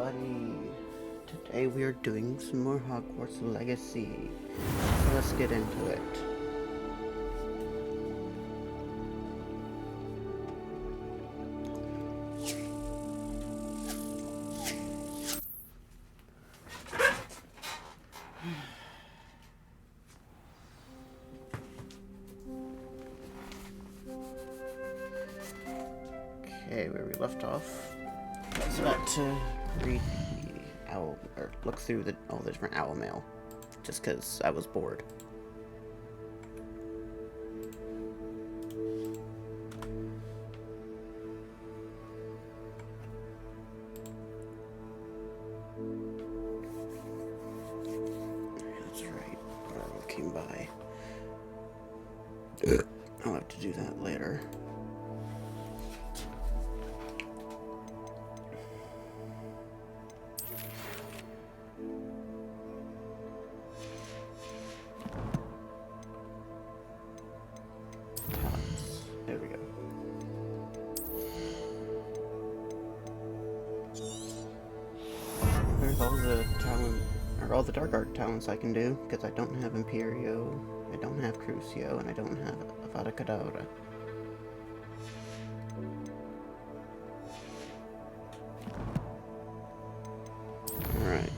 everybody. Today we are doing some more Hogwarts Legacy. So let's get into it. Okay, where we left off. I was about to read the owl, or look through all the different owl mail, just because I was bored. That's right, Barlow came by. I'll have to do that later. There we go. There's all the talent, or all the dark art talents I can do, because I don't have Imperio, I don't have Crucio, and I don't have Avada Kedavra. Alright.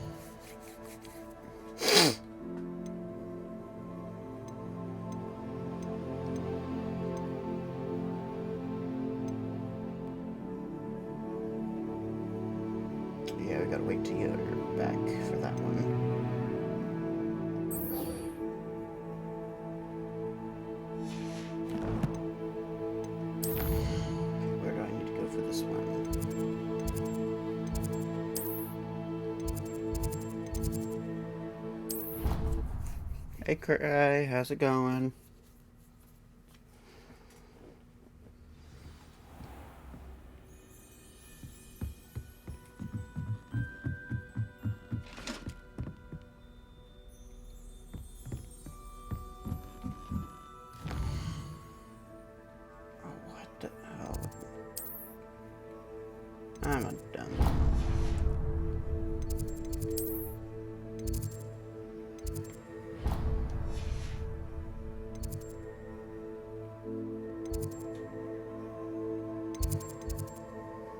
Yeah, we gotta wait till you're back for that one. Where do I need to go for this one? Hey, Cray, how's it going? I'm a dumb.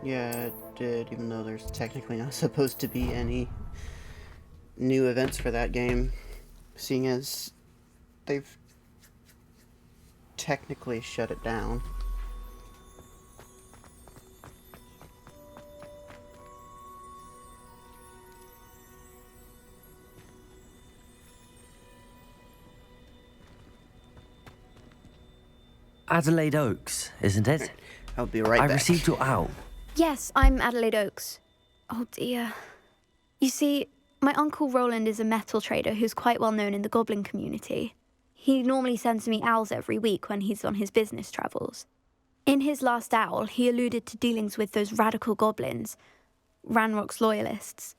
Yeah, it did, even though there's technically not supposed to be any new events for that game, seeing as they've technically shut it down. Adelaide Oaks, isn't it? I'll be right back. I received your owl. Yes, I'm Adelaide Oaks. Oh dear. You see, my uncle Roland is a metal trader who's quite well known in the goblin community. He normally sends me owls every week when he's on his business travels. In his last owl, he alluded to dealings with those radical goblins, Ranrock's loyalists.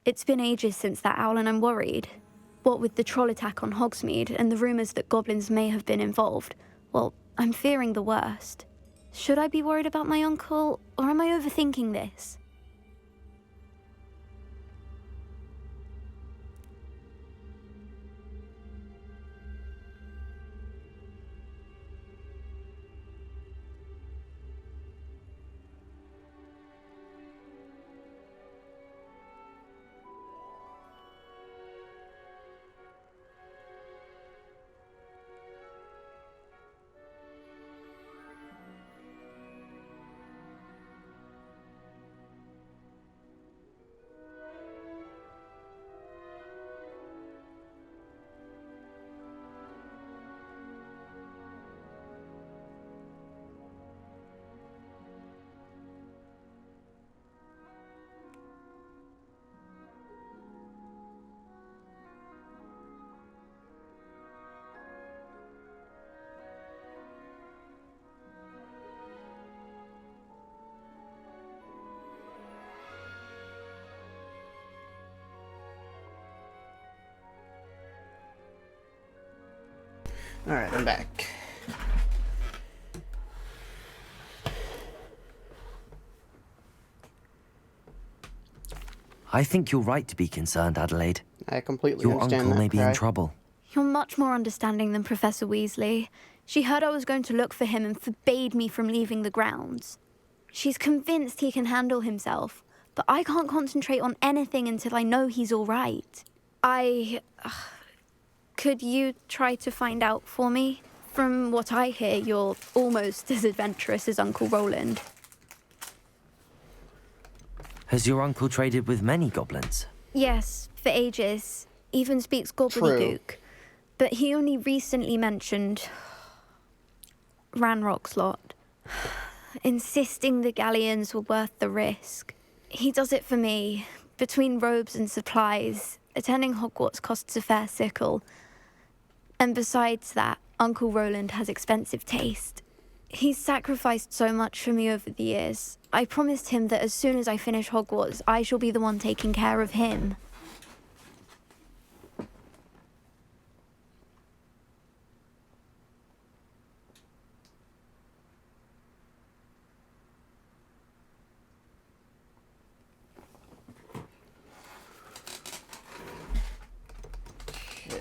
It's been ages since that owl and I'm worried. What with the troll attack on Hogsmeade and the rumours that goblins may have been involved, well, I'm fearing the worst. Should I be worried about my uncle, or am I overthinking this? Alright, I'm back. I think you're right to be concerned, Adelaide. I completely Your understand uncle that, may be Cry. in trouble. You're much more understanding than Professor Weasley. She heard I was going to look for him and forbade me from leaving the grounds. She's convinced he can handle himself, but I can't concentrate on anything until I know he's all right. Could you try to find out for me? From what I hear, you're almost as adventurous as Uncle Roland. Has your uncle traded with many goblins? Yes, for ages. Even speaks gobbledygook. But he only recently mentioned Ranrock's lot, insisting the galleons were worth the risk. He does it for me. Between robes and supplies, attending Hogwarts costs a fair sickle. And besides that, Uncle Roland has expensive taste. He's sacrificed so much for me over the years. I promised him that as soon as I finish Hogwarts, I shall be the one taking care of him.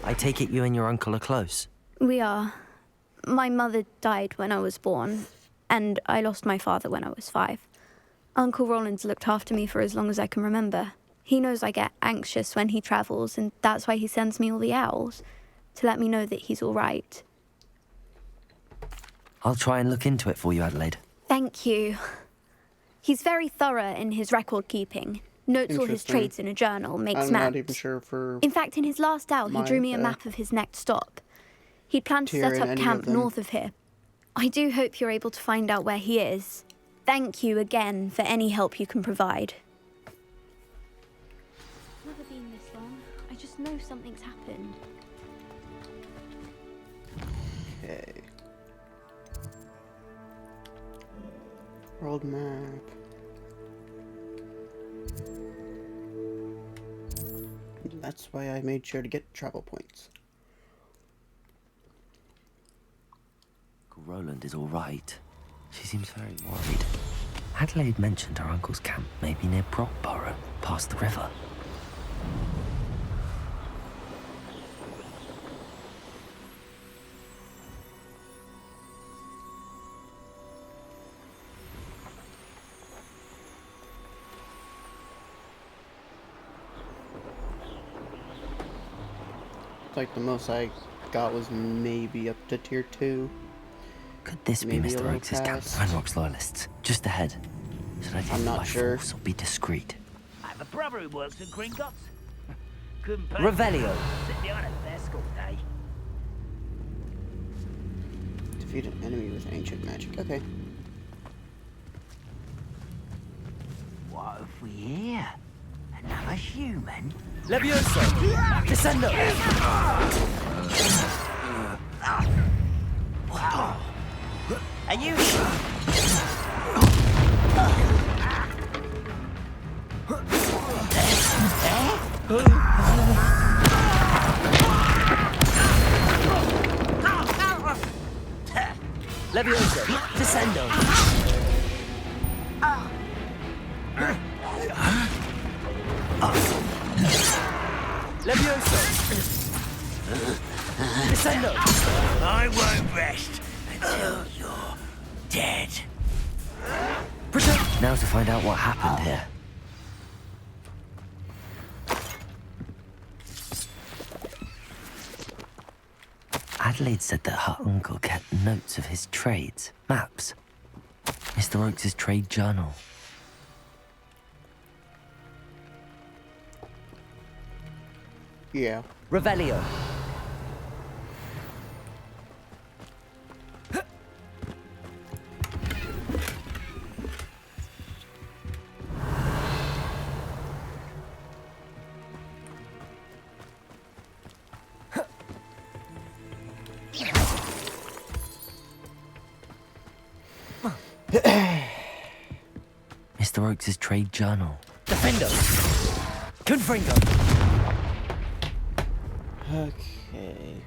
I take it you and your uncle are close. We are. My mother died when I was born, and I lost my father when I was 5. Uncle Roland's looked after me for as long as I can remember. He knows I get anxious when he travels, and that's why he sends me all the owls, to let me know that he's all right. I'll try and look into it for you, Adelaide. Thank you. He's very thorough in his record keeping. Notes all his Interesting. trades in a journal, makes I'm maps. not even sure for In fact, in his last owl, he drew me a map of his next stop. He'd planned to Tyr set and up any of camp them. north of here. I do hope you're able to find out where he is. Thank you again for any help you can provide. Never been this long. I just know something's happened. Okay. World map. That's why I made sure to get travel points. Uncle Roland is all right. She seems very worried. Adelaide mentioned her uncle's camp may be near Brockborough, past the river. Like the most I got was maybe up to tier 2. Could this Maybe be a Mr. little Oakes' camp? past. Ranrock's loyalists. Just ahead. Should I take I'm it not by sure. force or be discreet? I have a brother who works in Gringotts. Couldn't pay. Revelio. Sit behind a desk all day. Defeat an enemy with ancient magic. Okay. What have we here? Another human? Levioso! Descendo! Are you? Levioso! Descendo! Levioso! Descendo! I won't rest until you're dead. Now to find out what happened here. Adelaide said that her uncle kept notes of his trades, maps. Mr. Oakes' trade journal. Yeah. Revelio. Mr. Oakes' trade journal. Defendo! Confringo! Okay.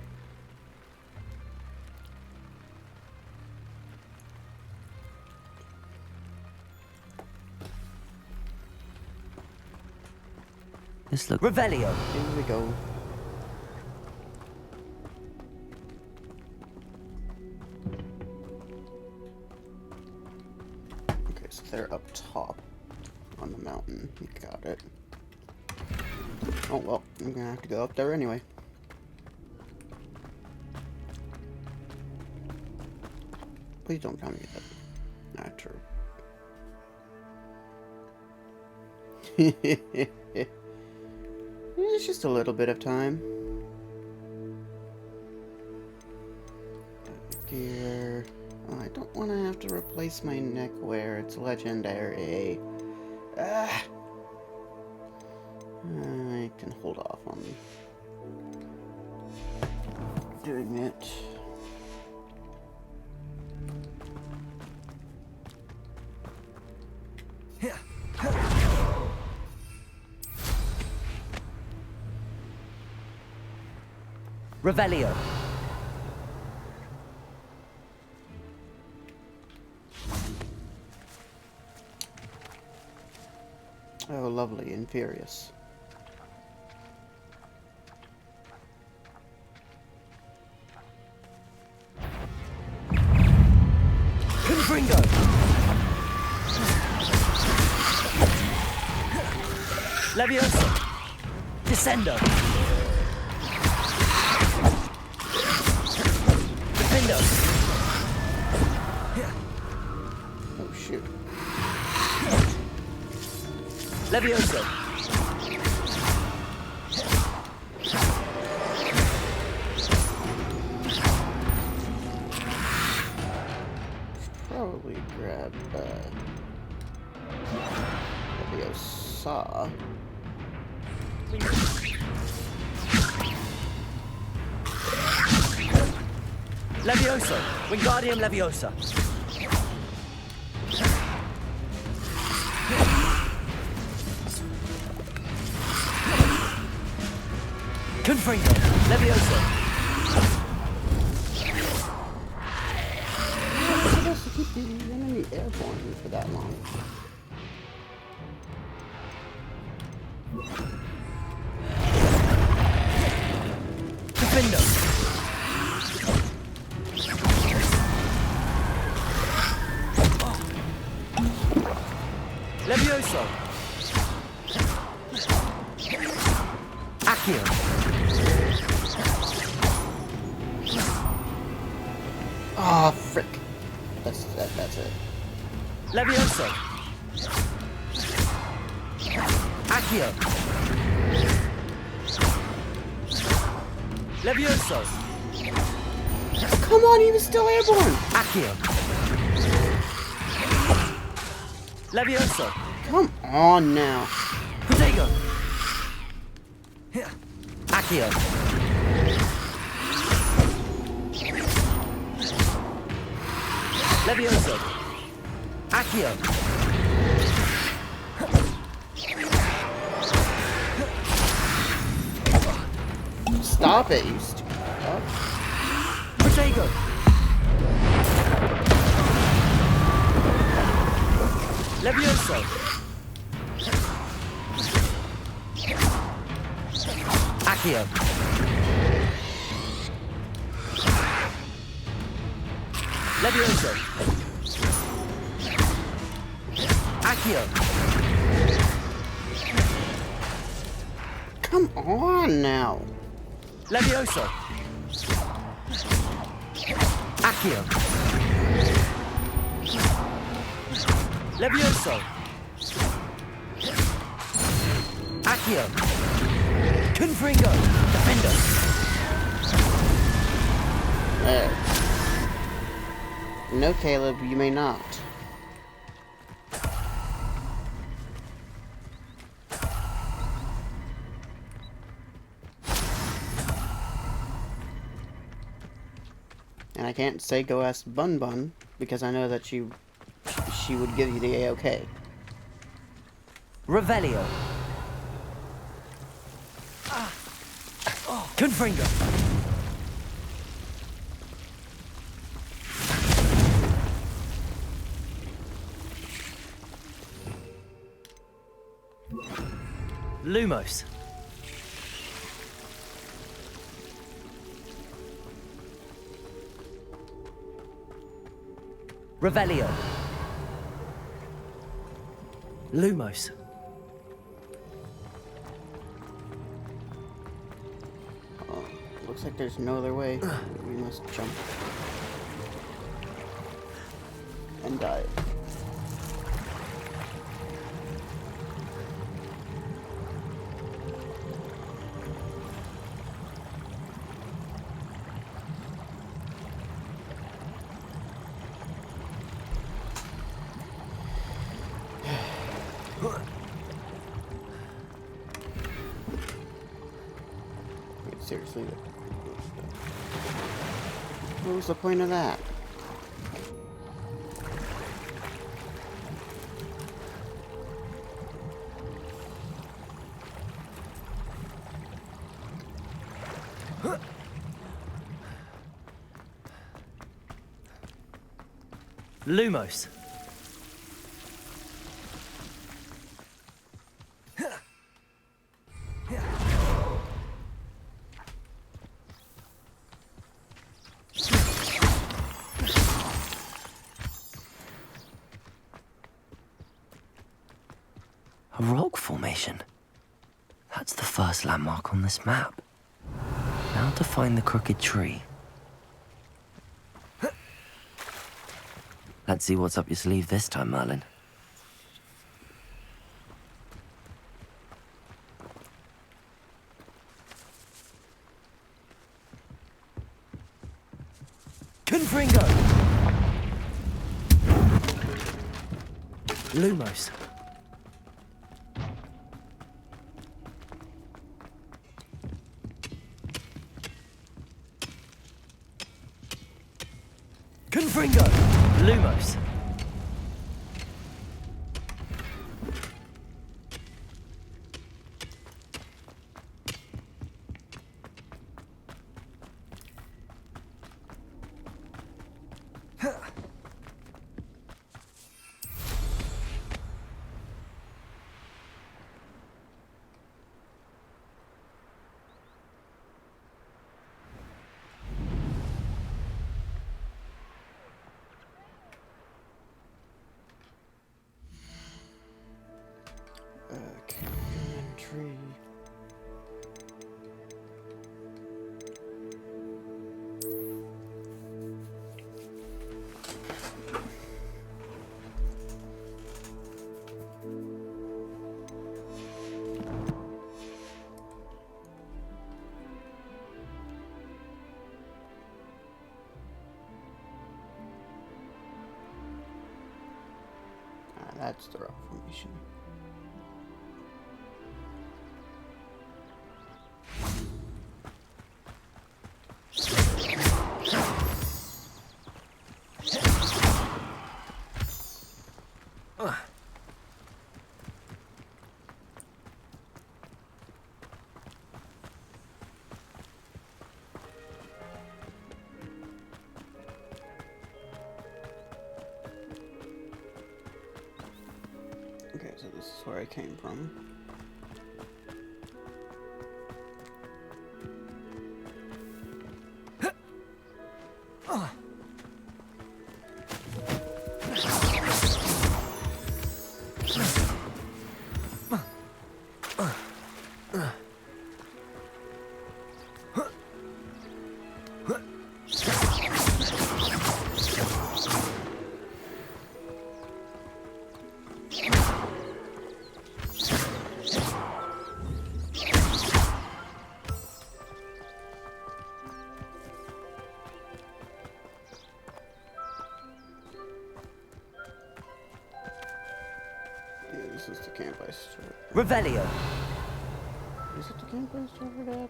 This looks... Revelio. Here we go. Okay, so they're up top on the mountain. You got it. Oh, well, I'm gonna have to go up there anyway. Please don't tell me that. Not true. It's just a little bit of time. Gear. Oh, I don't want to have to replace my neckwear. It's legendary. Ah. I can hold off on doing it. Revelio. Oh, lovely and furious. Confringo. Levioso. Descendo. Defendo. Oh, shoot. Levioso. Probably grab Leviosa. Levioso. Wingardium Leviosa. Confringo. Levioso. What's supposed to keep the enemy airborne for that long? Defendo. Levioso. Accio. Ah, frick. That's it. Levioso. Accio. Levioso. Oh, come on, he was still airborne. Accio. Levioso. Come on now. Protego. Accio. Levioso. Accio. Stop it, you stupid dog. Protego. Levioso. Accio. Levioso. Accio. Come on now. Levioso. Accio. Levioso. Accio. Confringo. Defendo. There. No, Caleb, you may not. And I can't say go ask Bun Bun because I know that she would give you the A-OK. Revelio. Confringo. Lumos. Revelio. Lumos. Oh, looks like there's no other way. We must jump. And die. Wait, seriously? What was the point of that? Lumos. A rock formation. That's the first landmark on this map. Now to find the crooked tree. Let's see what's up your sleeve this time, Merlin. Confringo. Lumos. Confringo. Lumos. Tree. That's the rock formation. Okay, so this is where I came from. This is the camp I started. Revelio. Is it the camp I started at?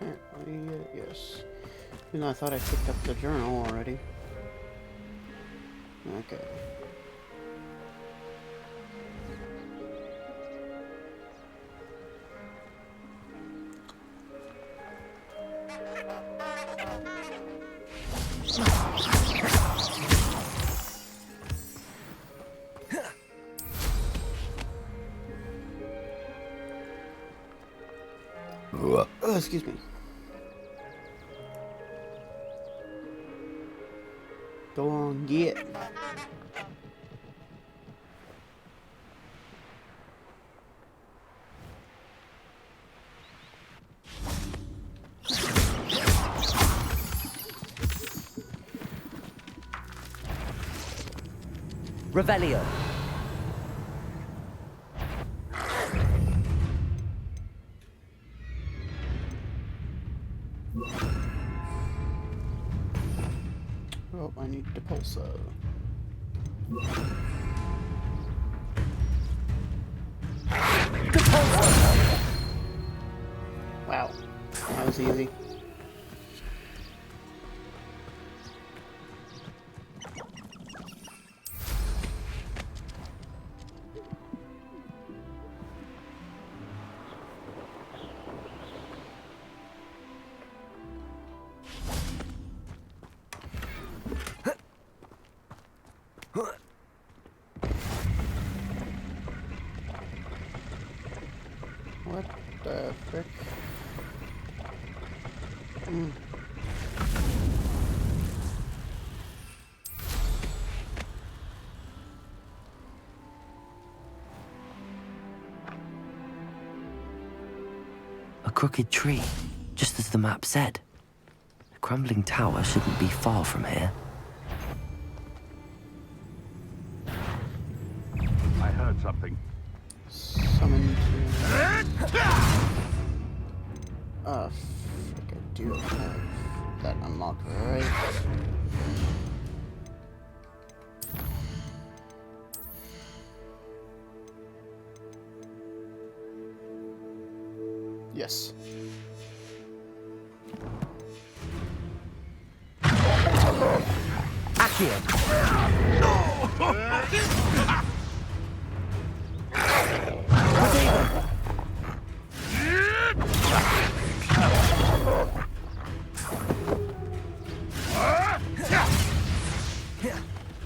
Apparently, yes. Even though I thought I picked up the journal already. Okay. Oh, excuse me. Go on, get. Revelio. Oh, I need the pulsar. Wow, that was easy. What the frick? A crooked tree, just as the map said. The crumbling tower shouldn't be far from here. I heard something. Summon to... Oh, frick, I do have that unlocked, right? Yes. Accio.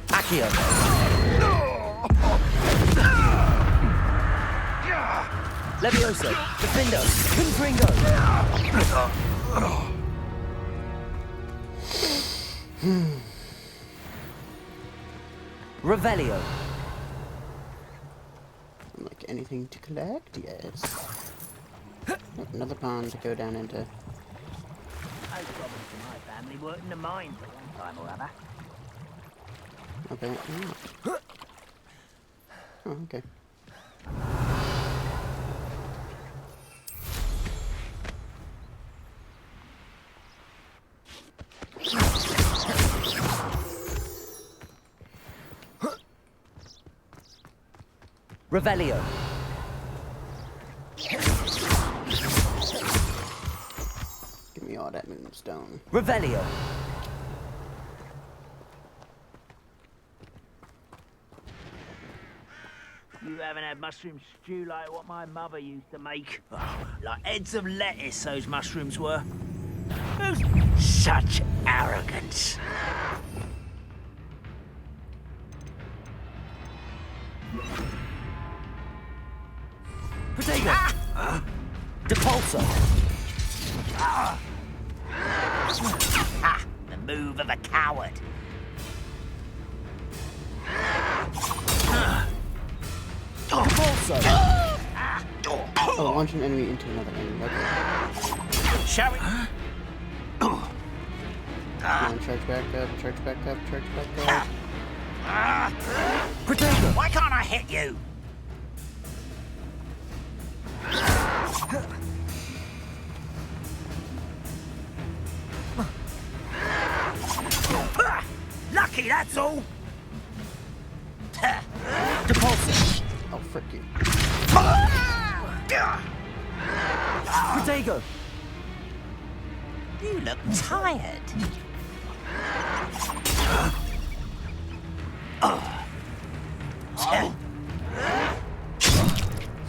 Accio. Levioso. Defendo. Confringo. Revelio. Like anything to collect? Yes. Nope, another pond to go down into. Those brothers from my family worked in the mines at one time or other. Okay. Oh, okay. Revelio. Give me all that moonstone. Revelio. You haven't had mushroom stew like what my mother used to make. Oh, like heads of lettuce, those mushrooms were. Such arrogance. Protego. Depulso. The move of a coward. Depulso. Oh, launch an enemy into another enemy. Okay. Shall we? Come on, charge back up, charge back up, charge back up. Protego. Why can't I hit you? Lucky, that's all. Depulso. Oh, frick you. Protego. You look tired.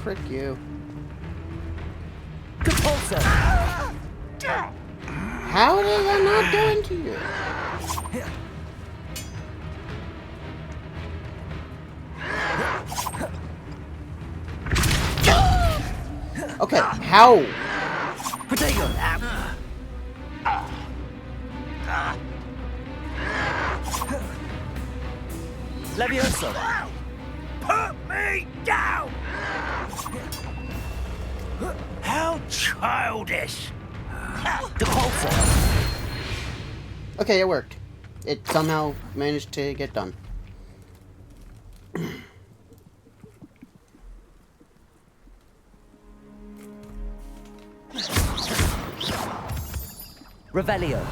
Frick you. Depulso. How did I not go into you? Okay, how? Protego! Levioso! Put me down! How childish! Depulso! Okay, it worked. It somehow managed to get done. Revelio.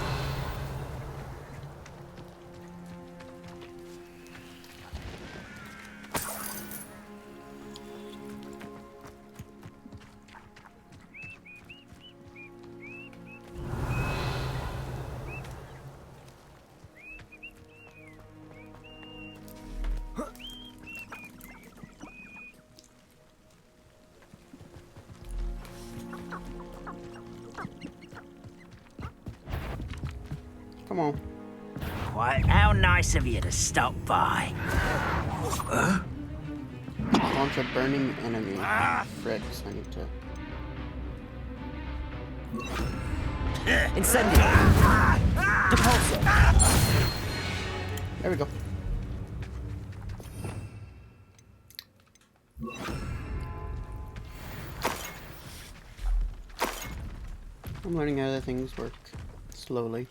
Come on. Quite how nice of you to stop by. Launch a burning enemy. Fricks, I need to... Incendio. Depulso. There we go. I'm learning how the things work. Slowly.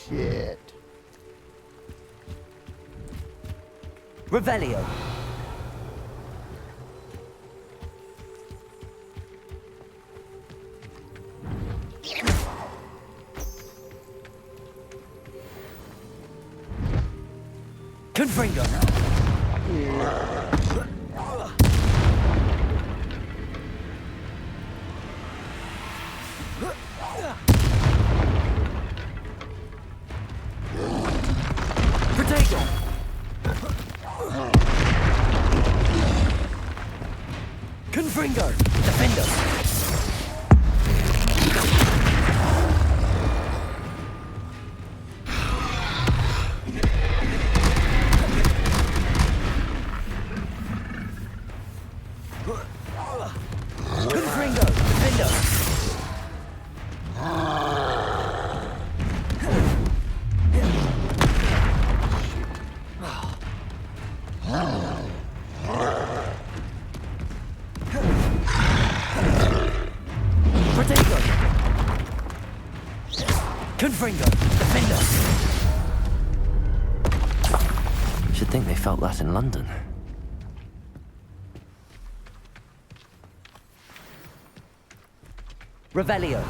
Shit. Revelio. Confringo. Protego. Confringo. Defender. Confringo. Defender. Protego. Confringo. Defender. Should think they felt that in London. Revelio.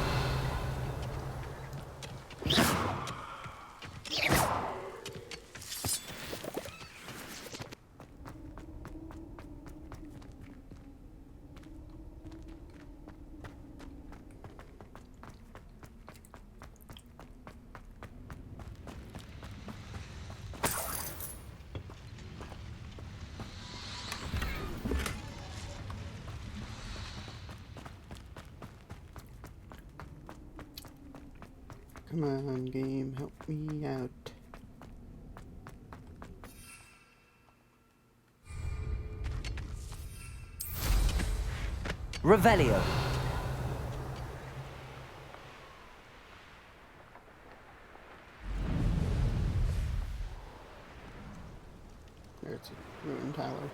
Come on, game, help me out. Revelio. There's a ruined tower.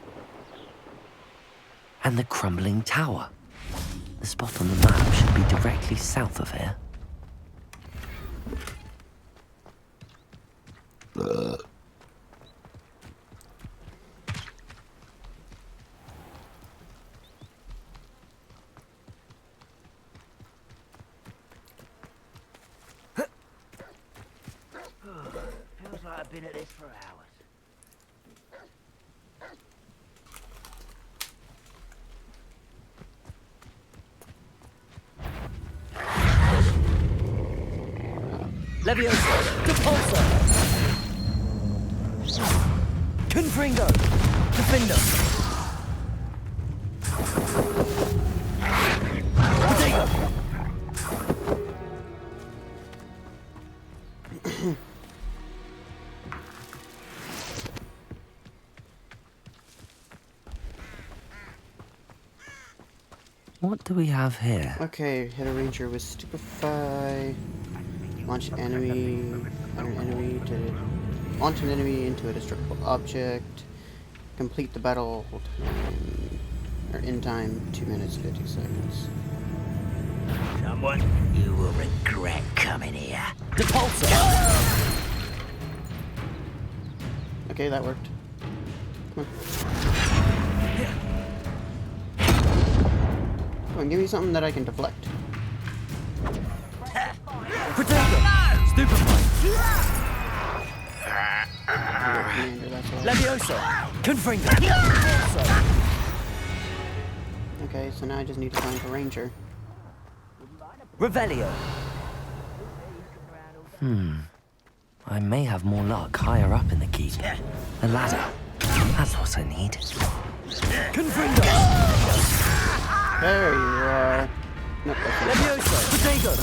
And the crumbling tower. The spot on the map should be directly south of here. Feels like I've been at this for hours. Levioso. Depulso. Confringo. Defender. What do we have here? Okay, hit a ranger with stupefy. Launch an enemy into a destructible object. Complete the battle time, or in time 2 minutes 50 seconds. Someone, you will regret coming here. Depulsor! Okay, that worked. Come on, give me something that I can deflect. Protego! Stupefy! Commander, that's all. Levioso! Confringo! Depulsor! Okay, so now I just need to find a ranger. Revelio! I may have more luck higher up in the keep. A ladder. That's what I need. Confringo! There you are. Nope, that's not. Levioso! Protego!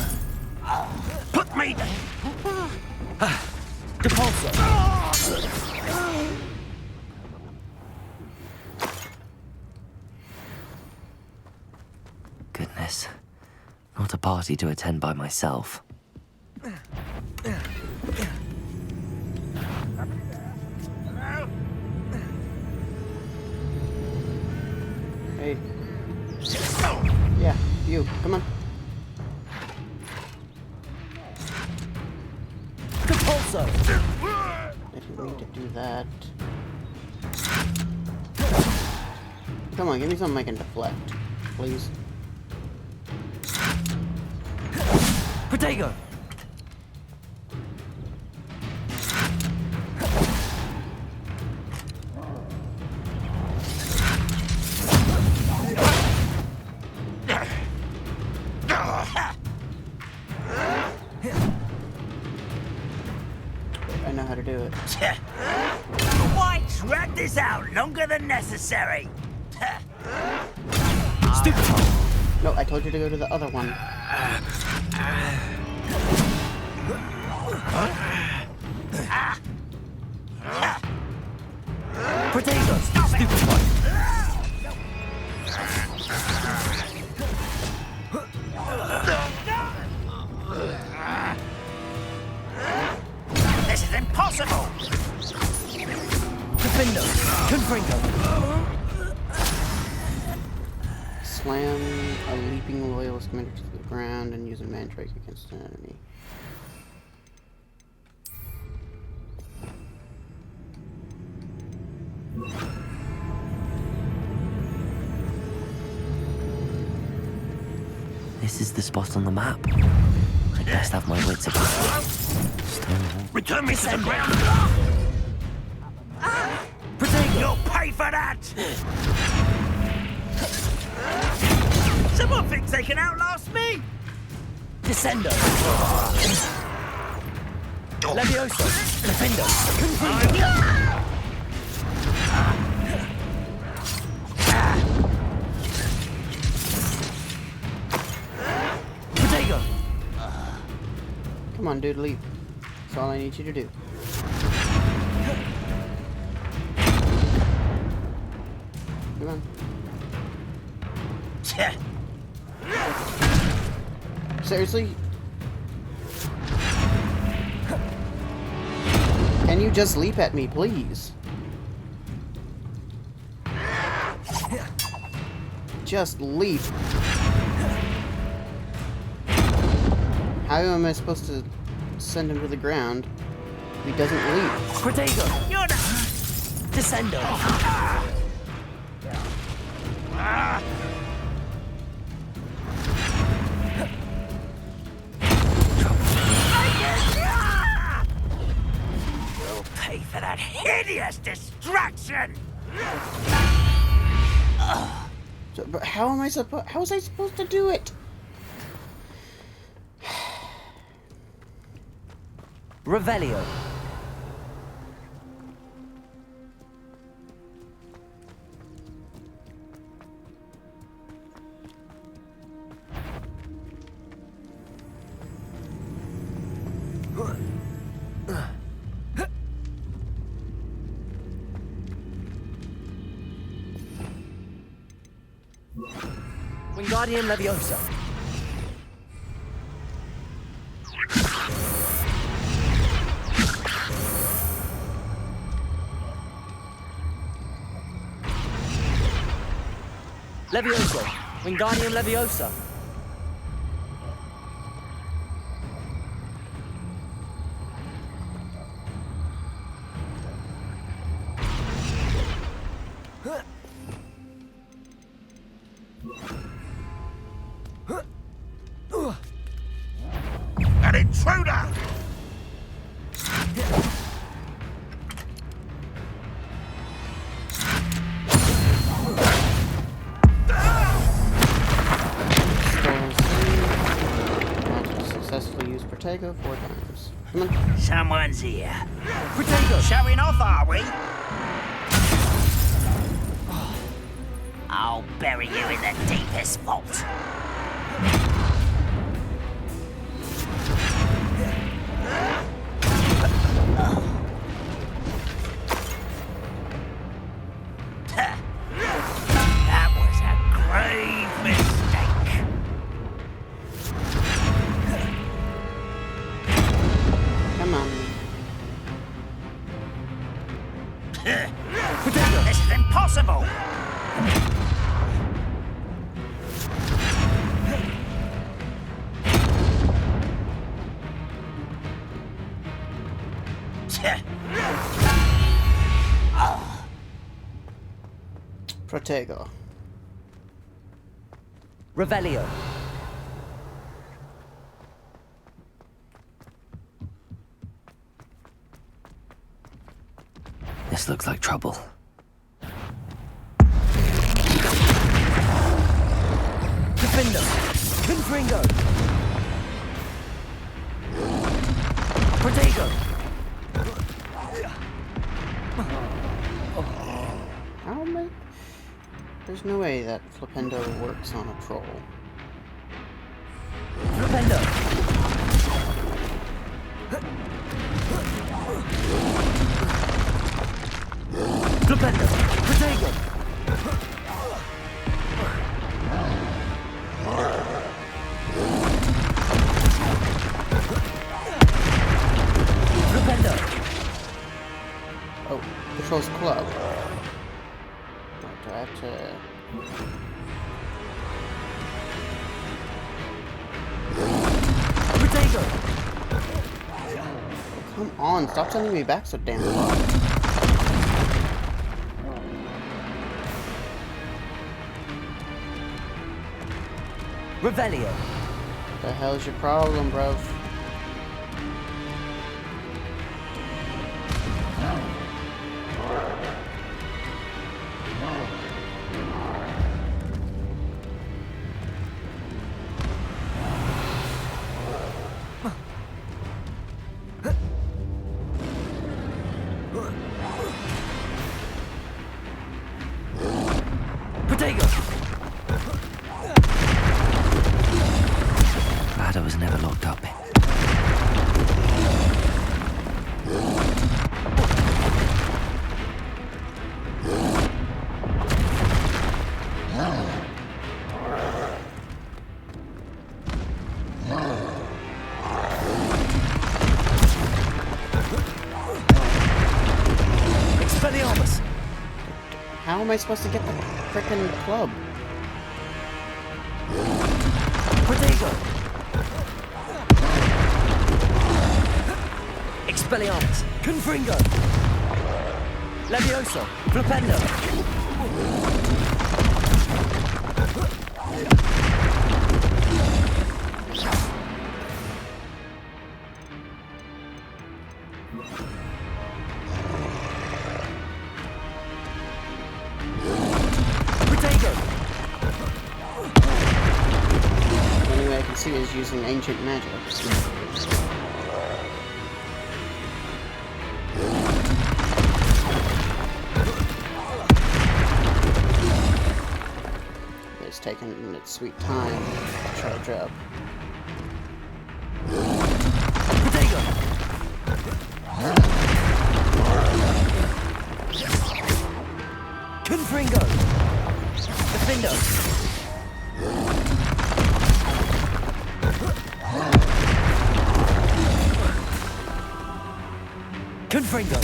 Put me Depulsor! Goodness. Not a party to attend by myself. Hey. Yeah, you. Come on. Depulsor! I didn't mean to do that. Come on, give me something I can deflect, please. Protego! I know how to do it. Why drag this out longer than necessary? Stupefy! No, I told you to go to the other one. Protego! Stupefy! This is impossible! Defendo! Confringo! Slam a leaping loyalist commander to the ground and use a mandrake against an enemy. This is the spot on the map. I'd best have my wits about me. Stonewall. Return me to the ground! Protego! You'll pay for that! Someone thinks they can outlast me? Descendo! Levioso! Defendo! Confringo! Protego! Come on, dude, leap. That's all I need you to do. Come on. Seriously? Can you just leap at me, please? Just leap. How am I supposed to send him to the ground if he doesn't leap? Protego! You're the... Descendo! You'll pay for that hideous distraction! So, but how am I supposed? How was I supposed to do it? Revelio! Wingardium Leviosa. Levioso. Wingardium Leviosa. An intruder! Successfully used Protego 4 times. Come on. Someone's here. Protego. Showing off, are we? I'll bury you in the deepest vault. That was a grave mistake. Come on. This is impossible. Protego. Revelio. This looks like trouble. Defender. Confringo. Protego. How am I? There's no way that Flipendo works on a troll. Flipendo. Flipendo. Protego. Flipendo. Oh, the troll's club. Do I have to? Protego. Come on, stop sending me back so damn far. Revelio. What the hell's your problem, bro? Protego. Ladder was never locked up. Expelliarmus. How am I supposed to get the frickin' club? Protego. Expelliarmus. Confringo. Levioso. Flipendo. Protego. The only way I can see is using ancient magic. It's taking its sweet time to charge up. Protego. Confringo. Defendo. Confringo.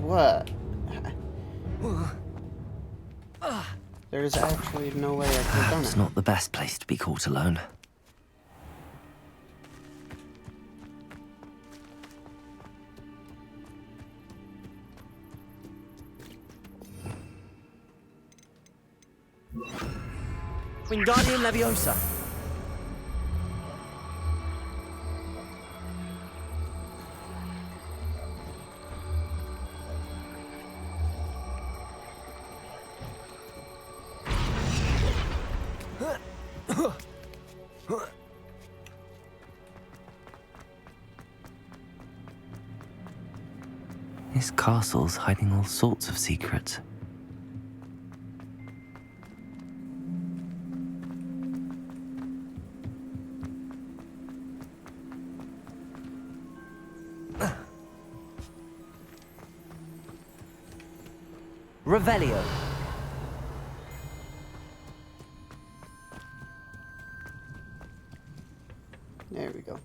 What? There's actually no way I could have done It's it. not the best place to be caught alone. Wingardium Leviosa. This castle's hiding all sorts of secrets. Revelio. There we go.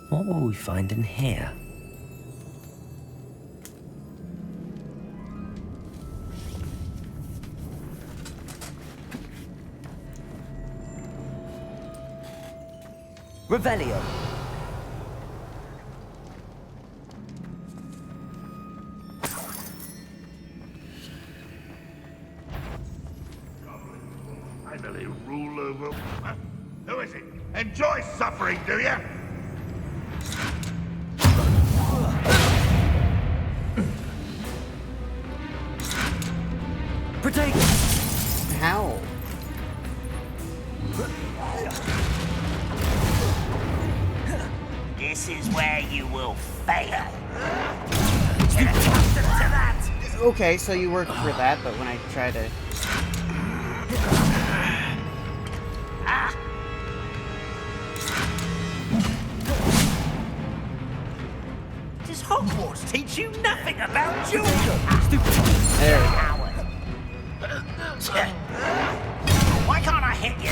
What will we find in here? Revelio. Finally rule over... Who is it? Enjoy suffering, do you? Protego. How? This is where you will fail. Get accustomed to that. Okay, so you worked for that, but when I try to... Does Hogwarts teach you nothing about children? There we go. Coward. Why can't I hit you?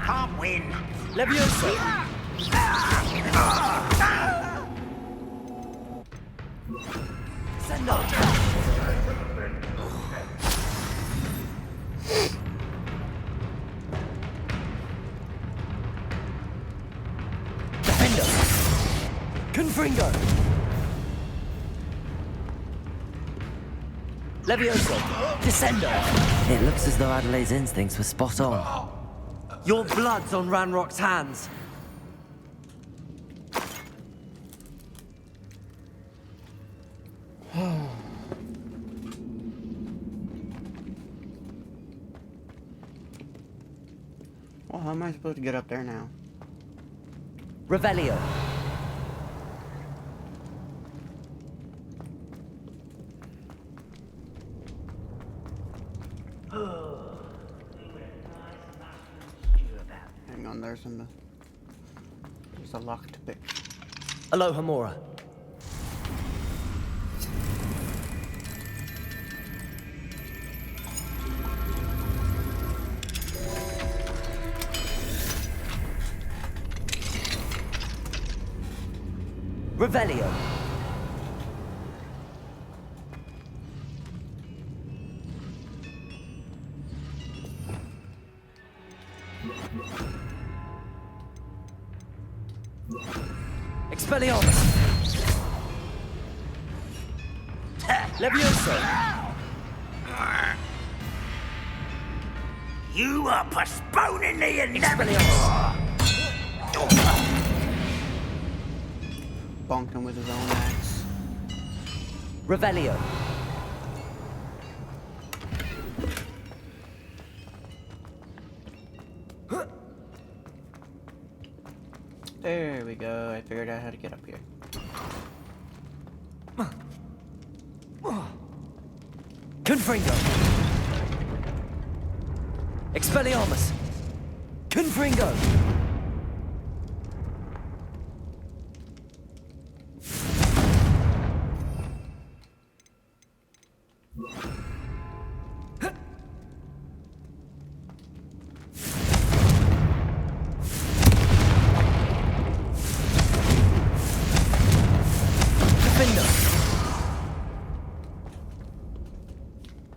Can't win. Leviosa. Defendo. Confringo. Leviosa. Descendo. It looks as though Adelaide's instincts were spot on. Your blood's on Ranrock's hands. Well, how am I supposed to get up there now? Revelio. Hang on, there's a lock to pick. Alohomora. Revelio. Expelliarmus. Leviosa. You are postponing the inevitable. Expelliarmus. Bonked him with his own axe. Revelio. There we go. I figured out how to get up here. Confringo. Expelliarmus! Confringo!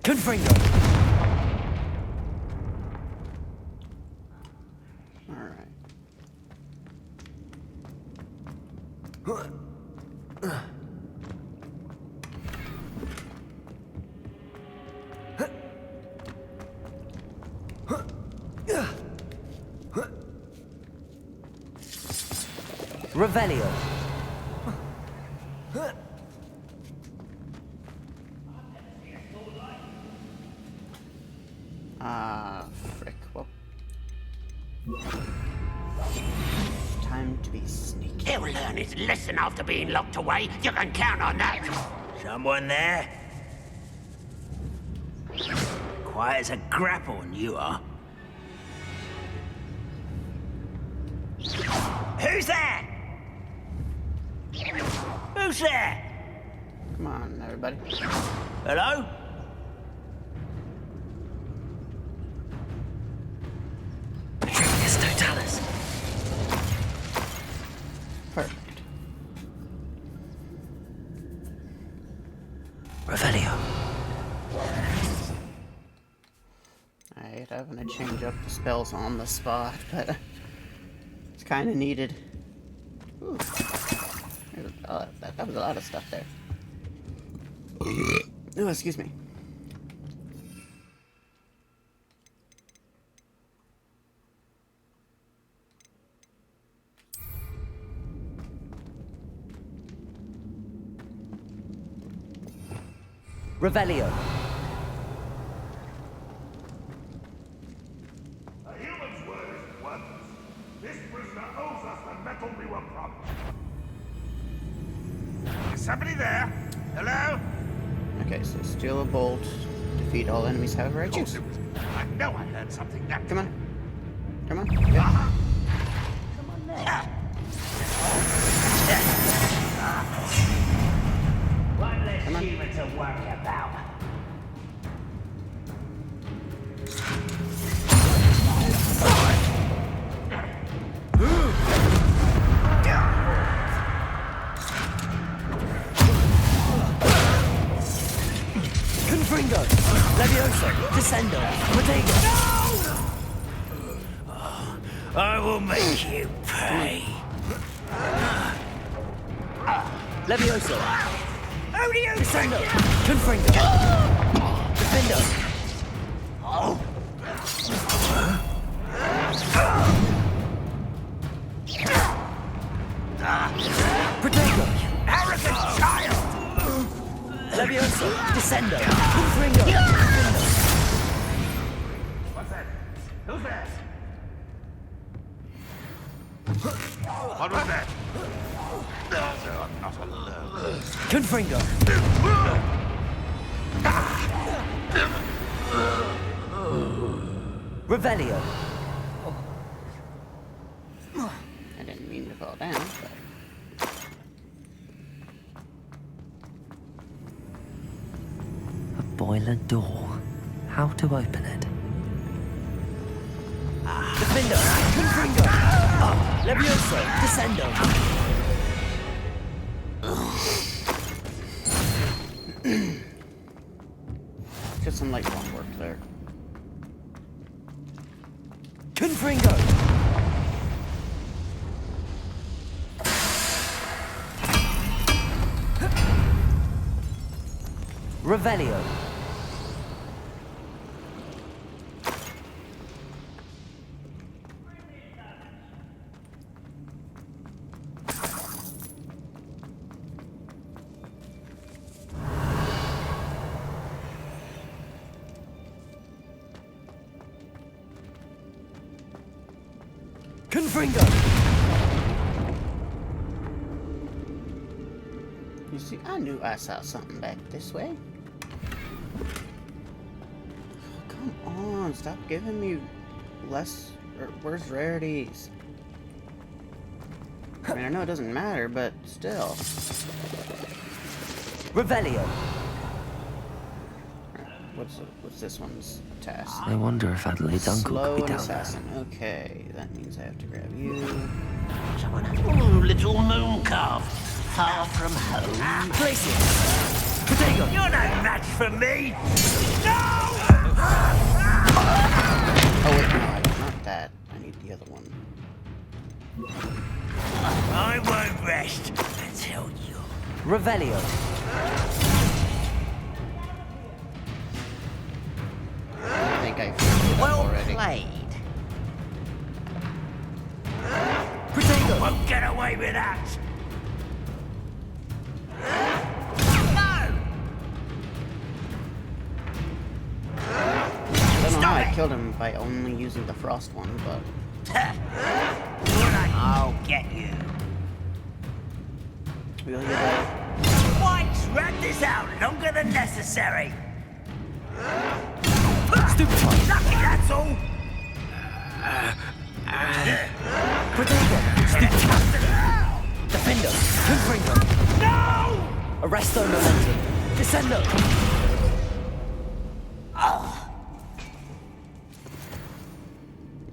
Confringo! Alright. Revelio. Frick. Well. Time to be sneaky. He'll learn his lesson after being locked away. You can count on that. Someone there? Quiet as a grapple, and you are. Who's there? Who's there? Come on, everybody. Hello? Patricius Totalis. Perfect. Revelio. I hate having to change up the spells on the spot, but it's kind of needed. Ooh. That was a lot of stuff there. Oh, excuse me. Revelio. A human's word is worthless. This prisoner owes us the metal we were promised. Is somebody there? Hello? Okay, so steal a bolt, defeat all enemies however I choose. I know I heard something that. Come on. Come on. Yeah. One less Come on. human to worry about. Confringo! Levioso! Descendo! Protego! I will make you pay. Levioso! Who do you Descendo! Confringo! Defendo! Protego! Arrogant child! Levioso! Descendo! Confringo! What's that? Who's that? What was that? No, I'm not alone. Confringo! Revelio! I didn't mean to fall down, but... A boiler door. How to open it? Defendo! Confringo! Levioso! Descendo! Just some light bomb work there. Confringo! Revelio! Confringo! You see, I knew I saw something back this way. Come on, stop giving me less or worse rarities. I mean, I know it doesn't matter, but still. Revelio. What's this one's task? I wonder if Adelaide's uncle Slow could be and down assassin. Okay, that means I have to grab you. Ooh, little moon calf, far from home. Place it. Protego. You're no match for me. No! Oh wait, no, not that. I need the other one. I won't rest until you. Revelio. I think I figured it out Well already. played. Protego. Won't get away with that. I don't know how I killed him by only using the frost one, but I'll get you. will you though? Why drag this out longer than necessary? Stupefy. Lucky, that's all. Protego. Stupefy. Defender. Confringo. No! Arresto momentum. Descendo.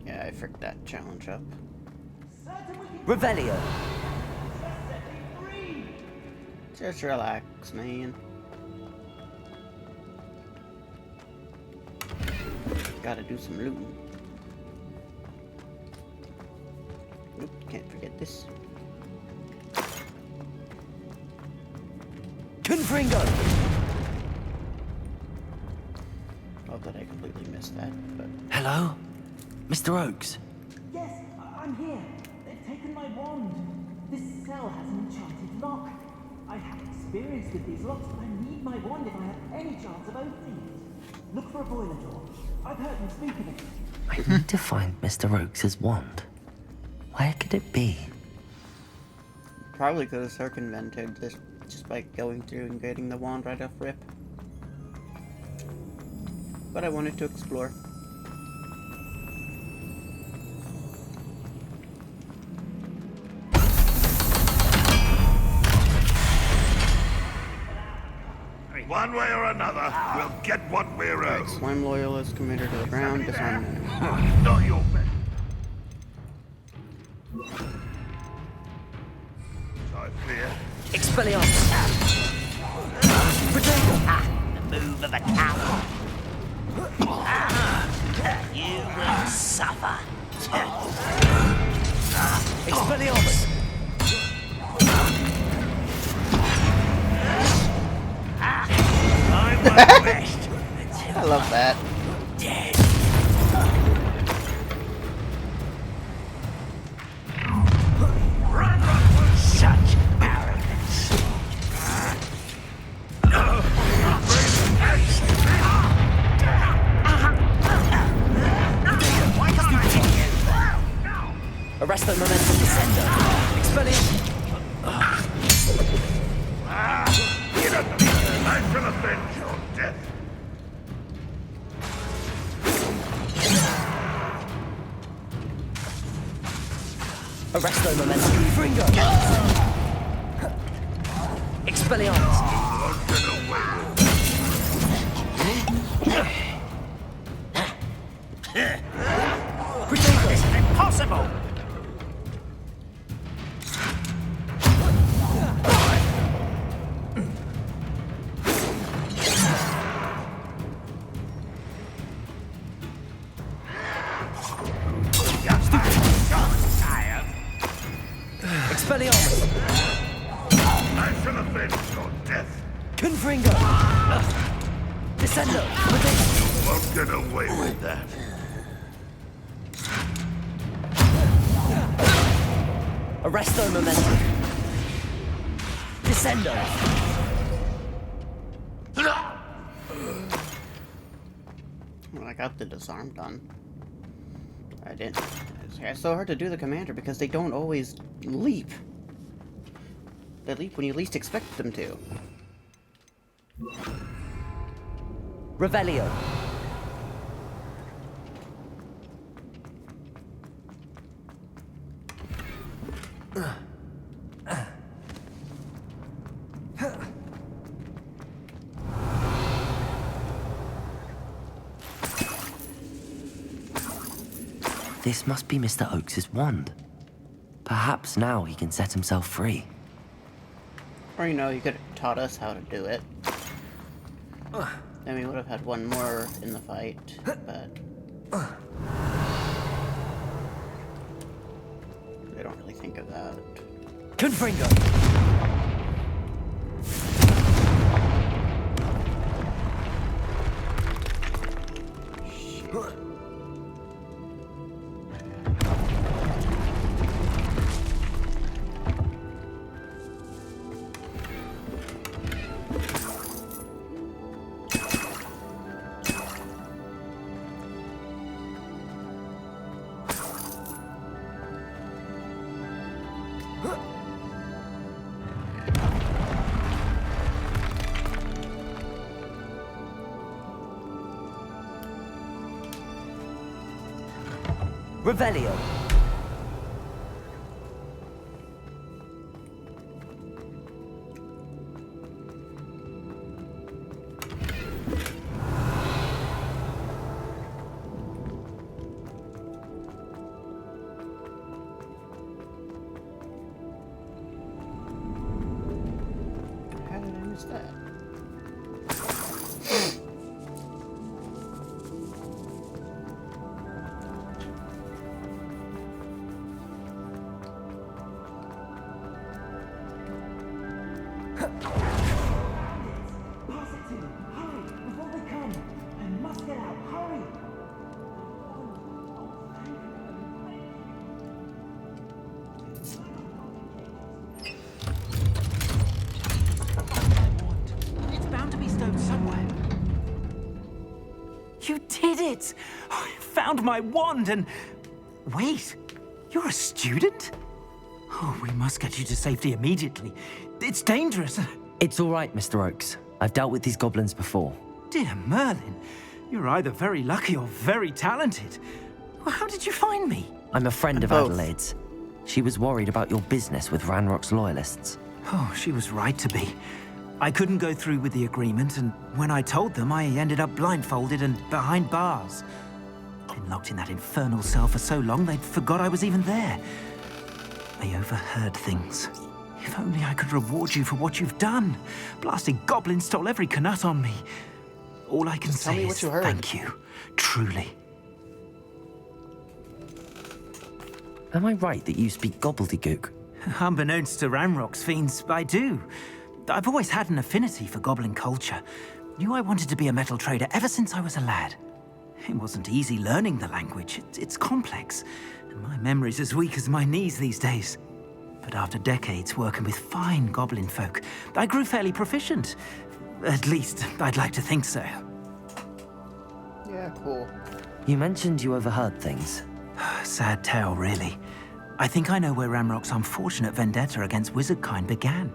Yeah, I fricked that challenge up. Revelio. Just relax, man. Gotta do some looting. Oop, can't forget this. Confringo. Oh, that I completely missed that, but Hello? Mr. Oakes? Yes, I'm here. They've taken my wand. This cell has an enchanted lock. I have experience with these locks, but I need my wand if I have any chance of opening it. Look for a boiler door. I've heard them speak of it. I need to find Mr. Oakes' wand. Where could it be? probably could have circumvented this just by going through and getting the wand right off rip. But I wanted to explore. One way or another, we'll get what we're owed. Slime loyalist, committed to the ground, disarm enemy. Not your bet. I fear. Expelliarmus. Protego. The move of a coward. You will suffer. Expelliarmus. I won't rest until I love that. dead. Such arrogance. Arresto momentum descendo. Expelliarmus. I shall avenge your death. Arresto momentum. Fringo. Expelliarmus. Won't get away with Protego. This is impossible. Expelliarmus. I shall avenge your death. Confringo. Descendo. Protego. Won't get away with that. Arresto momentum. Descendo. Well, I got the disarm done. I didn't. It's so hard to do the commander because they don't always leap. They leap when you least expect them to. Revelio. This must be Mr. Oakes's wand. Perhaps now he can set himself free. Or, you know, you could have taught us how to do it. Then we would have had one more in the fight, but... they don't really think of that. Confringo! Shit. Revelio. How did I miss that? Pass it to them. Hurry, before they come. I must get out. Hurry. It's bound to be stowed somewhere. You did it! I found my wand and... Wait, you're a student? Oh, we must get you to safety immediately. It's dangerous. It's all right, Mr. Oakes. I've dealt with these goblins before. Dear Merlin, you're either very lucky or very talented. Well, how did you find me? I'm a friend of Both. Adelaide's. She was worried about your business with Ranrock's loyalists. Oh, she was right to be. I couldn't go through with the agreement, and when I told them, I ended up blindfolded and behind bars. Been locked in that infernal cell for so long, they'd forgot I was even there. They overheard things. If only I could reward you for what you've done. Blasted goblins stole every Knut on me. All I can Just tell say me what is you heard. thank you. Truly. Am I right that you speak gobbledygook? Unbeknownst to Ranrock's fiends, I do. I've always had an affinity for goblin culture. Knew I wanted to be a metal trader ever since I was a lad. It wasn't easy learning the language. It's complex, and my memory's as weak as my knees these days. But after decades working with fine goblin folk, I grew fairly proficient. At least, I'd like to think so. Yeah, cool. You mentioned you overheard things. Sad tale, really. I think I know where Ranrock's unfortunate vendetta against wizardkind began.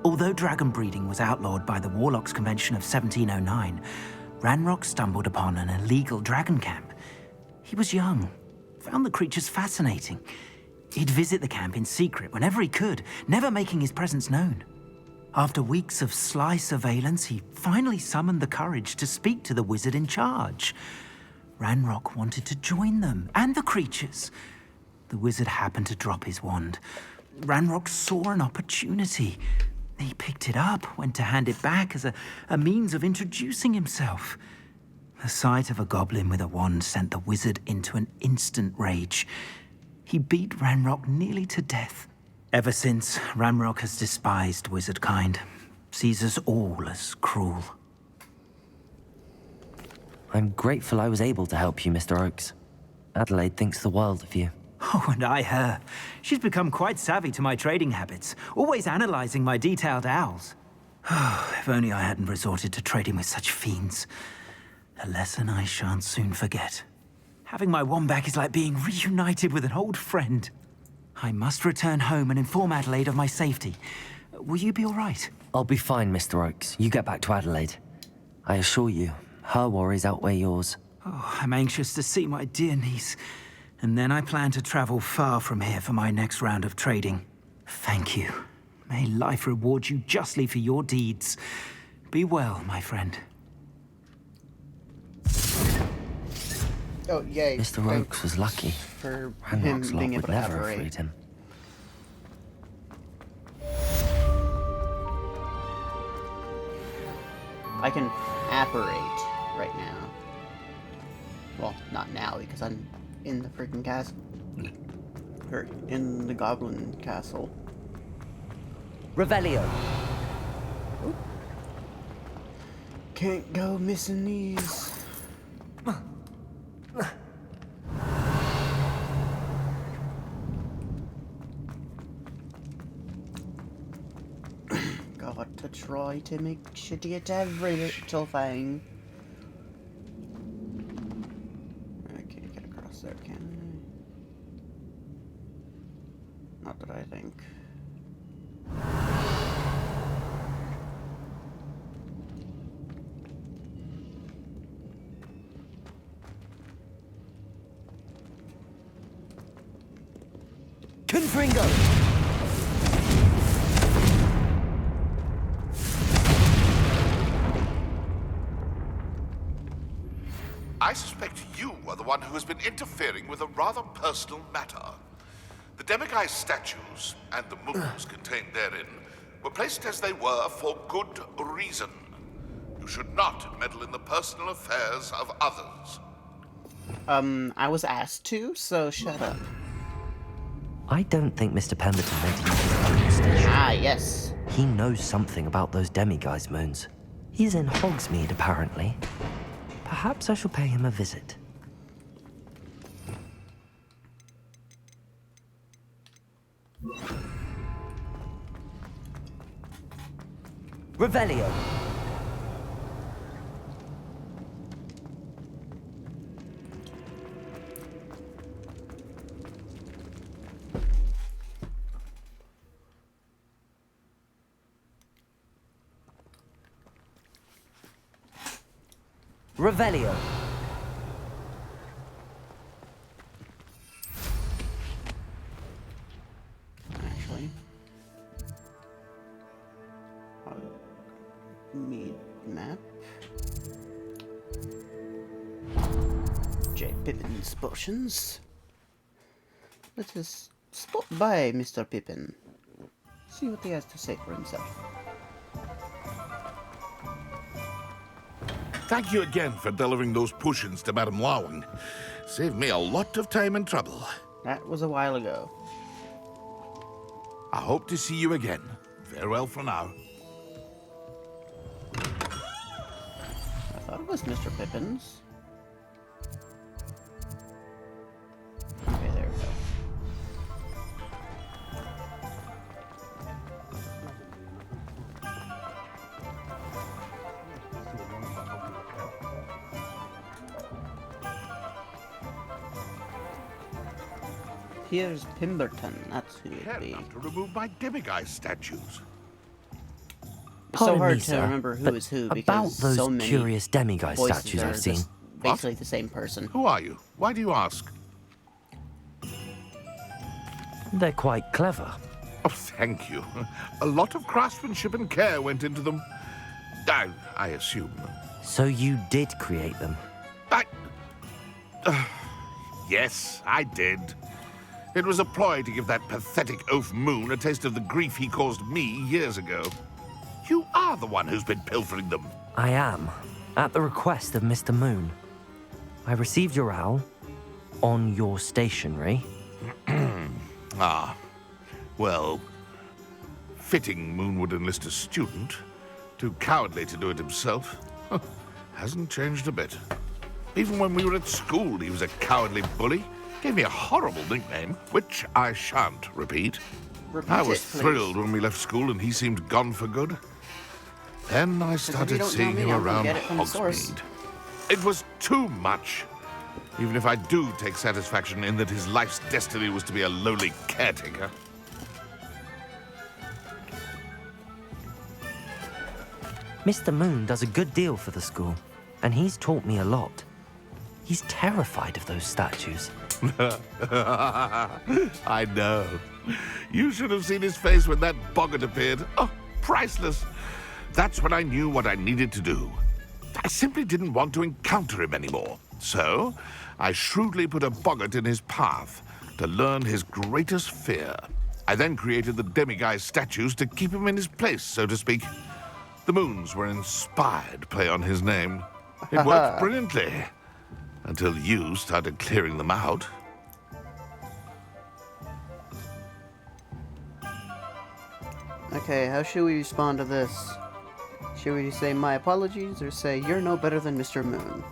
Although dragon breeding was outlawed by the Warlocks Convention of 1709, Ranrock stumbled upon an illegal dragon camp. He was young, found the creatures fascinating. He'd visit the camp in secret whenever he could, never making his presence known. After weeks of sly surveillance, he finally summoned the courage to speak to the wizard in charge. Ranrock wanted to join them, and the creatures. The wizard happened to drop his wand. Ranrock saw an opportunity. He picked it up, went to hand it back as a means of introducing himself. The sight of a goblin with a wand sent the wizard into an instant rage. He beat Ranrock nearly to death. Ever since, Ranrock has despised wizard kind, sees us all as cruel. I'm grateful I was able to help you, Mr. Oakes. Adelaide thinks the world of you. Oh, and I her. She's become quite savvy to my trading habits, always analyzing my detailed owls. If only I hadn't resorted to trading with such fiends. A lesson I shan't soon forget. Having my wand back is like being reunited with an old friend. I must return home and inform Adelaide of my safety. Will you be all right? I'll be fine, Mr. Oakes. You get back to Adelaide. I assure you, her worries outweigh yours. Oh, I'm anxious to see my dear niece. And then I plan to travel far from here for my next round of trading. Thank you. May life reward you justly for your deeds. Be well, my friend. Oh, yay. Mr. Oakes was lucky. For him Ranrock's lot being able would to never have apparate. freed him. I can apparate right now. Well, not now, because I'm in the freaking castle. Or in the goblin castle. Revelio. Can't go missing these. Got to try to make sure to get every little thing. I can't get across there, can I? Not that I think. Confringo. I suspect you are the one who has been interfering with a rather personal matter. The Demiguise statues and the moons contained therein were placed as they were for good reason. You should not meddle in the personal affairs of others. I was asked to, so shut up. I don't think Mr. Pemberton meant to use his own station. Ah, yes. He knows something about those Demiguise moons. He's in Hogsmeade, apparently. Perhaps I shall pay him a visit. Revelio. Revelio. Actually. Mead map. J. Pippin's potions. Let us stop by Mr. Pippin. See what he has to say for himself. Thank you again for delivering those potions to Madame Lawing. Saved me a lot of time and trouble. That was a while ago. I hope to see you again. Farewell for now. I thought it was Mr. Pippin's. Okay, there we go. Here's Pemberton, that's who Care it'd be. enough to remove my Demiguise statues. It's so Pardon hard me, to sir, remember who but is who about because those so many curious Demiguise voices statues are I've seen. just basically the same person. Who are you? Why do you ask? They're quite clever. Oh, thank you. A lot of craftsmanship and care went into them. I assume. So you did create them? Yes, I did. It was a ploy to give that pathetic oaf Moon a taste of the grief he caused me years ago. You are the one who's been pilfering them. I am, at the request of Mr. Moon. I received your owl on your stationery. Ah, well, fitting Moon would enlist a student. Too cowardly to do it himself. Hasn't changed a bit. Even when we were at school, he was a cowardly bully. Gave me a horrible nickname, which I shan't repeat. Repeat I was it, please. thrilled when we left school and he seemed gone for good. Then I started don't seeing tell him me, I'm gonna around get it from the source. Hogsmeade. It was too much. Even if I do take satisfaction in that his life's destiny was to be a lowly caretaker. Mr. Moon does a good deal for the school, and he's taught me a lot. He's terrified of those statues. I know. You should have seen his face when that boggart appeared. Oh, priceless. That's when I knew what I needed to do. I simply didn't want to encounter him anymore. So, I shrewdly put a boggart in his path to learn his greatest fear. I then created the demiguise statues to keep him in his place, so to speak. The moons were an inspired play on his name. It worked brilliantly. Until you started clearing them out. Okay, how should we respond to this? Should we say my apologies or say you're no better than Mr. Moon?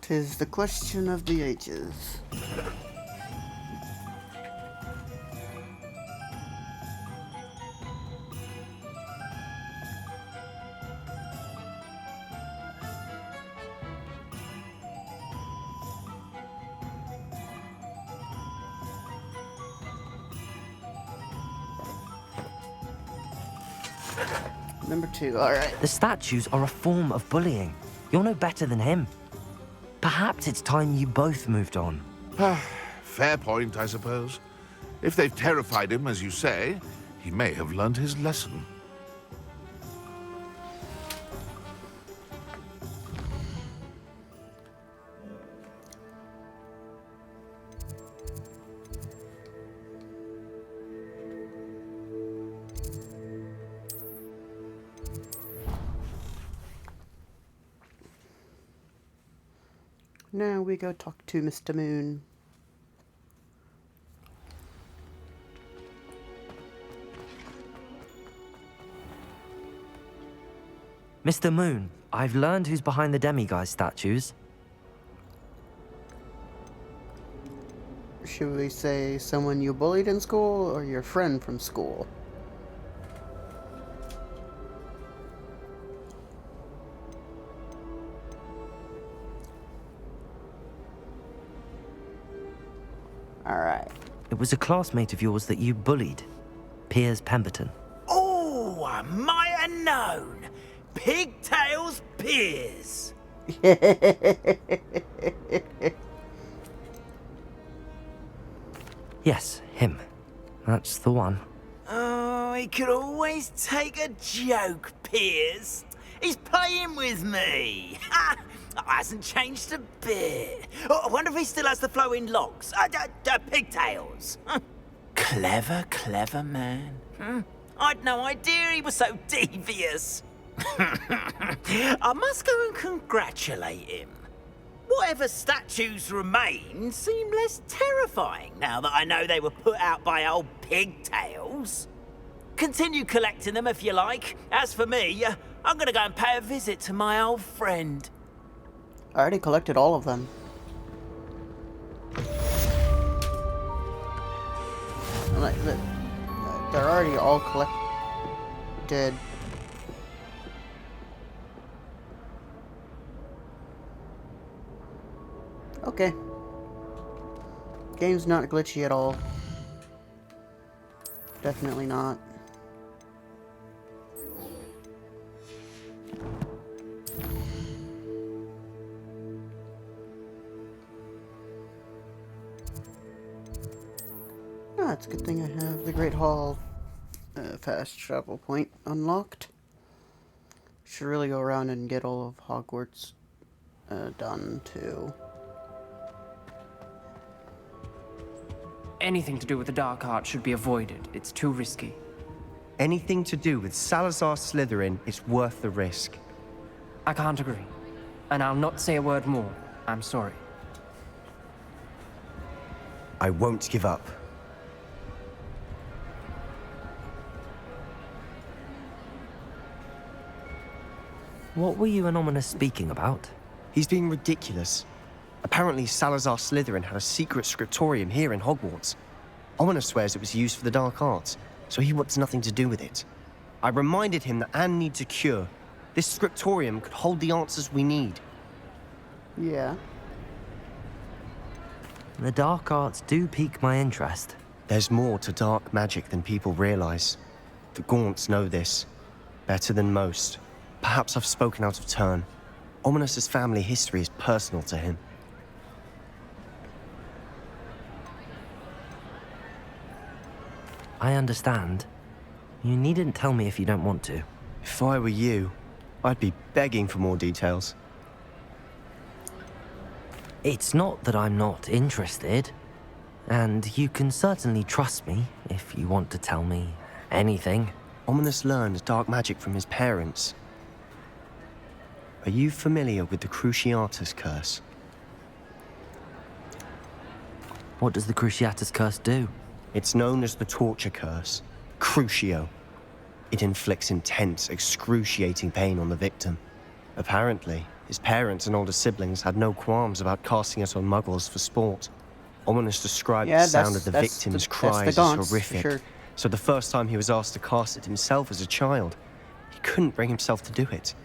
Tis the question of the ages. Number 2, alright. The statues are a form of bullying. You're no better than him. Perhaps it's time you both moved on. Fair point, I suppose. If they've terrified him, as you say, he may have learned his lesson. Now we go talk to Mr. Moon. Mr. Moon, I've learned who's behind the demiguise statues. Should we say someone you bullied in school or your friend from school? Alright. It was a classmate of yours that you bullied, Piers Pemberton. Oh, I might have known. Pigtails Piers. Yes, him. That's the one. Oh, he could always take a joke, Piers. He's playing with me. Ha! Hasn't changed a bit. Oh, I wonder if he still has the flowing locks. Pigtails. Clever, clever man. I'd no idea he was so devious. I must go and congratulate him. Whatever statues remain seem less terrifying now that I know they were put out by old Pigtails. Continue collecting them if you like. As for me, I'm gonna go and pay a visit to my old friend. I already collected all of them. Like, they're already all collected. Okay. Game's not glitchy at all. Definitely not. Ah, it's a good thing I have the Great Hall fast travel point unlocked. Should really go around and get all of Hogwarts done too. Anything to do with the dark art should be avoided. It's too risky. Anything to do with Salazar Slytherin is worth the risk. I can't agree. And I'll not say a word more. I'm sorry. I won't give up. What were you and Ominous speaking about? He's being ridiculous. Apparently, Salazar Slytherin had a secret scriptorium here in Hogwarts. Ominous swears it was used for the dark arts, so he wants nothing to do with it. I reminded him that Anne needs a cure. This scriptorium could hold the answers we need. Yeah. The dark arts do pique my interest. There's more to dark magic than people realize. The Gaunts know this better than most. Perhaps I've spoken out of turn. Ominos's family history is personal to him. I understand. You needn't tell me if you don't want to. If I were you, I'd be begging for more details. It's not that I'm not interested. And you can certainly trust me if you want to tell me anything. Ominos learned dark magic from his parents. Are you familiar with the Cruciatus Curse? What does the Cruciatus Curse do? It's known as the Torture Curse, Crucio. It inflicts intense, excruciating pain on the victim. Apparently, his parents and older siblings had no qualms about casting it on muggles for sport. Ominos described the sound of the victim's cries as horrific. Sure. So the first time he was asked to cast it himself as a child, he couldn't bring himself to do it.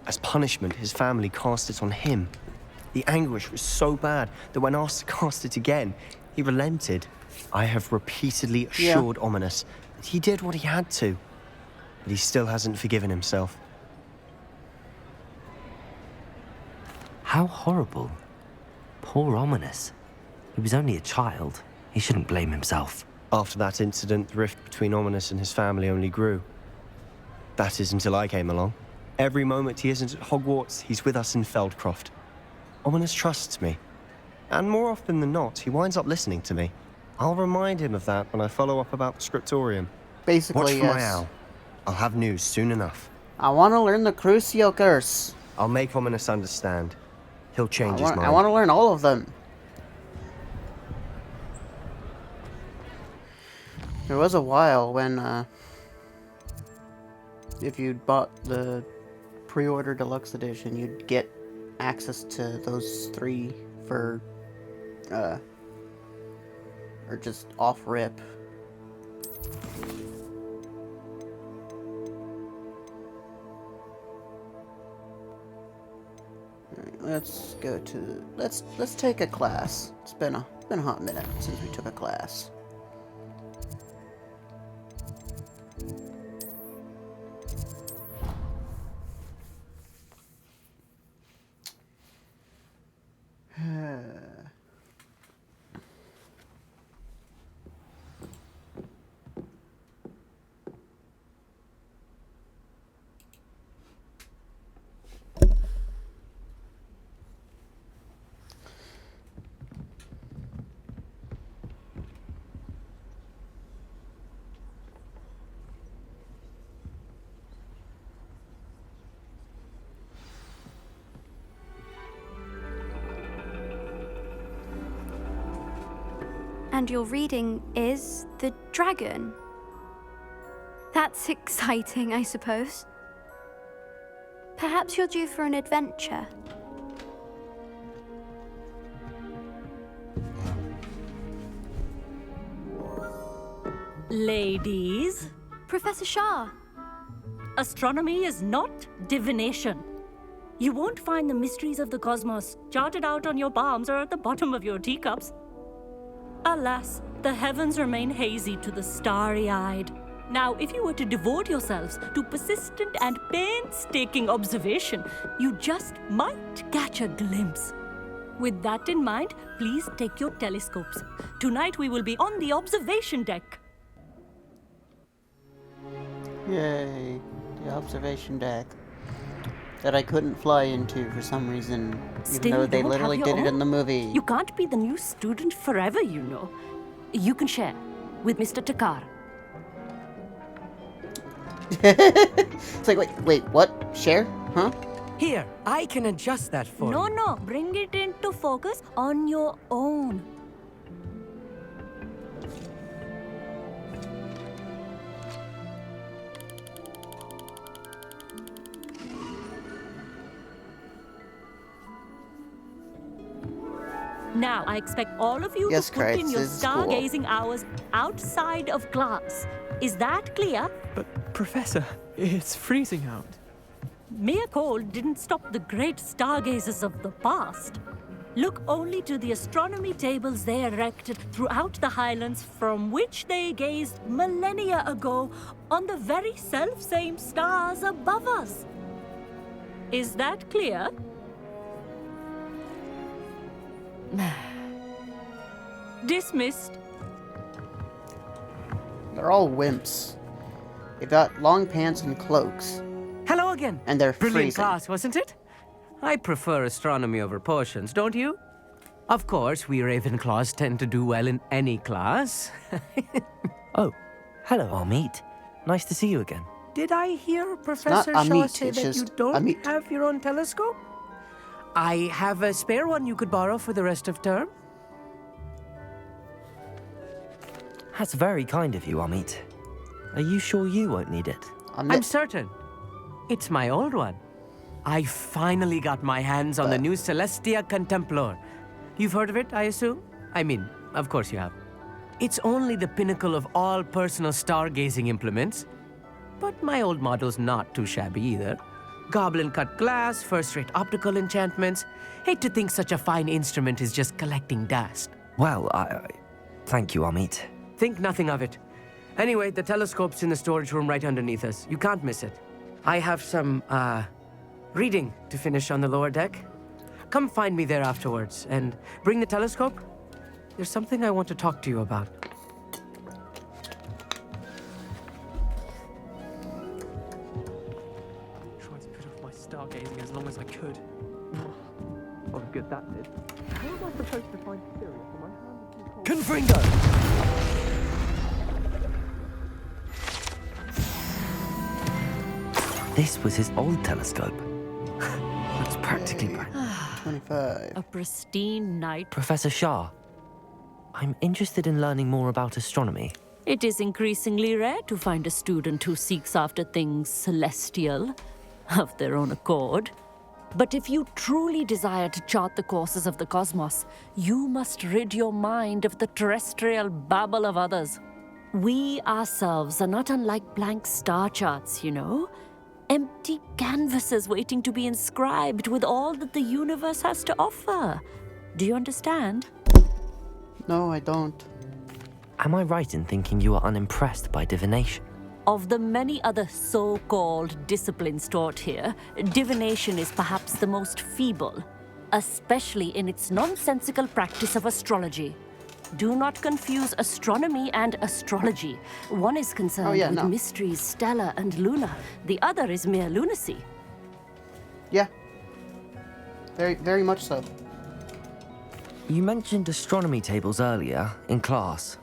As punishment, his family cast it on him. The anguish was so bad that when asked to cast it again, he relented. I have repeatedly assured Ominos that he did what he had to, but he still hasn't forgiven himself. How horrible. Poor Ominos. He was only a child. He shouldn't blame himself. After that incident, the rift between Ominos and his family only grew. That is until I came along. Every moment he isn't at Hogwarts, he's with us in Feldcroft. Ominos trusts me. And more often than not, he winds up listening to me. I'll remind him of that when I follow up about the Scriptorium. Basically, Watch for yes. my owl. I'll have news soon enough. I want to learn the Crucio Curse. I'll make Ominos understand. He'll change his mind. I want to learn all of them. There was a while when, if you bought the pre-order deluxe edition, you'd get access to those 3 for, or just off-rip. Alright, let's go to, let's take a class. It's been a hot minute since we took a class. And your reading is The Dragon. That's exciting, I suppose. Perhaps you're due for an adventure. Ladies, Professor Shah. astronomy is not divination. You won't find the mysteries of the cosmos charted out on your palms or at the bottom of your teacups. Alas, the heavens remain hazy to the starry-eyed. Now, if you were to devote yourselves to persistent and painstaking observation, you just might catch a glimpse. With that in mind, please take your telescopes. Tonight we will be on the observation deck. Yay, the observation deck that I couldn't fly into for some reason, even Still though they don't literally have your did it in own? the movie. You can't be the new student forever, you know. You can share with Mr. Takar. It's like, wait, what? Share? Huh? Here, I can adjust that for you. No, bring it into focus on your own. Now, I expect all of you Yes, to put in Christ, your this is cool. stargazing hours outside of class. Is that clear? But, Professor, it's freezing out. Mere cold didn't stop the great stargazers of the past. Look only to the astronomy tables they erected throughout the Highlands, from which they gazed millennia ago on the very self-same stars above us. Is that clear? Dismissed. They're all wimps. They've got long pants and cloaks. Hello again. And they're Brilliant freezing. class, wasn't it? I prefer astronomy over potions, don't you? Of course, we Ravenclaws tend to do well in any class. Oh, hello, Amit. Nice to see you again. Did I hear Professor Shaw Amit, say it's that you just don't Amit. have your own telescope? I have a spare one you could borrow for the rest of term. That's very kind of you, Amit. Are you sure you won't need it? I'm certain. It's my old one. I finally got my hands on the new Celestia Contemplar. You've heard of it, I assume? I mean, of course you have. It's only the pinnacle of all personal stargazing implements. But my old model's not too shabby either. Goblin-cut glass, first-rate optical enchantments. Hate to think such a fine instrument is just collecting dust. Well, thank you, Amit. Think nothing of it. Anyway, the telescope's in the storage room right underneath us. You can't miss it. I have some, reading to finish on the lower deck. Come find me there afterwards, and bring the telescope. There's something I want to talk to you about. Tried to put off my stargazing as long as I could. Oh, good that did. How am I supposed to find Sirius when my hand is too cold? Confringo! This was his old telescope. Looks practically brand new. 25. A pristine night. Professor Shah, I'm interested in learning more about astronomy. It is increasingly rare to find a student who seeks after things celestial of their own accord. But if you truly desire to chart the courses of the cosmos, you must rid your mind of the terrestrial babble of others. We ourselves are not unlike blank star charts, you know? Empty canvases waiting to be inscribed with all that the universe has to offer. Do you understand? No, I don't. Am I right in thinking you are unimpressed by divination? Of the many other so-called disciplines taught here, divination is perhaps the most feeble, especially in its nonsensical practice of astrology. Do not confuse astronomy and astrology. One is concerned with mysteries stellar and lunar. The other is mere lunacy. Yeah. Very, very much so. You mentioned astronomy tables earlier in class.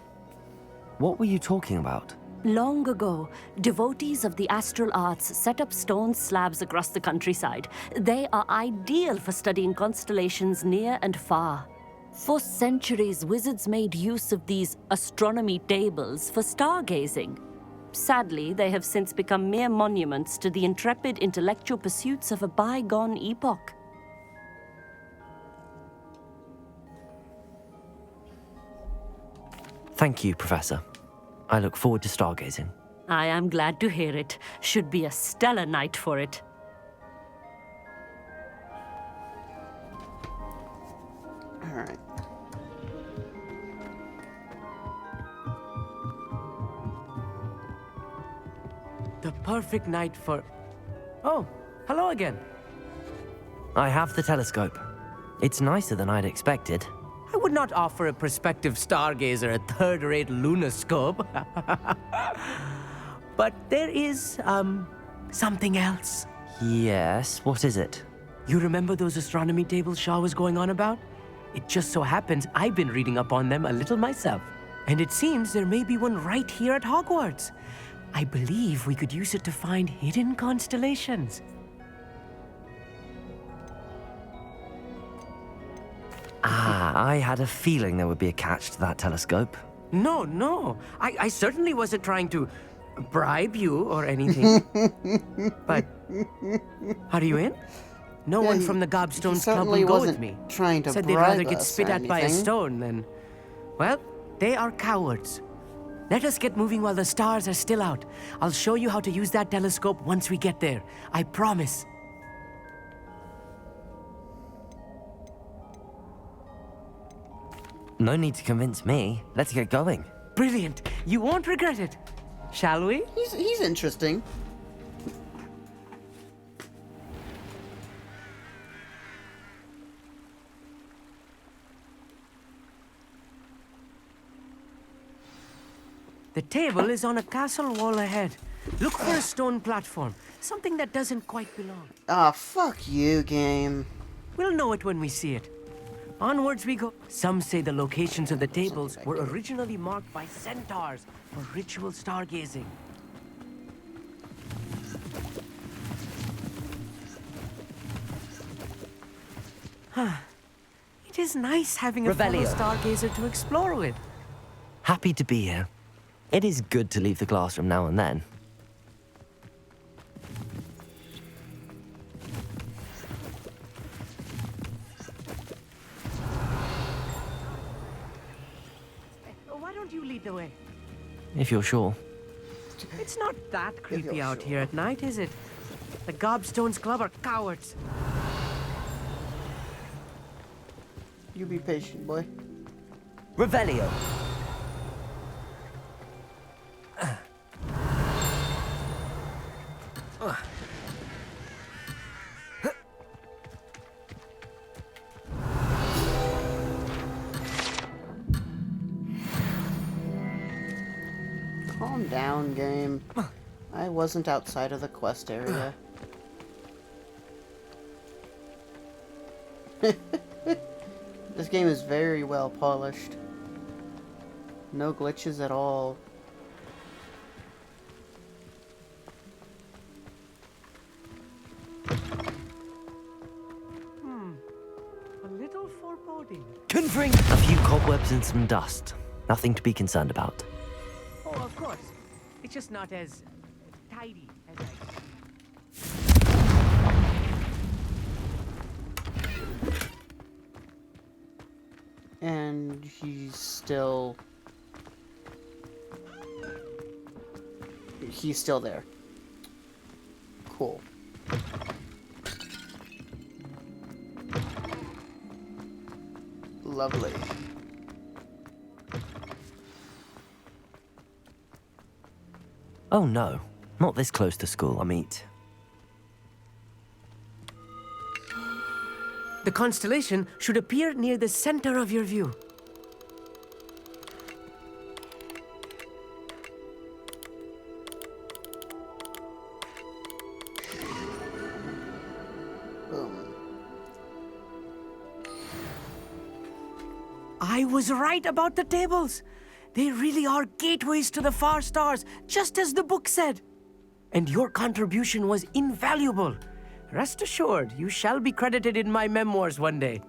What were you talking about? Long ago, devotees of the astral arts set up stone slabs across the countryside. They are ideal for studying constellations near and far. For centuries, wizards made use of these astronomy tables for stargazing. Sadly, they have since become mere monuments to the intrepid intellectual pursuits of a bygone epoch. Thank you, Professor. I look forward to stargazing. I am glad to hear it. Should be a stellar night for it. Alright. The perfect night for... Oh, hello again. I have the telescope. It's nicer than I'd expected. I would not offer a prospective stargazer a third-rate lunoscope. But there is, something else. Yes, what is it? You remember those astronomy tables Shaw was going on about? It just so happens I've been reading up on them a little myself. And it seems there may be one right here at Hogwarts. I believe we could use it to find hidden constellations. I had a feeling there would be a catch to that telescope. No. I certainly wasn't trying to bribe you or anything. But are you in? No one from the Gobstones Club will go with me. Trying to Said they'd bribe rather get us spit or at by a anything. stone than... Well, they are cowards. Let us get moving while the stars are still out. I'll show you how to use that telescope once we get there. I promise. No need to convince me. Let's get going. Brilliant. You won't regret it. Shall we? He's interesting. The table is on a castle wall ahead. Look for a stone platform. Something that doesn't quite belong. Ah, fuck you, game. We'll know it when we see it. Onwards we go. Some say the locations of the tables were originally marked by centaurs for ritual stargazing. It is nice having a fellow Revelio. stargazer to explore with. Happy to be here. It is good to leave the classroom now and then. Why don't you lead the way? If you're sure. It's not that creepy you're out sure. here at night, is it? The Gobstones Club are cowards. You be patient, boy. Revelio. Calm down, game. I wasn't outside of the quest area. This game is very well polished. No glitches at all. A little foreboding. Conjuring a few cobwebs and some dust. Nothing to be concerned about. Oh, of course. It's just not as tidy as I... And he's still... He's still there. Cool. Lovely. Oh no, not this close to school, Amit. The constellation should appear near the center of your view. Boom. I was right about the tables. They really are gateways to the far stars, just as the book said. And your contribution was invaluable. Rest assured, you shall be credited in my memoirs one day.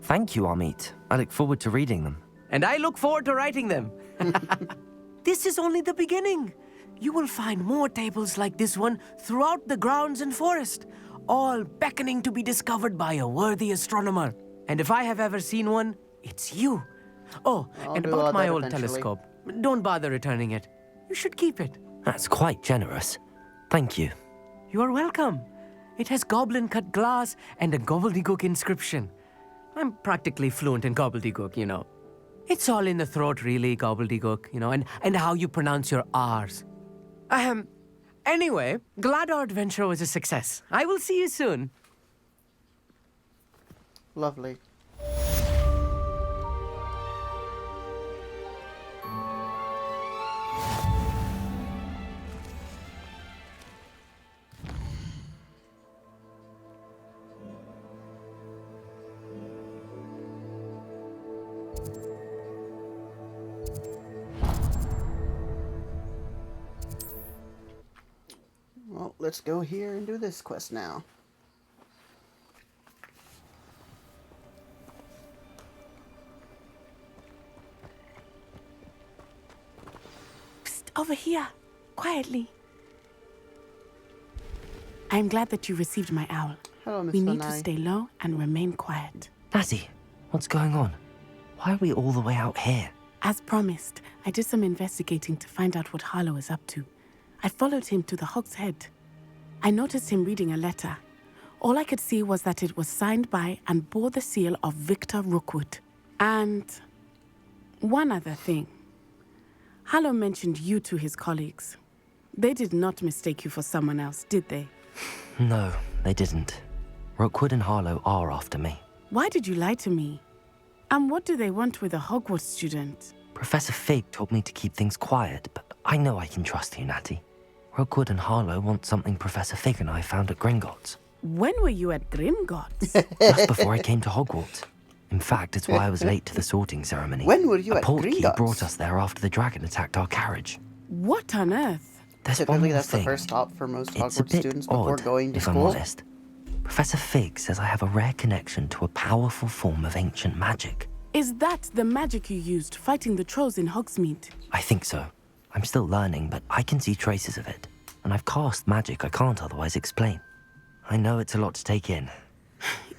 Thank you, Amit. I look forward to reading them. And I look forward to writing them. This is only the beginning. You will find more tables like this one throughout the grounds and forest, all beckoning to be discovered by a worthy astronomer. And if I have ever seen one, it's you. Oh, I'll and do all about my that old eventually. telescope. Don't bother returning it. You should keep it. That's quite generous. Thank you. You are welcome. It has goblin-cut glass and a gobbledygook inscription. I'm practically fluent in gobbledygook, you know. It's all in the throat, really, gobbledygook, you know, and how you pronounce your R's. Anyway, glad our adventure was a success. I will see you soon. Lovely. Well, let's go here and do this quest now. Psst, over here, quietly. I'm glad that you received my owl. Hello, Miss We need to Lanai. stay low and remain quiet. Lassie, what's going on? Why are we all the way out here? As promised, I did some investigating to find out what Harlow is up to. I followed him to the Hog's Head. I noticed him reading a letter. All I could see was that it was signed by and bore the seal of Victor Rookwood. And one other thing. Harlow mentioned you to his colleagues. They did not mistake you for someone else, did they? No, they didn't. Rookwood and Harlow are after me. Why did you lie to me? And what do they want with a Hogwarts student? Professor Fig told me to keep things quiet, but I know I can trust you, Natty. Rookwood and Harlow want something Professor Fig and I found at Gringotts. When were you at Grimgotts? Just before I came to Hogwarts. In fact, it's why I was late to the sorting ceremony. When were you a at portkey Gringotts? brought us there after the dragon attacked our carriage. What on earth? There's one Typically, more that's the thing. first stop for most It's a Hogwarts bit students before odd, going to if I'm school. honest. Professor Fig says I have a rare connection to a powerful form of ancient magic. Is that the magic you used fighting the trolls in Hogsmeade? I think so. I'm still learning, but I can see traces of it. And I've cast magic I can't otherwise explain. I know it's a lot to take in.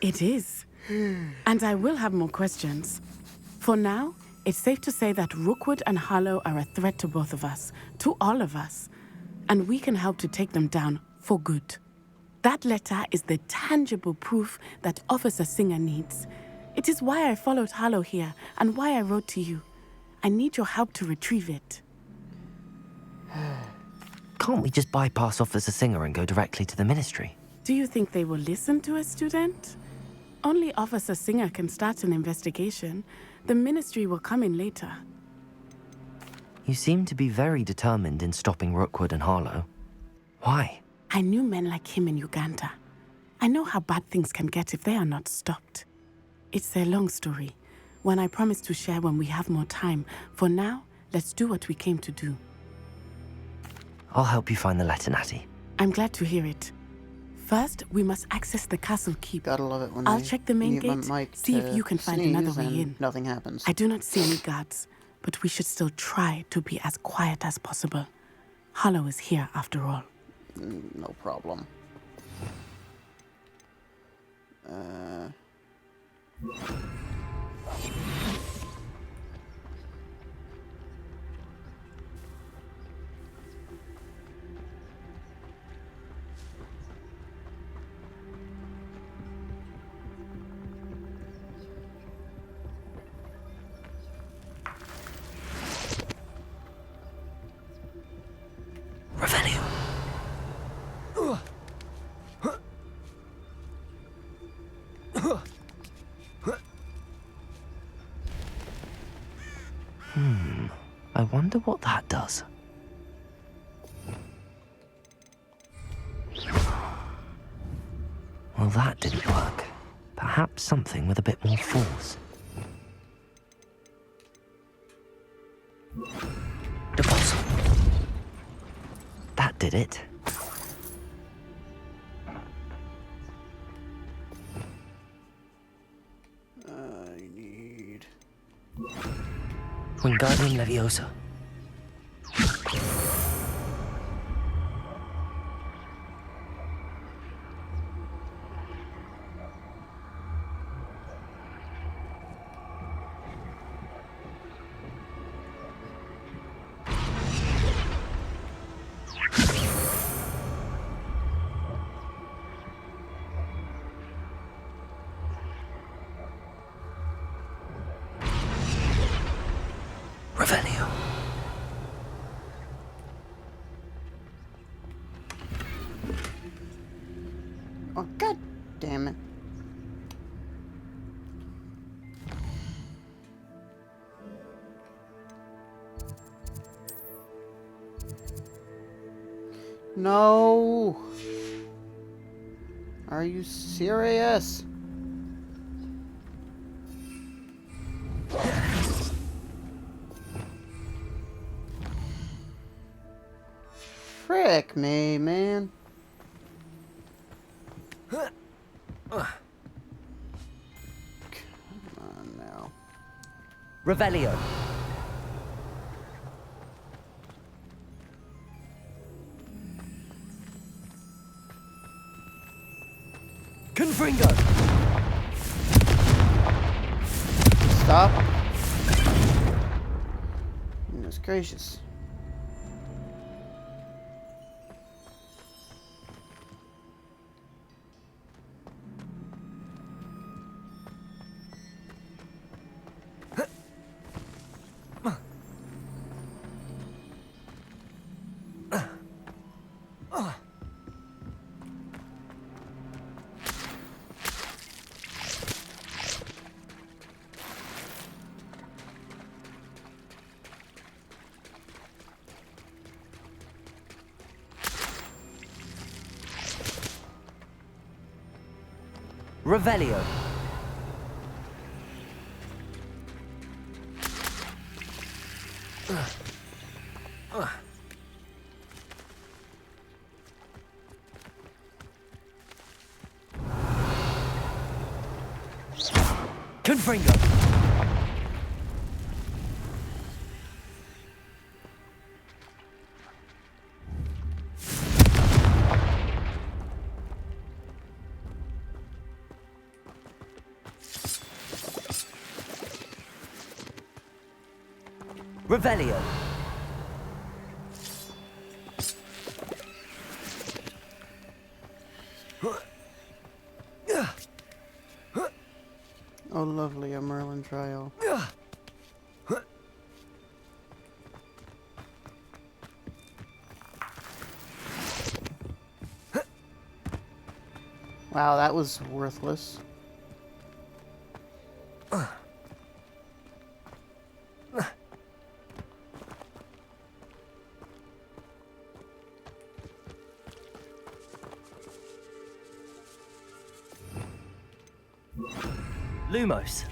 It is. And I will have more questions. For now, it's safe to say that Rookwood and Harlow are a threat to both of us, to all of us. And we can help to take them down for good. That letter is the tangible proof that Officer Singer needs. It is why I followed Harlow here and why I wrote to you. I need your help to retrieve it. Can't we just bypass Officer Singer and go directly to the Ministry? Do you think they will listen to a student? Only Officer Singer can start an investigation. The Ministry will come in later. You seem to be very determined in stopping Rookwood and Harlow. Why? I knew men like him in Uganda. I know how bad things can get if they are not stopped. It's a long story, one I promise to share when we have more time. For now, let's do what we came to do. I'll help you find the letter, Natty. I'm glad to hear it. First, we must access the castle keep. Gotta love it when I'll I check the main mute my gate, mic see if to you can find sneeze another way and in. Nothing happens. I do not see any guards, but we should still try to be as quiet as possible. Harlow is here after all. No problem. Revelio. I wonder what that does. Well, that didn't work. Perhaps something with a bit more force. Deposit. That did it. I need... Wingardium Leviosa. Revelio. Oh, god damn it. No! Are you serious? Frick me, man. Come on now. Revelio. Confringo. Stop. Goodness gracious. Revelio. Confringo. Revelio. Oh, lovely, a Merlin trial. Wow, that was worthless. Lumos.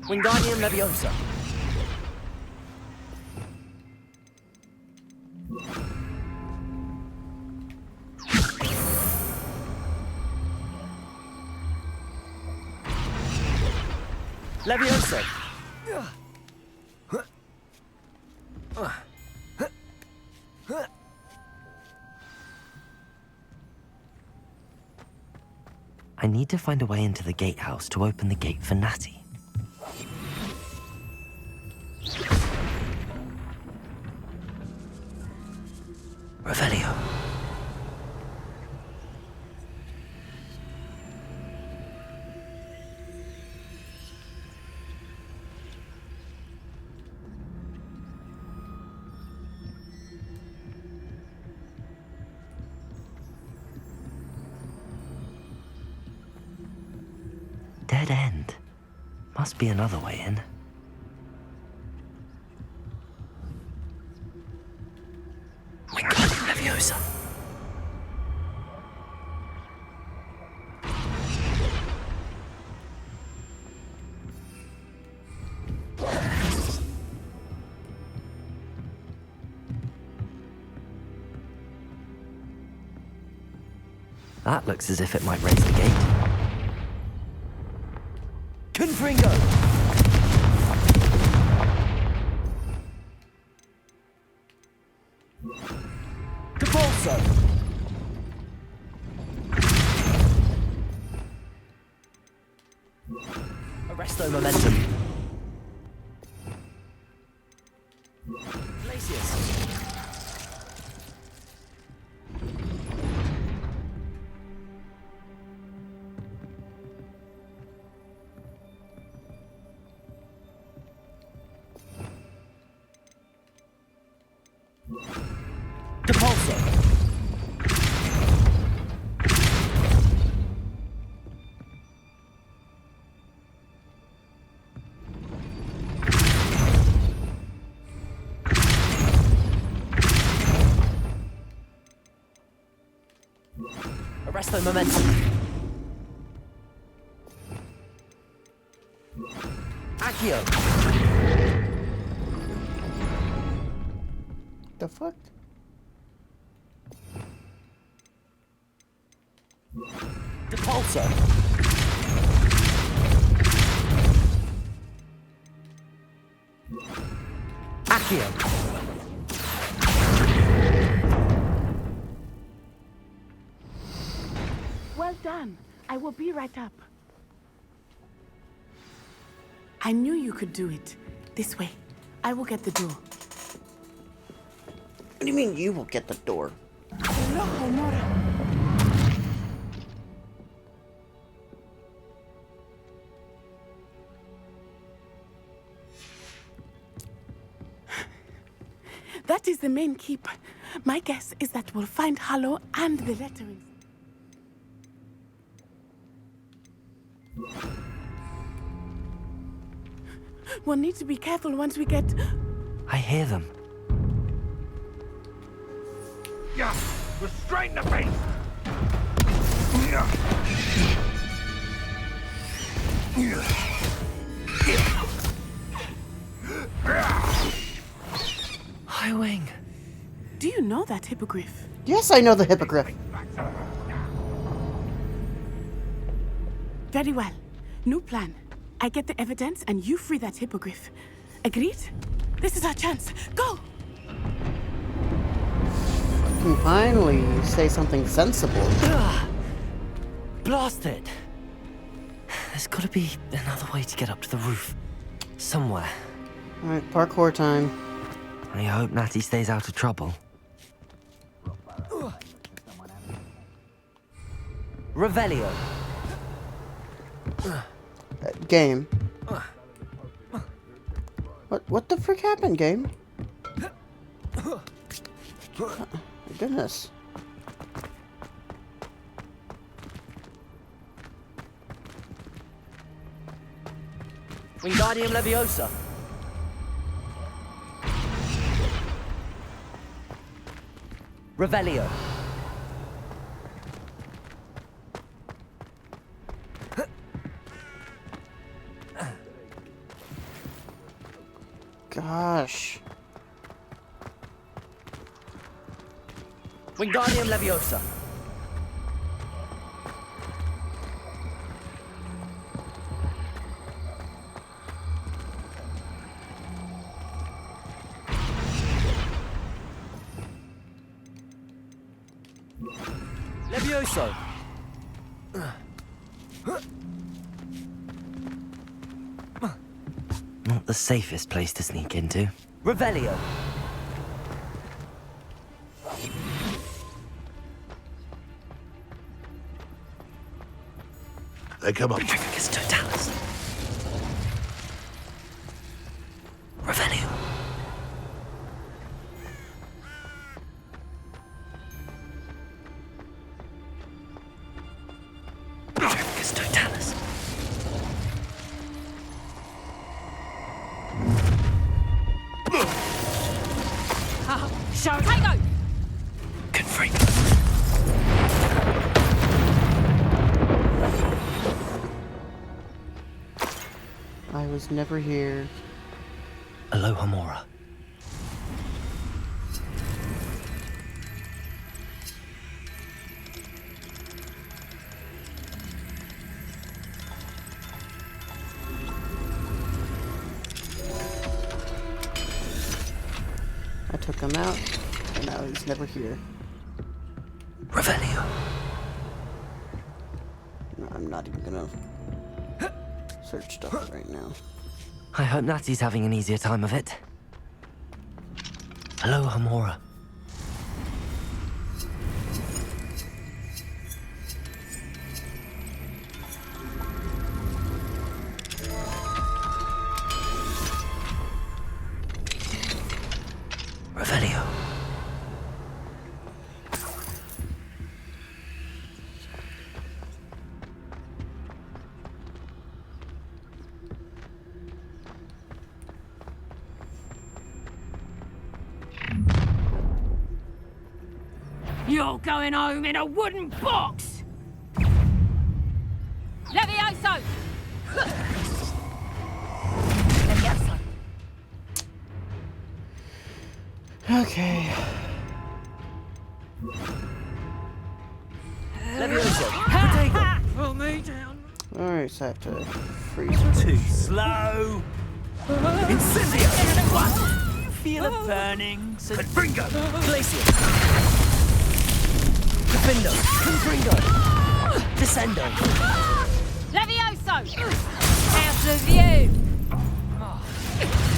Wingardium Leviosa. Leviosa. I need to find a way into the gatehouse to open the gate for Natty. Revelio. Dead end. Must be another way in. Wingardium Leviosa. That looks as if it might raise the gate. Confringo! Capulso! Arresto Momentum. Glacius. Capulso. Arresto Momentum. Accio. The fuck? Capulso. Accio. Well done. I will be right up. I knew you could do it. This way. I will get the door. What do you mean you will get the door? Hello, Homura. That is the main keep. My guess is that we'll find Harlow and the letterings. We'll need to be careful once we get... I hear them. Yeah, restrain the beast! Highwing. Do you know that hippogriff? Yes, I know the hippogriff. Very well. New plan. I get the evidence and you free that hippogriff. Agreed? This is our chance. Go! Can finally say something sensible. Blast it! There's gotta be another way to get up to the roof. Somewhere. Alright, parkour time. I hope Natty stays out of trouble. Revelio. Game. What the frick happened, game? My goodness. Wingardium Leviosa. Revelio. Gosh. Wingardium Leviosa. Levioso. Not the safest place to sneak into. Revelio. They come up. Tricus Totalis. Revelio. Tricus Totalis. Show Tango! Confreak. I was never here. Aloha Mora. I took him out, and now he's never here. Revelio. No, I'm not even gonna search stuff right now. I hope Natty's having an easier time of it. Aloha Mora. Revelio. You're going home in a wooden box! Levioso! Levioso. Okay. Levioso. Pull me down. Alright, so I have to freeze her. Too slow. Incendio! Feel it burning. Confringo. Glacier. Defendo. Confringo. Incendio! Levioso! Out of view!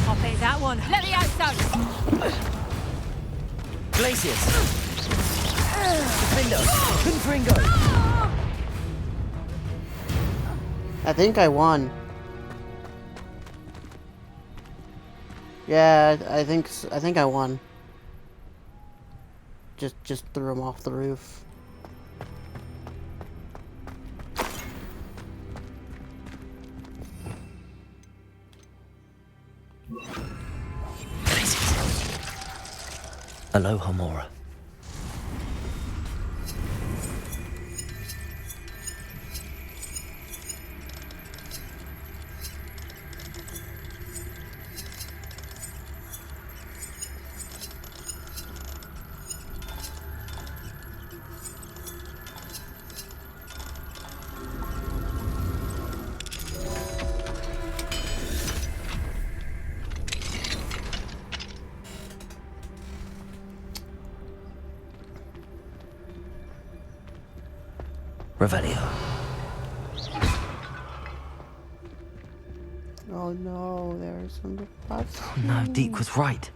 I'll bet that one. Levioso! Glacius! Defendo! Confringo! I think I won. Yeah, I think I won. Just threw him off the roof. Aloha Mora. Revelio. Oh no, there's some spots. Oh no, Deke was right.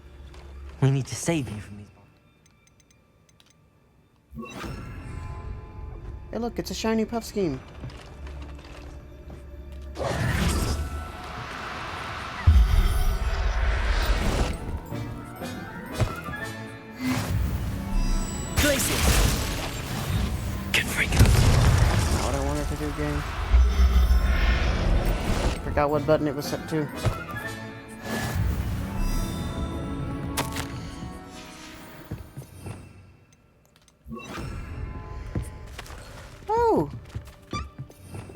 We need to save you from these. Hey look, it's a shiny puff scheme. Game. Forgot what button it was set to. Oh!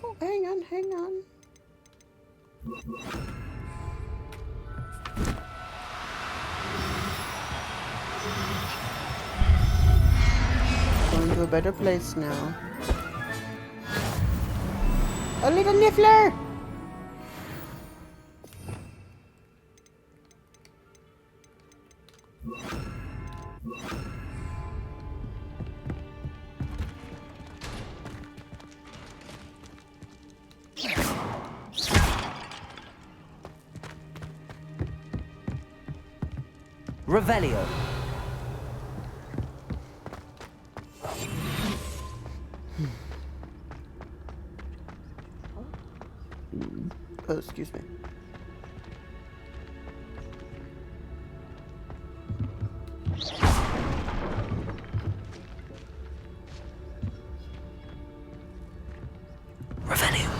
Oh, hang on, hang on. Going to a better place now. A little niffler! Revelio. Oh, excuse me. Revelio.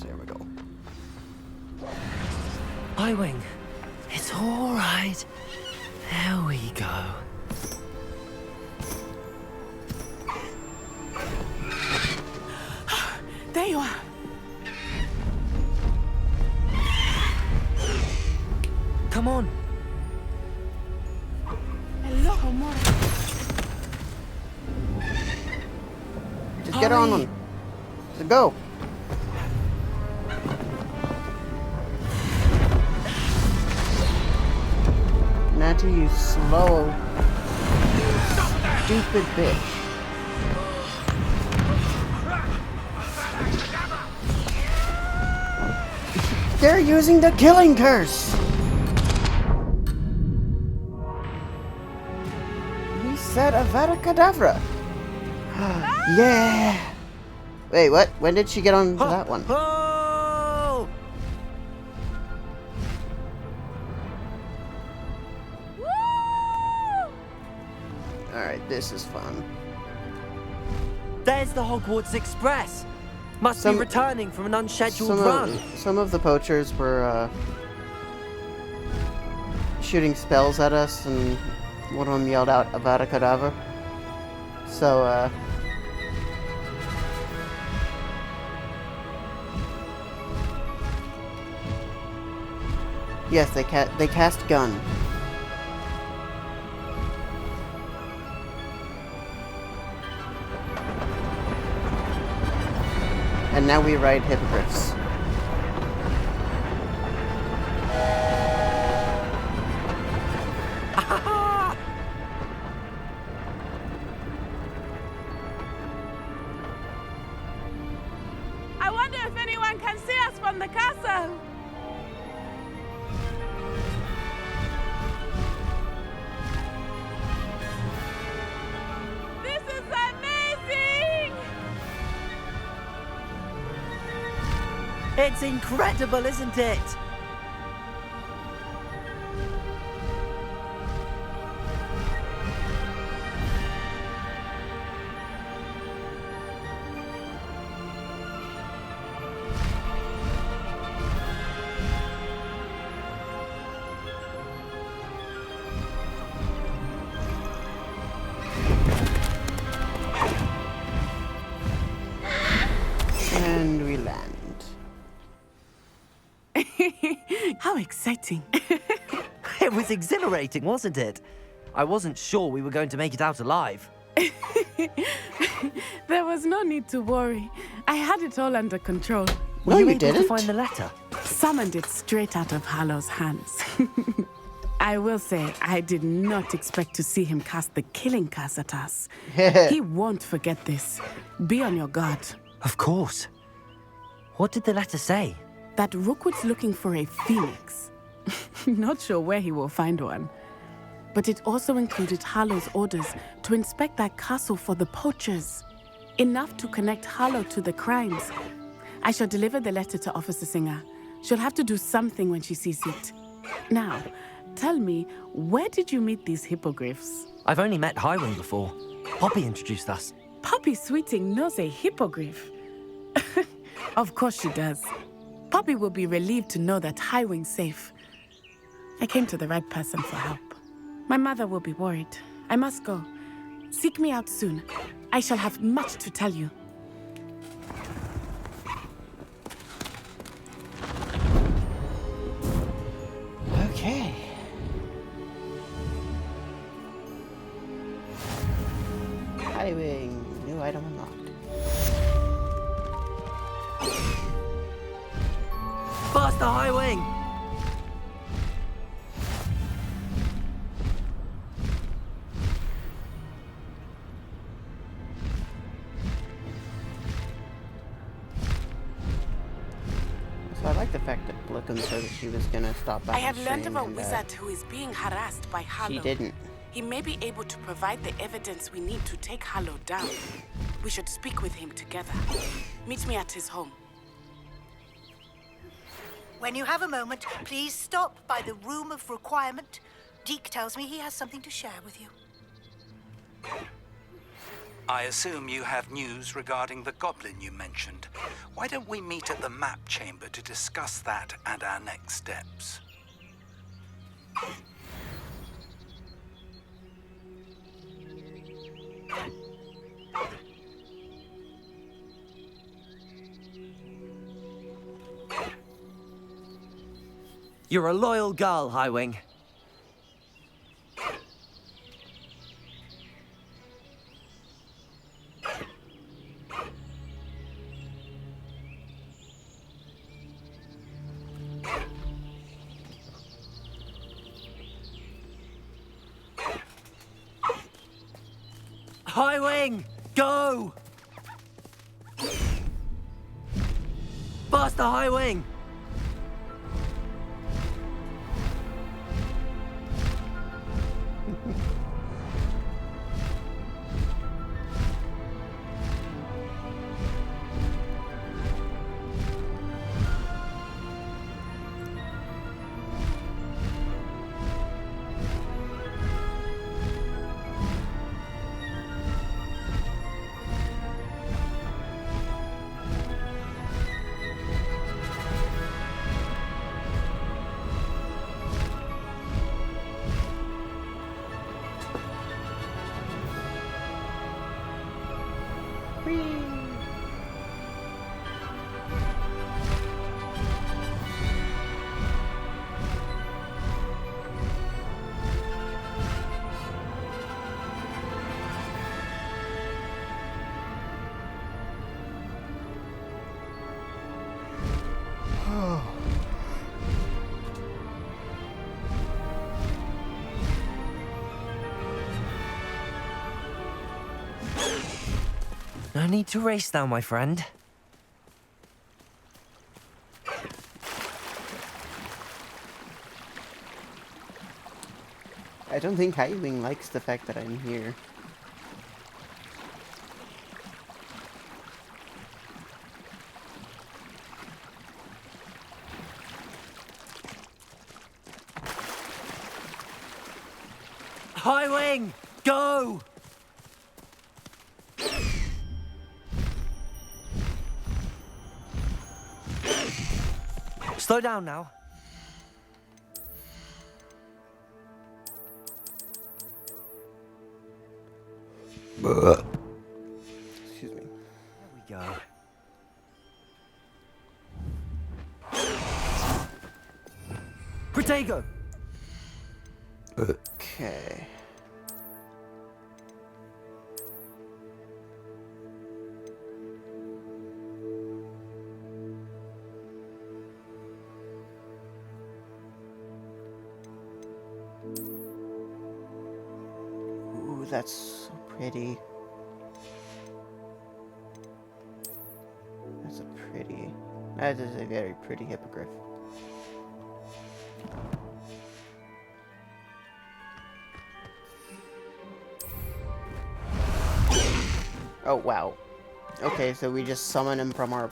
There we go. Highwing, it's all right. There we go. There you are. Come on. Hello, Mora. Just get on them. Just go. Natty, you slow, stupid bitch. They're using the killing curse! He said Avada Kedavra. Yeah! Wait, what? When did she get on that one? Oh! Alright, this is fun. There's the Hogwarts Express. Must be returning from an unscheduled run. Some of the poachers were shooting spells at us, and one of them yelled out Avada Kedavra. So, yes, they cast gun. And now we ride hippogriffs. I wonder if anyone can see us from the castle. This is amazing! It's incredible, isn't it? And we land. How exciting. It was exhilarating, wasn't it? I wasn't sure we were going to make it out alive. There was no need to worry. I had it all under control. Were No, you you able didn't. to find the letter? Summoned it straight out of Hallow's hands. I will say, I did not expect to see him cast the killing curse at us. He won't forget this. Be on your guard. Of course. What did the letter say? That Rookwood's looking for a phoenix. Not sure where he will find one. But it also included Hallow's orders to inspect that castle for the poachers. Enough to connect Hallow to the crimes. I shall deliver the letter to Officer Singer. She'll have to do something when she sees it. Now, tell me, where did you meet these hippogriffs? I've only met Highwing before. Poppy introduced us. Poppy Sweeting knows a hippogriff. Of course she does. Poppy will be relieved to know that Highwing's safe. I came to the right person for help. My mother will be worried. I must go. Seek me out soon. I shall have much to tell you. Okay. Highwing. New item unlocked. Faster, Highwing! So I like the fact that Blickum said that she was gonna stop by. I have the learned stream of a and, wizard who is being harassed by Hallow. She didn't. He may be able to provide the evidence we need to take Hallow down. We should speak with him together. Meet me at his home. When you have a moment, please stop by the Room of Requirement. Deke tells me he has something to share with you. I assume you have news regarding the goblin you mentioned. Why don't we meet at the map chamber to discuss that and our next steps? You're a loyal girl, Highwing. Highwing, go! Faster, Highwing! No need to race now, my friend. I don't think Highwing likes the fact that I'm here. Highwing, go! Slow down now. Excuse me. There we go. Protego! Okay. Ooh, that's so pretty. That is a very pretty hippogriff. Oh, wow. Okay, so we just summon him from our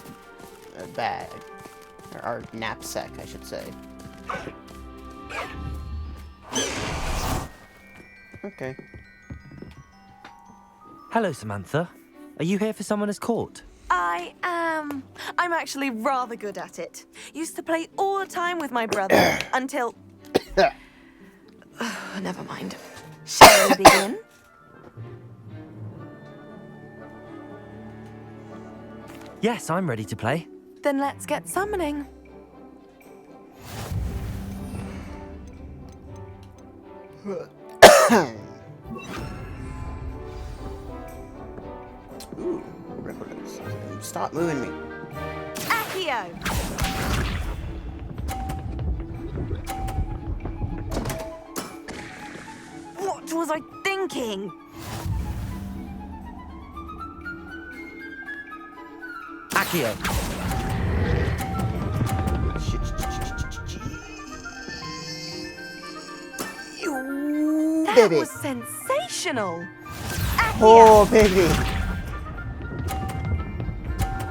bag. Or our knapsack, I should say. Okay. Hello, Samantha. Are you here for Summoner's Court? I am. I'm actually rather good at it. Used to play all the time with my brother until... Never mind. Shall we begin? Yes, I'm ready to play. Then let's get summoning. Ooh, stop moving me. Accio! What was I thinking? Accio! That Baby. was sensational! Oh, baby.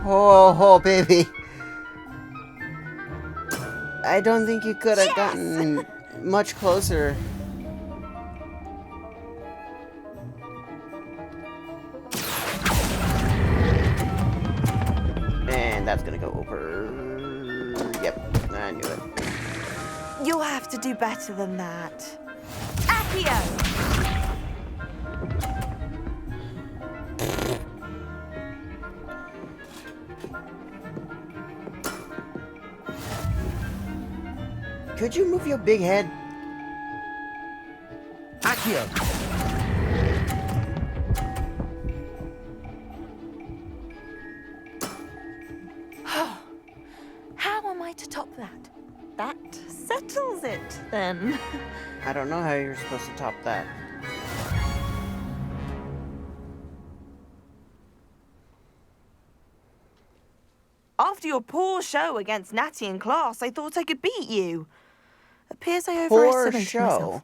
Oh, baby. I don't think you could have gotten much closer. And that's gonna go over. Yep, I knew it. You'll have to do better than that. Accio! Could you move your big head? Accio! How am I to top that? That settles it, then. I don't know how you're supposed to top that. After your poor show against Natty in class, I thought I could beat you. Appears I Poor overestimated show. myself.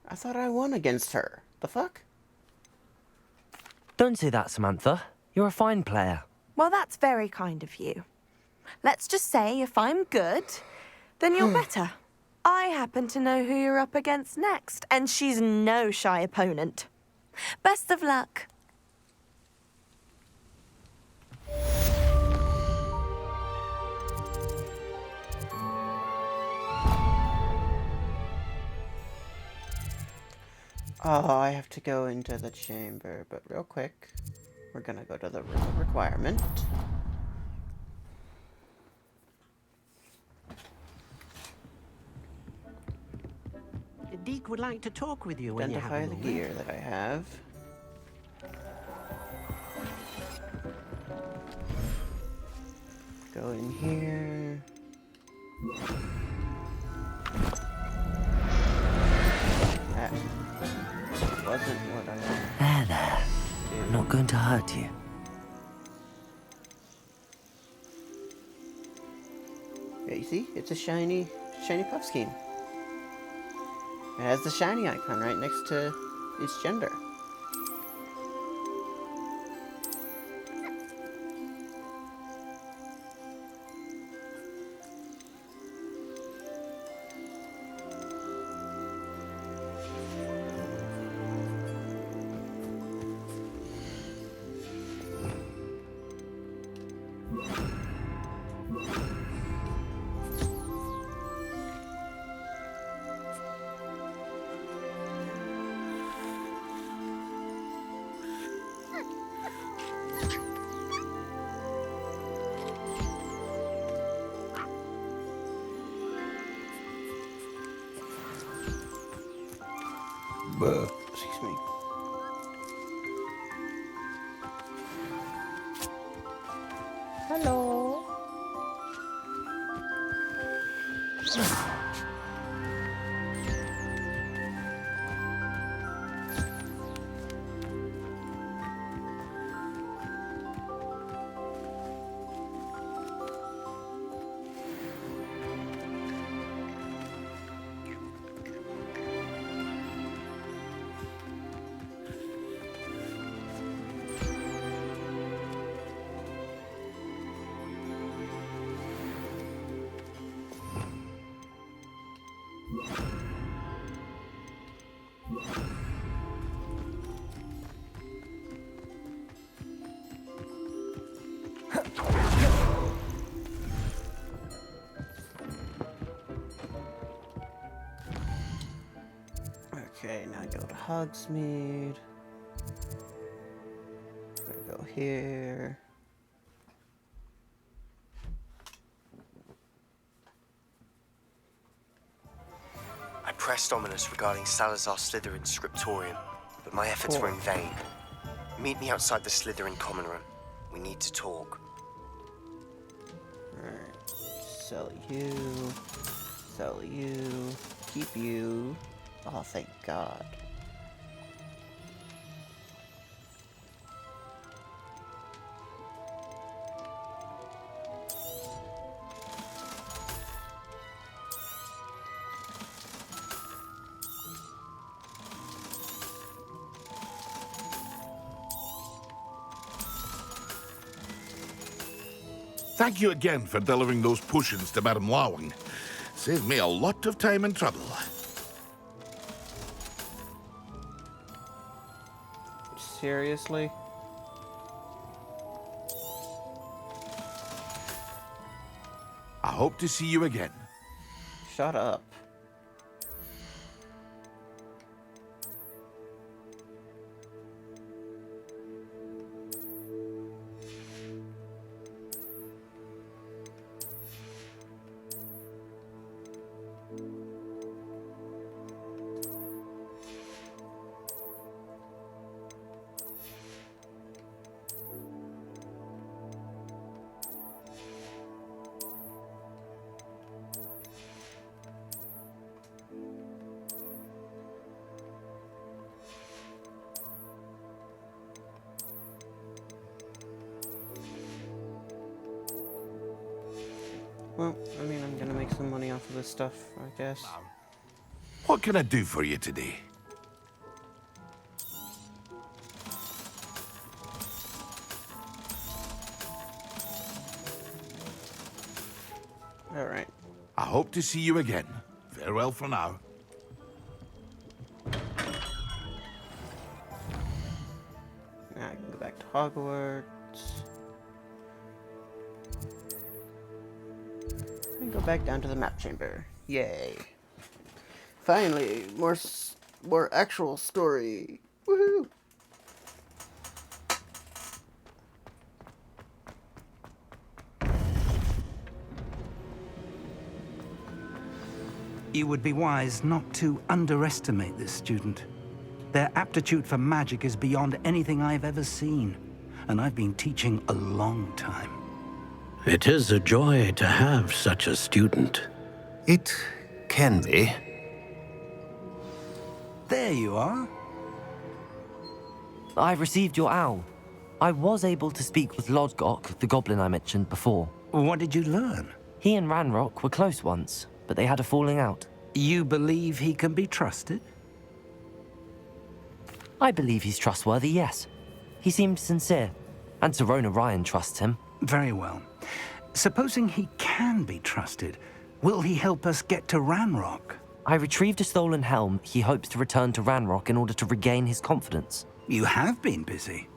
I thought I won against her. The fuck? Don't say that, Samantha. You're a fine player. Well, that's very kind of you. Let's just say if I'm good, then you're better. I happen to know who you're up against next, and she's no shy opponent. Best of luck. Oh, I have to go into the chamber, but real quick, we're gonna go to the room of requirement. The Deke would like to talk with you when you have a Identify the moment. gear that I have. Go in here. That wasn't what I wanted. I'm not going to hurt you. Yeah, you see? It's a shiny puff scheme. It has the shiny icon right next to its gender. Excuse me. Hello. Okay, now I go to Hogsmeade. Gotta go here. I pressed Ominous regarding Salazar Slytherin's scriptorium, but my efforts were in vain. Meet me outside the Slytherin common room. We need to talk. Alright. Sell you. Keep you. Oh, thank God. Thank you again for delivering those potions to Madame Lawing. Saved me a lot of time and trouble. Seriously? I hope to see you again. Shut up. Well, I mean, I'm gonna make some money off of this stuff, I guess. What can I do for you today? Alright. I hope to see you again. Farewell for now. Now I can go back to Hogwarts. And go back down to the map chamber. Yay. Finally, more actual story. Woohoo! You would be wise not to underestimate this student. Their aptitude for magic is beyond anything I've ever seen, and I've been teaching a long time. It is a joy to have such a student. It can be. There you are. I received your owl. I was able to speak with Lodgok, the goblin I mentioned before. What did you learn? He and Ranrock were close once, but they had a falling out. You believe he can be trusted? I believe he's trustworthy, yes. He seemed sincere, and Serona Ryan trusts him. Very well. Supposing he can be trusted, will he help us get to Ranrock? I retrieved a stolen helm. He hopes to return to Ranrock in order to regain his confidence. You have been busy.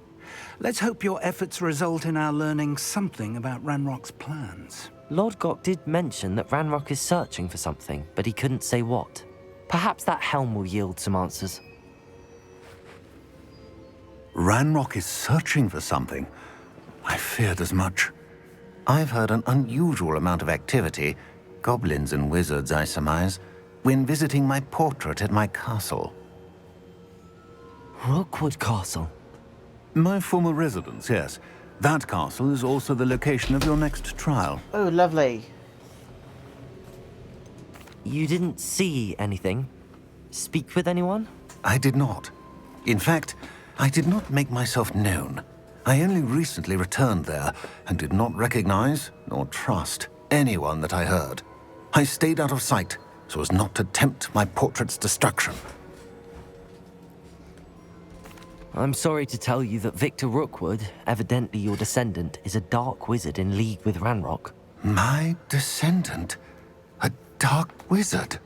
Let's hope your efforts result in our learning something about Ranrock's plans. Lodgok did mention that Ranrock is searching for something, but he couldn't say what. Perhaps that helm will yield some answers. Ranrock is searching for something. I feared as much. I've heard an unusual amount of activity, goblins and wizards, I surmise, when visiting my portrait at my castle. Rookwood Castle? My former residence, yes. That castle is also the location of your next trial. Oh, lovely. You didn't see anything? Speak with anyone? I did not. In fact, I did not make myself known. I only recently returned there and did not recognize nor trust anyone that I heard. I stayed out of sight so as not to tempt my portrait's destruction. I'm sorry to tell you that Victor Rookwood, evidently your descendant, is a dark wizard in league with Ranrock. My descendant? A dark wizard?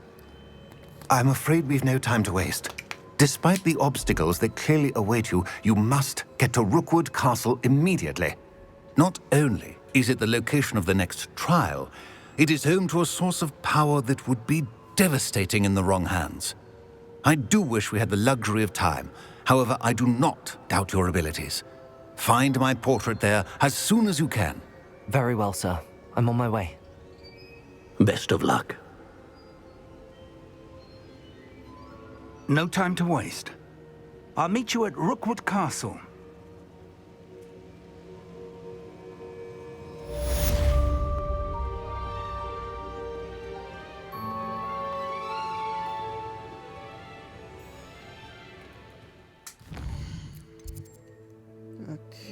I'm afraid we've no time to waste. Despite the obstacles that clearly await you, you must get to Rookwood Castle immediately. Not only is it the location of the next trial, it is home to a source of power that would be devastating in the wrong hands. I do wish we had the luxury of time. However, I do not doubt your abilities. Find my portrait there as soon as you can. Very well, sir. I'm on my way. Best of luck. No time to waste. I'll meet you at Rookwood Castle.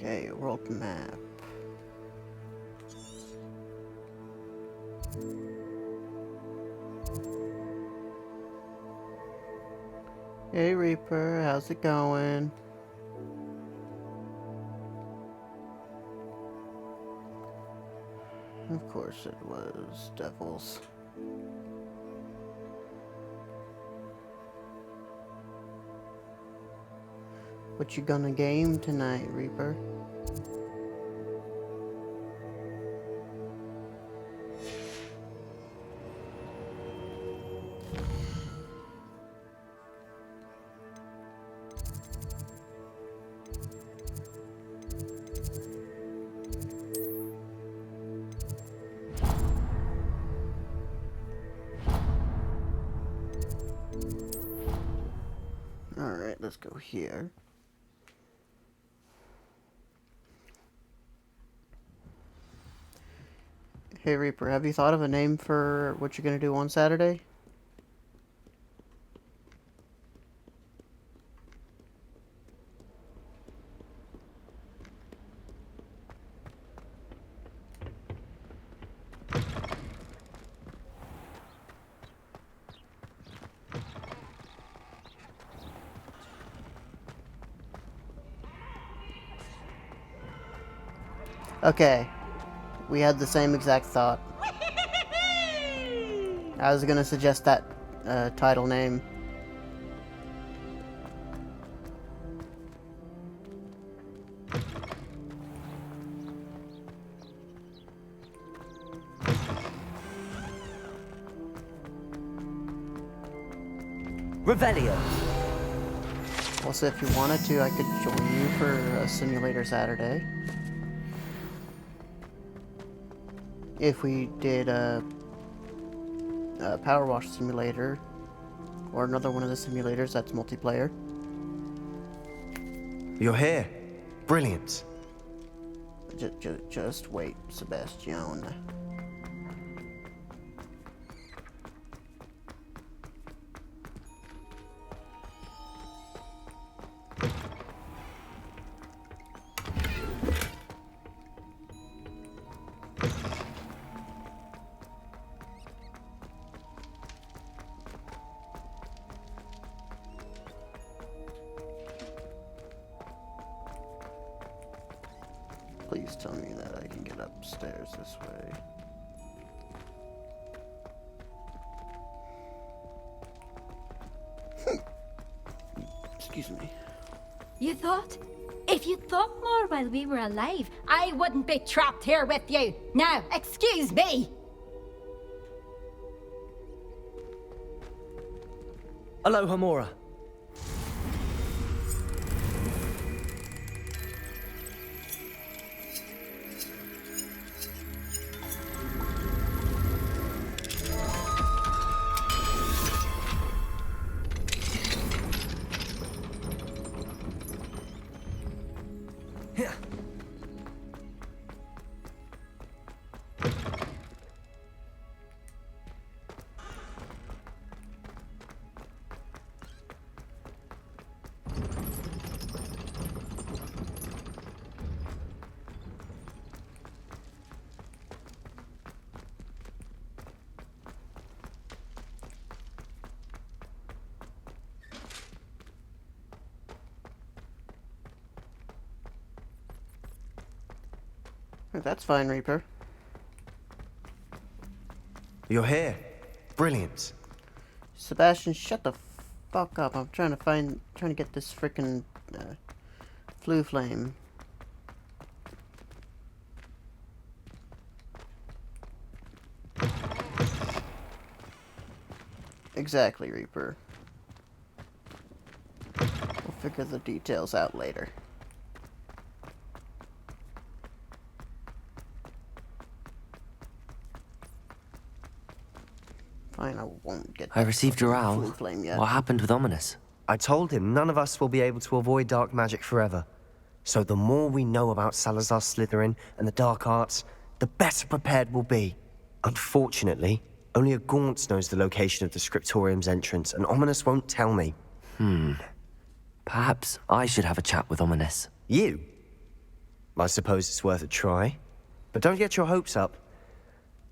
Okay, world map. Hey Reaper, how's it going? Of course it was devils. What you gonna game tonight, Reaper? Alright, let's go here. Hey Reaper, have you thought of a name for what you're gonna do on Saturday? Okay. We had the same exact thought. I was gonna suggest that title name. Revelio. Also, if you wanted to, I could join you for a simulator Saturday. If we did a Power Wash simulator, or another one of the simulators that's multiplayer. You're here. Brilliant. Just wait, Sebastian. Please tell me that I can get upstairs this way. Excuse me. You thought? If you thought more while we were alive, I wouldn't be trapped here with you. Now, excuse me. Aloha, Mora. That's fine, Reaper. You're here. Brilliant. Sebastian, shut the fuck up. I'm trying to get this frickin' flue flame. Exactly, Reaper. We'll figure the details out later. Fine, I won't get. I received your owl. Flue flame yet. What happened with Ominous? I told him none of us will be able to avoid dark magic forever. So the more we know about Salazar Slytherin and the dark arts, the better prepared we'll be. Unfortunately, only a Gaunt knows the location of the Scriptorium's entrance, and Ominous won't tell me. Perhaps I should have a chat with Ominous. You? I suppose it's worth a try. But don't get your hopes up.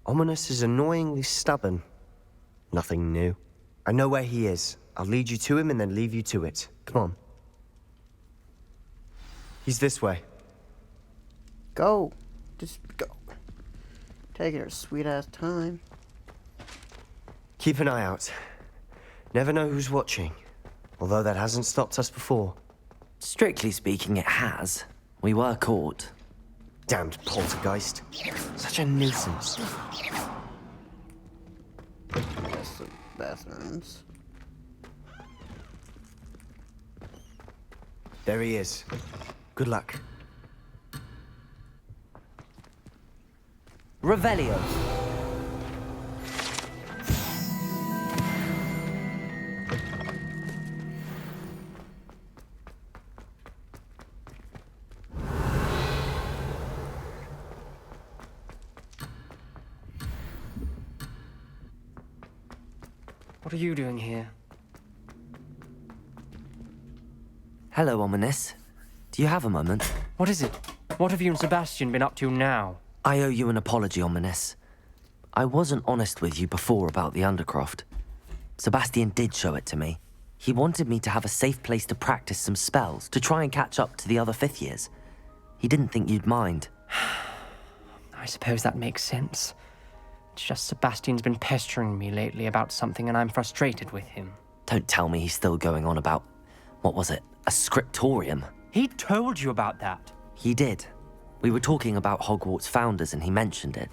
Ominous is annoyingly stubborn. Nothing new. I know where he is. I'll lead you to him and then leave you to it. Come on. He's this way. Go. Just go. Take your sweet ass time. Keep an eye out. Never know who's watching. Although that hasn't stopped us before. Strictly speaking, it has. We were caught. Damned poltergeist. Such a nuisance. Yes, the bathrooms. There he is. Good luck. Revelio. What are you doing here? Hello, Ominous. Do you have a moment? What is it? What have you and Sebastian been up to now? I owe you an apology, Ominous. I wasn't honest with you before about the Undercroft. Sebastian did show it to me. He wanted me to have a safe place to practice some spells, to try and catch up to the other fifth years. He didn't think you'd mind. I suppose that makes sense. It's just Sebastian's been pestering me lately about something and I'm frustrated with him. Don't tell me he's still going on about, what was it, a scriptorium? He told you about that. He did. We were talking about Hogwarts founders and he mentioned it.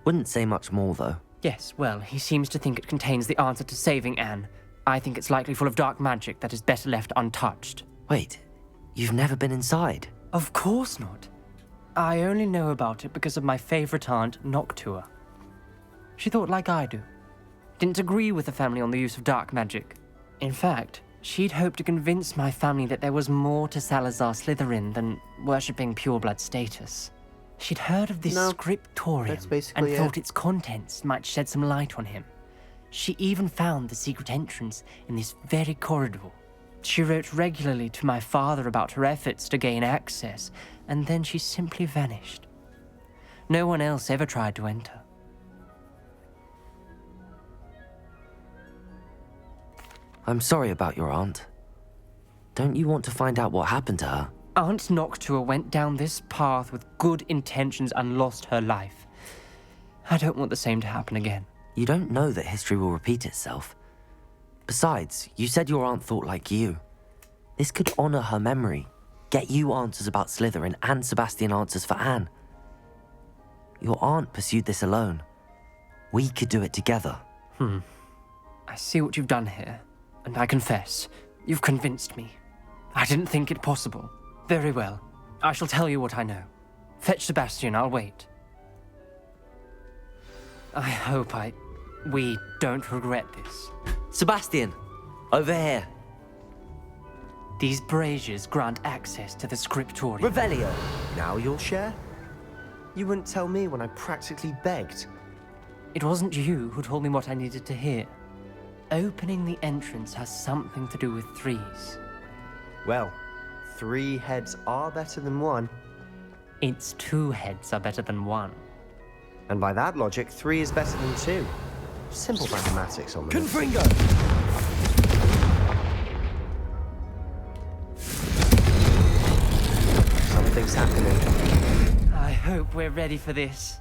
Wouldn't say much more, though. Yes, well, he seems to think it contains the answer to saving Anne. I think it's likely full of dark magic that is better left untouched. Wait, you've never been inside? Of course not. I only know about it because of my favorite aunt, Noctua. She thought like I do. Didn't agree with the family on the use of dark magic. In fact, she'd hoped to convince my family that there was more to Salazar Slytherin than worshipping pureblood status. She'd heard of this scriptorium and thought its contents might shed some light on him. She even found the secret entrance in this very corridor. She wrote regularly to my father about her efforts to gain access, and then she simply vanished. No one else ever tried to enter. I'm sorry about your aunt. Don't you want to find out what happened to her? Aunt Noctua went down this path with good intentions and lost her life. I don't want the same to happen again. You don't know that history will repeat itself. Besides, you said your aunt thought like you. This could honor her memory, get you answers about Slytherin, and Sebastian answers for Anne. Your aunt pursued this alone. We could do it together. I see what you've done here, and I confess, you've convinced me. I didn't think it possible. Very well. I shall tell you what I know. Fetch Sebastian, I'll wait. I hope we don't regret this. Sebastian, over here. These braziers grant access to the scriptorium. Revelio! Now you'll share? You wouldn't tell me when I practically begged. It wasn't you who told me what I needed to hear. Opening the entrance has something to do with threes. Well, 3 heads are better than 1. It's 2 heads are better than 1. And by that logic, 3 is better than 2. Simple mathematics on the Confringo! Something's happening. I hope we're ready for this.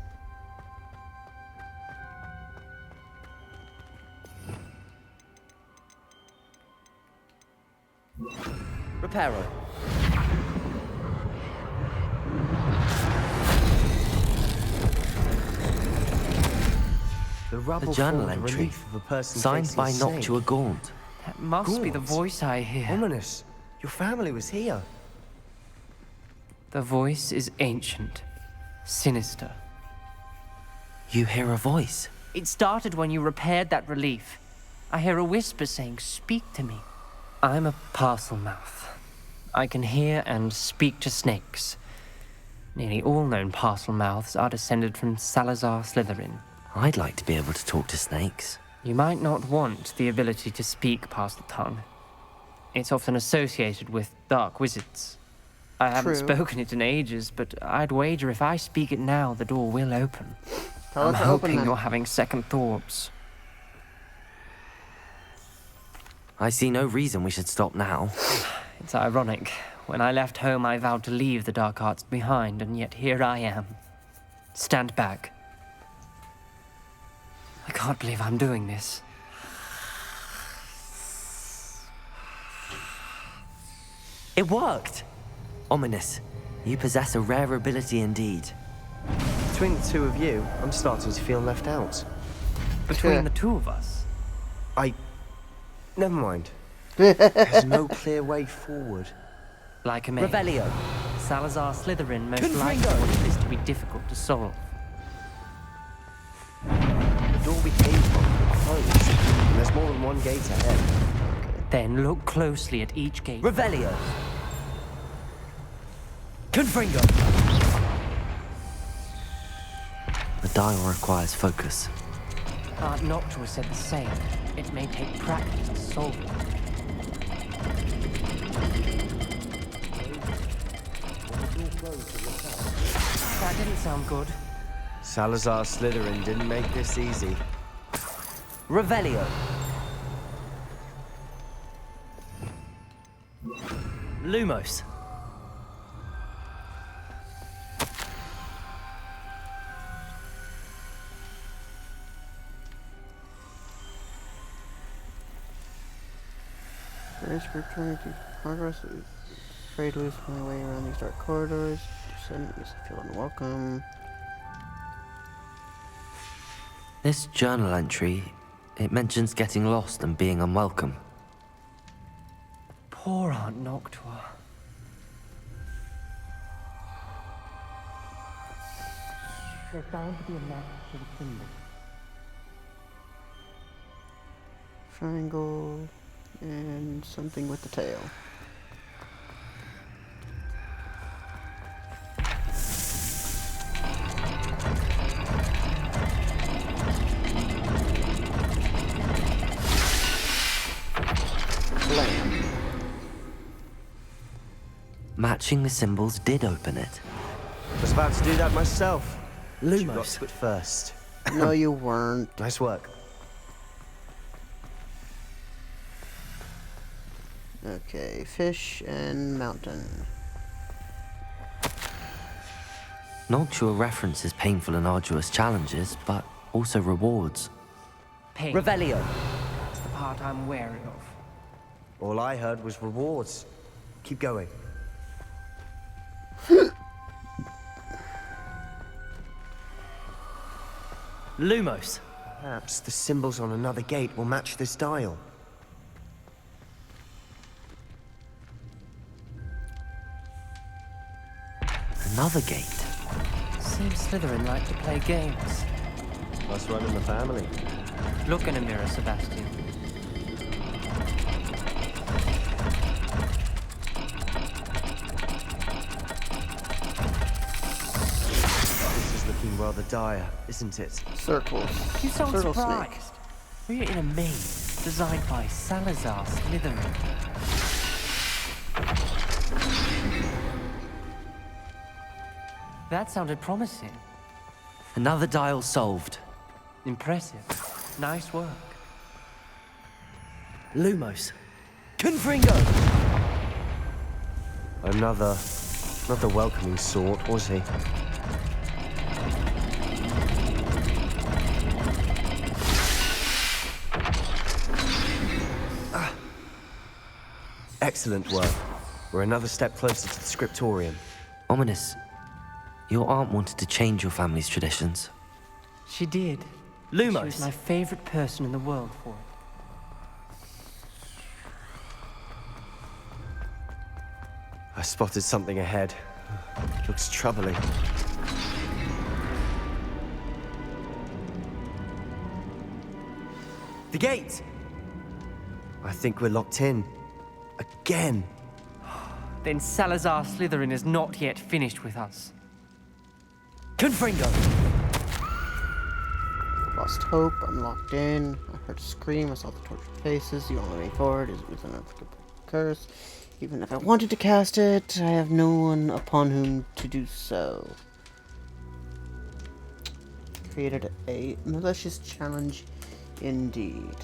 Reparo. The rubble journal formed a entry, relief of a person signed facing by a snake. Noctua Gaunt. That must be the Gaunt? voice I hear. Ominous. Your family was here. The voice is ancient, sinister. You hear a voice. It started when you repaired that relief. I hear a whisper saying, "Speak to me." I'm a Parselmouth. I can hear and speak to snakes. Nearly all known Parselmouths are descended from Salazar Slytherin. I'd like to be able to talk to snakes. You might not want the ability to speak Parseltongue. It's often associated with dark wizards. I haven't True. spoken it in ages, but I'd wager if I speak it now, the door will open. Tell I'm it to open hoping then. you're having second thoughts. I see no reason we should stop now. It's ironic. When I left home, I vowed to leave the dark arts behind, and yet here I am. Stand back. I can't believe I'm doing this. It worked! Ominous. You possess a rare ability indeed. Between the 2 of you, I'm starting to feel left out. Between the 2 of us? Never mind. There's no clear way forward. Like a maze. Revelio. Salazar Slytherin most Confringo. likely wanted this to be difficult to solve. The door we came from is closed, and there's more than 1 gate ahead. Then look closely at each gate. Revelio. Confringo. The dial requires focus. Aunt Noctua said the same. It may take practice to solve it. That didn't sound good. Salazar Slytherin didn't make this easy. Revelio. Lumos. There's returning to progress. Afraid to lose my way around these dark corridors. Suddenly feel unwelcome. This journal entry, it mentions getting lost and being unwelcome. Poor Aunt Noctua. There's bound to be a map to the symbol. Triangle and something with the tail. Slam. Matching the symbols did open it. I was about to do that myself. Lumos. You got to it first. No, you weren't. Nice work. Okay, fish and mountain. Noctua references painful and arduous challenges, but also rewards. Pain. Revelio. That's the part I'm wary of. All I heard was rewards. Keep going. Lumos. Perhaps the symbols on another gate will match this dial. Another gate. Seems Slytherin like to play games. Must run in the family. Look in a mirror, Sebastian. This is looking rather dire, isn't it? Circles. You sound Turtle surprised. snake. We're in a maze designed by Salazar Slytherin. That sounded promising. Another dial solved. Impressive. Nice work. Lumos. Confringo! Another... not the welcoming sort, was he? Excellent work. We're another step closer to the scriptorium. Ominous. Your aunt wanted to change your family's traditions. She did. Lumos. She was my favorite person in the world for it. I spotted something ahead. Looks troubling. The gate! I think we're locked in. Again. Then Salazar Slytherin is not yet finished with us. Confringo! Lost hope. I'm locked in. I heard a scream. I saw the tortured faces. The only way forward is with an unforgivable curse. Even if I wanted to cast it, I have no one upon whom to do so. Created a malicious challenge indeed.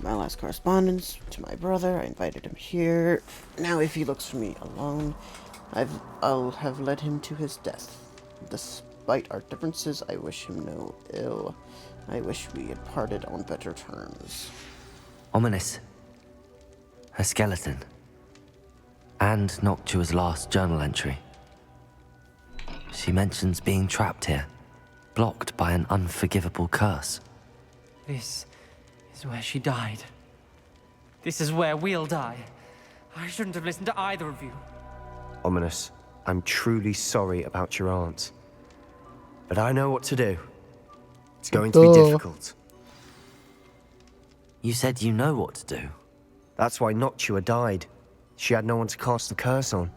My last correspondence to my brother. I invited him here. Now if he looks for me alone, I'll have led him to his death. Despite our differences, I wish him no ill. I wish we had parted on better terms. Ominous. Her skeleton. And Noctua's last journal entry. She mentions being trapped here, blocked by an unforgivable curse. This is where she died. This is where we'll die. I shouldn't have listened to either of you. Ominous, I'm truly sorry about your aunt. But I know what to do. It's going to be difficult. You said you know what to do. That's why Noctua died. She had no one to cast the curse on.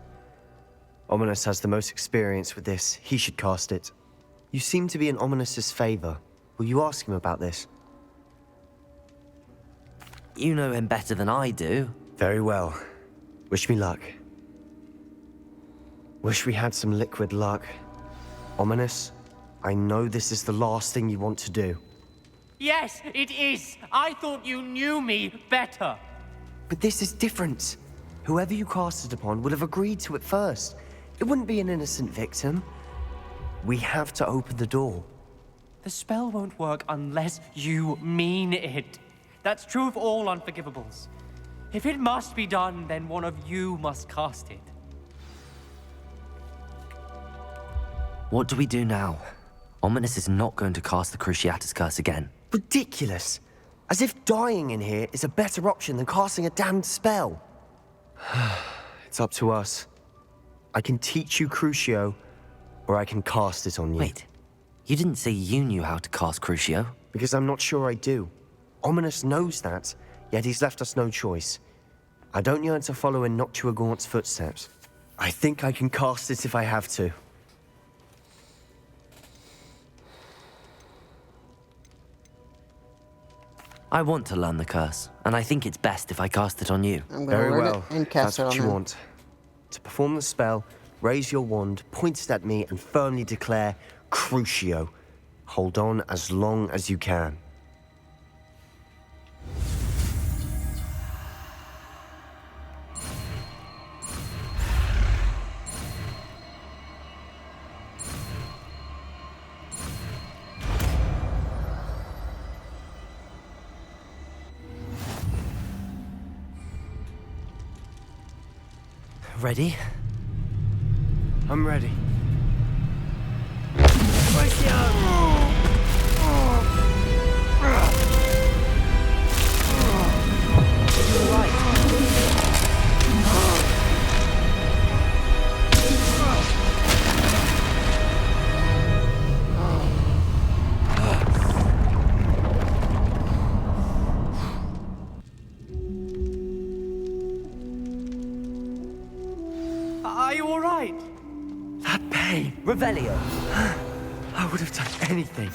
Ominous has the most experience with this. He should cast it. You seem to be in Ominous's favor. Will you ask him about this? You know him better than I do. Very well. Wish me luck. Wish we had some liquid luck. Ominous, I know this is the last thing you want to do. Yes, it is. I thought you knew me better. But this is different. Whoever you cast it upon would have agreed to it first. It wouldn't be an innocent victim. We have to open the door. The spell won't work unless you mean it. That's true of all unforgivables. If it must be done, then one of you must cast it. What do we do now? Ominous is not going to cast the Cruciatus Curse again. Ridiculous. As if dying in here is a better option than casting a damned spell. It's up to us. I can teach you Crucio, or I can cast it on you. Wait, you didn't say you knew how to cast Crucio? Because I'm not sure I do. Ominous knows that, yet he's left us no choice. I don't yearn to follow in Noctua Gaunt's footsteps. I think I can cast it if I have to. I want to learn the curse, and I think it's best if I cast it on you. I'm Very gonna learn well. it and cast That's it what on you him. want. To perform the spell, raise your wand, point it at me, and firmly declare Crucio. Hold on as long as you can. Ready? I'm ready. Are you all right? That pain. Revelio. I would have done anything.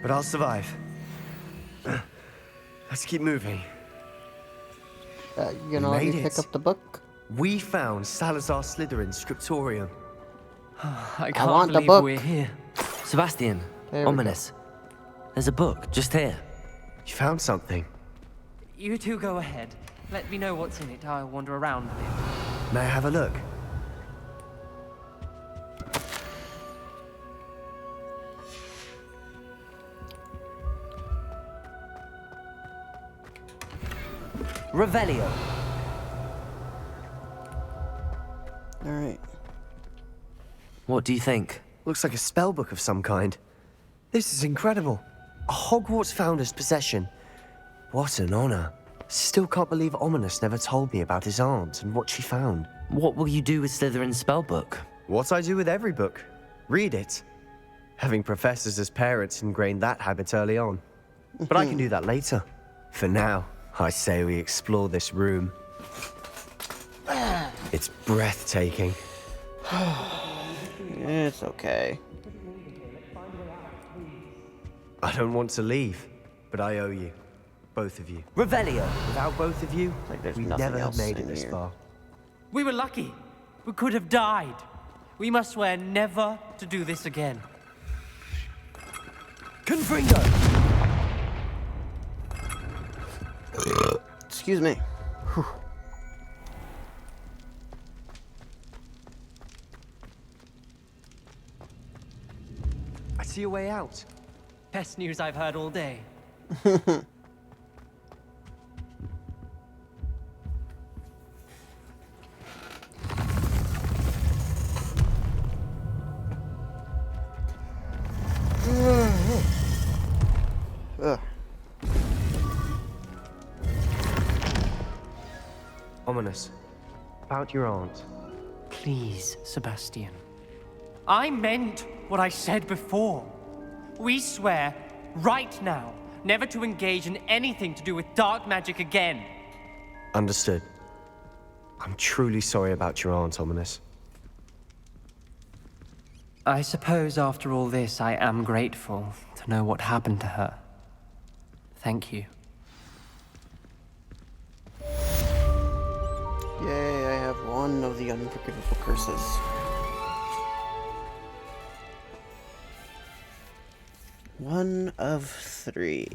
But I'll survive. Let's keep moving. You know, let me pick up the book. We found Salazar Slytherin's scriptorium. I can't want the believe book. we're here. Sebastian, There we Ominous. There's a book just here. You found something. You two go ahead. Let me know what's in it. I'll wander around a bit. May I have a look? Revelio. Alright. What do you think? Looks like a spell book of some kind. This is incredible. A Hogwarts founder's possession. What an honor. Still can't believe Ominous never told me about his aunt and what she found. What will you do with Slytherin's spellbook? What I do with every book. Read it. Having professors as parents ingrained that habit early on. But I can do that later. For now, I say we explore this room. It's breathtaking. It's okay. I don't want to leave, but I owe you. Both of you. Revelio. Without both of you, there's we nothing never have else made it in this here. far. We were lucky. We could have died. We must swear never to do this again. Confringo! Excuse me. Whew. I see a way out. Best news I've heard all day. Ugh. Ominous. About your aunt. Please, Sebastian. I meant what I said before. We swear, right now, never to engage in anything to do with dark magic again. Understood. I'm truly sorry about your aunt, Ominous. I suppose after all this, I am grateful to know what happened to her. Thank you. Yay, I have one of the unforgivable curses. One of 3.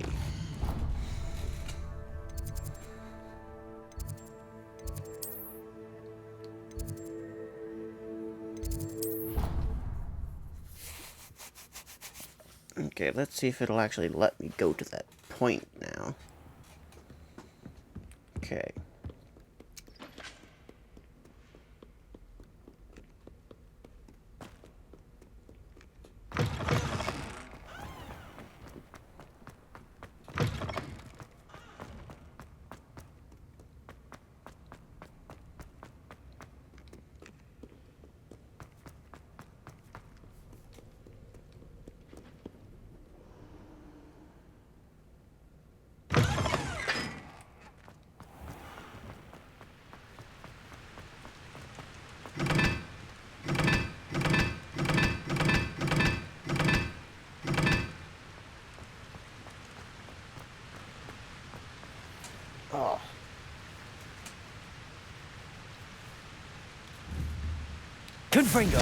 Okay, let's see if it'll actually let me go to that point now. Okay. Oh. Confringo.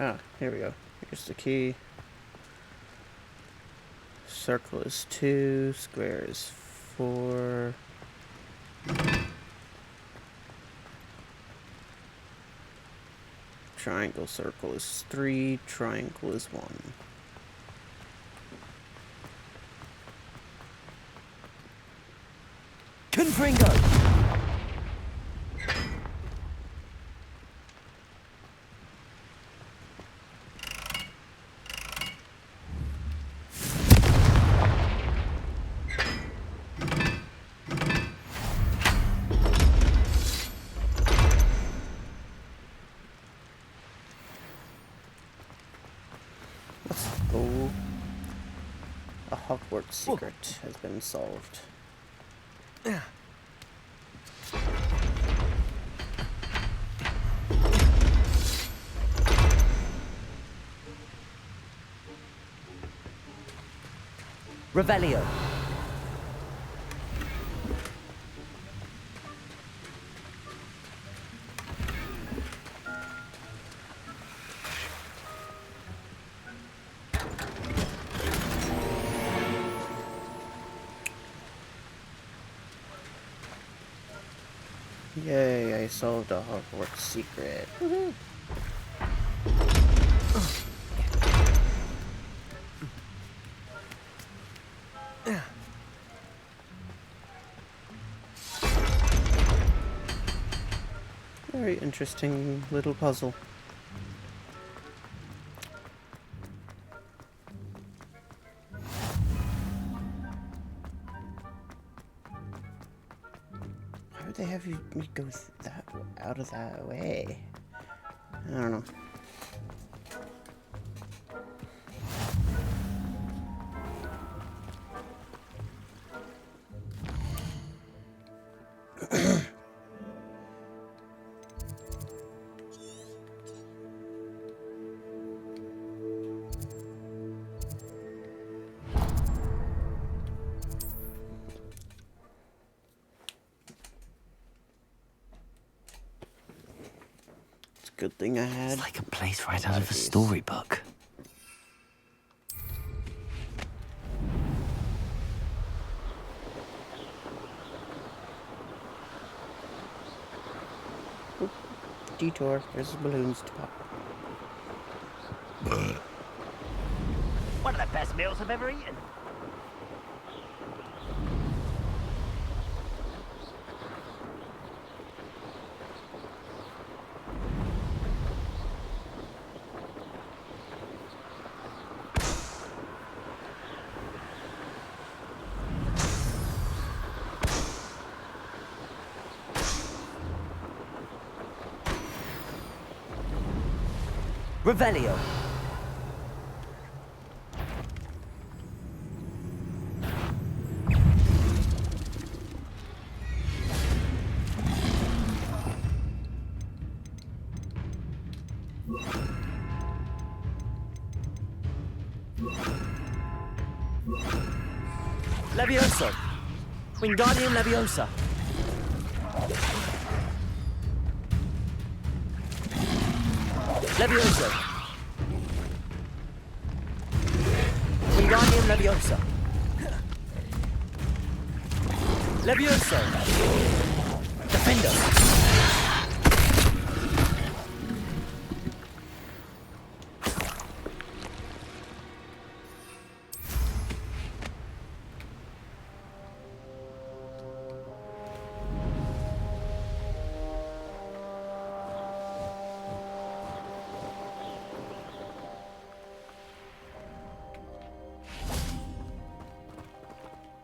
Ah, here we go. Here's the key. Circle is 2, square is 4. Triangle circle is 3, triangle is 1. Confringo! Let's go. A Hogwarts secret has been solved. Revelio. Yay, I solved a Hogwarts secret. Woohoo! Very interesting little puzzle. Why would they have you go that out of that way? I don't know. Good thing I had. It's like a place right out of a storybook. Oop. Detour. There's the balloons to pop. One of the best meals I've ever eaten. Revelio. Levioso. Wingardium Leviosa. Levioso. Wingardium Leviosa. Levioso. Defender.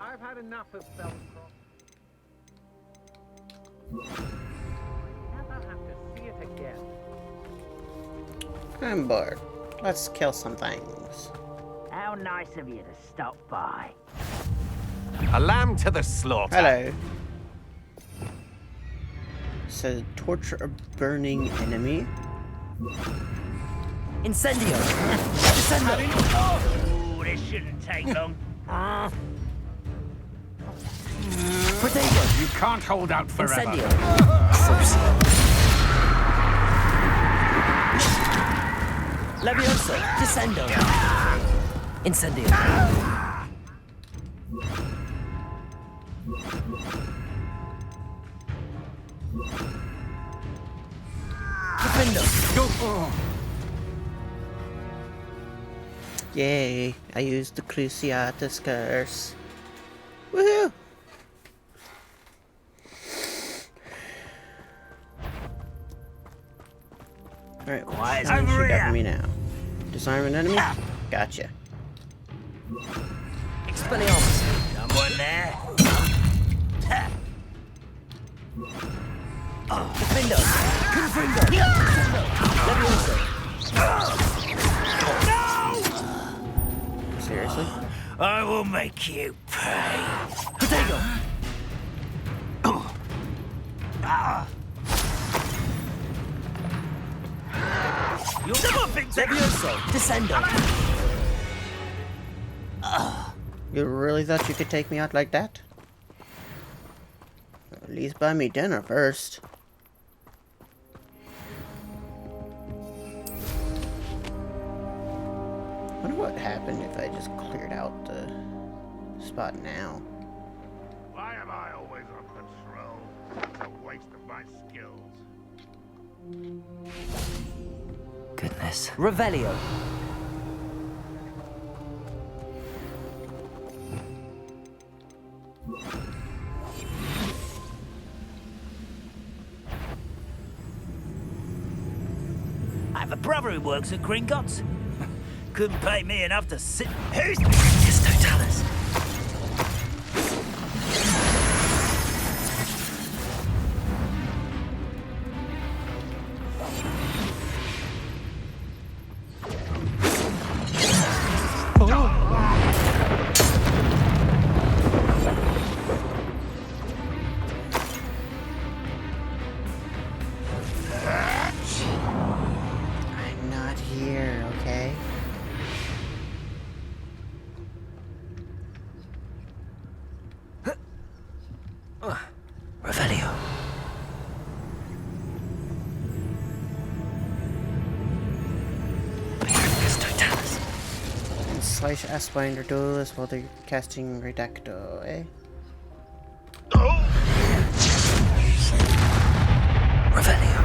I've had enough of Belcroft. Never have to see it again. I'm bored. Let's kill some things. How nice of you to stop by. A lamb to the slaughter. Hello. Said torture a burning enemy. Incendio. Descendo. Oh, this shouldn't take long. Protego. You can't hold out forever. Incendio. Levioso! Descendo! Incendio! Defendo! Go! Yay, I used the Cruciatus Curse. Woohoo! Alright, what she got for me now? Disarm an enemy? Gotcha. Expelliarmus! Someone there? Defendo! Confringo! Levioso! Seriously? I will make you pay. Protego! Levioso! Descendo! You really thought you could take me out like that? At least buy me dinner first. I wonder what happened if I just cleared out the spot now. Why am I always on patrol? It's a waste of my skills. Goodness. Revelio! I have a brother who works at Gringotts. Couldn't pay me enough to sit. Who's Yes, Totalis! I'm not here, okay? Revelio. Yes, Totalis. And slash Aspinder Duelist while they're casting Redacto, eh? Revelio.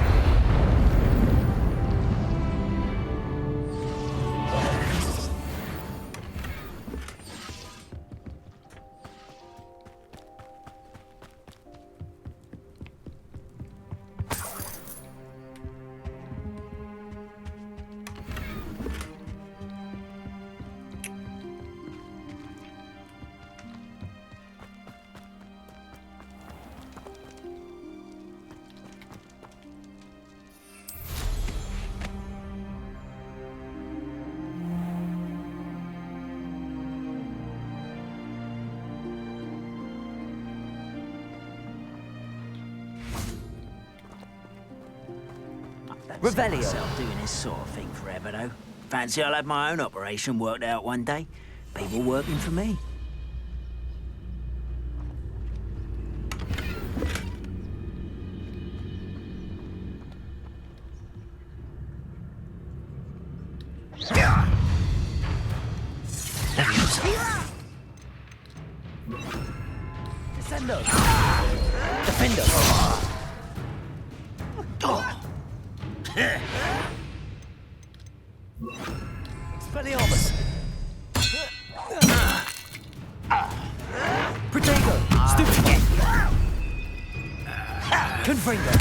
Revelio. Myself doing this sort of thing forever, though. Fancy I'll have my own operation worked out one day. People working for me. Descendo! Defendo! Expelliarmus! Protego! Stupid! Confringo!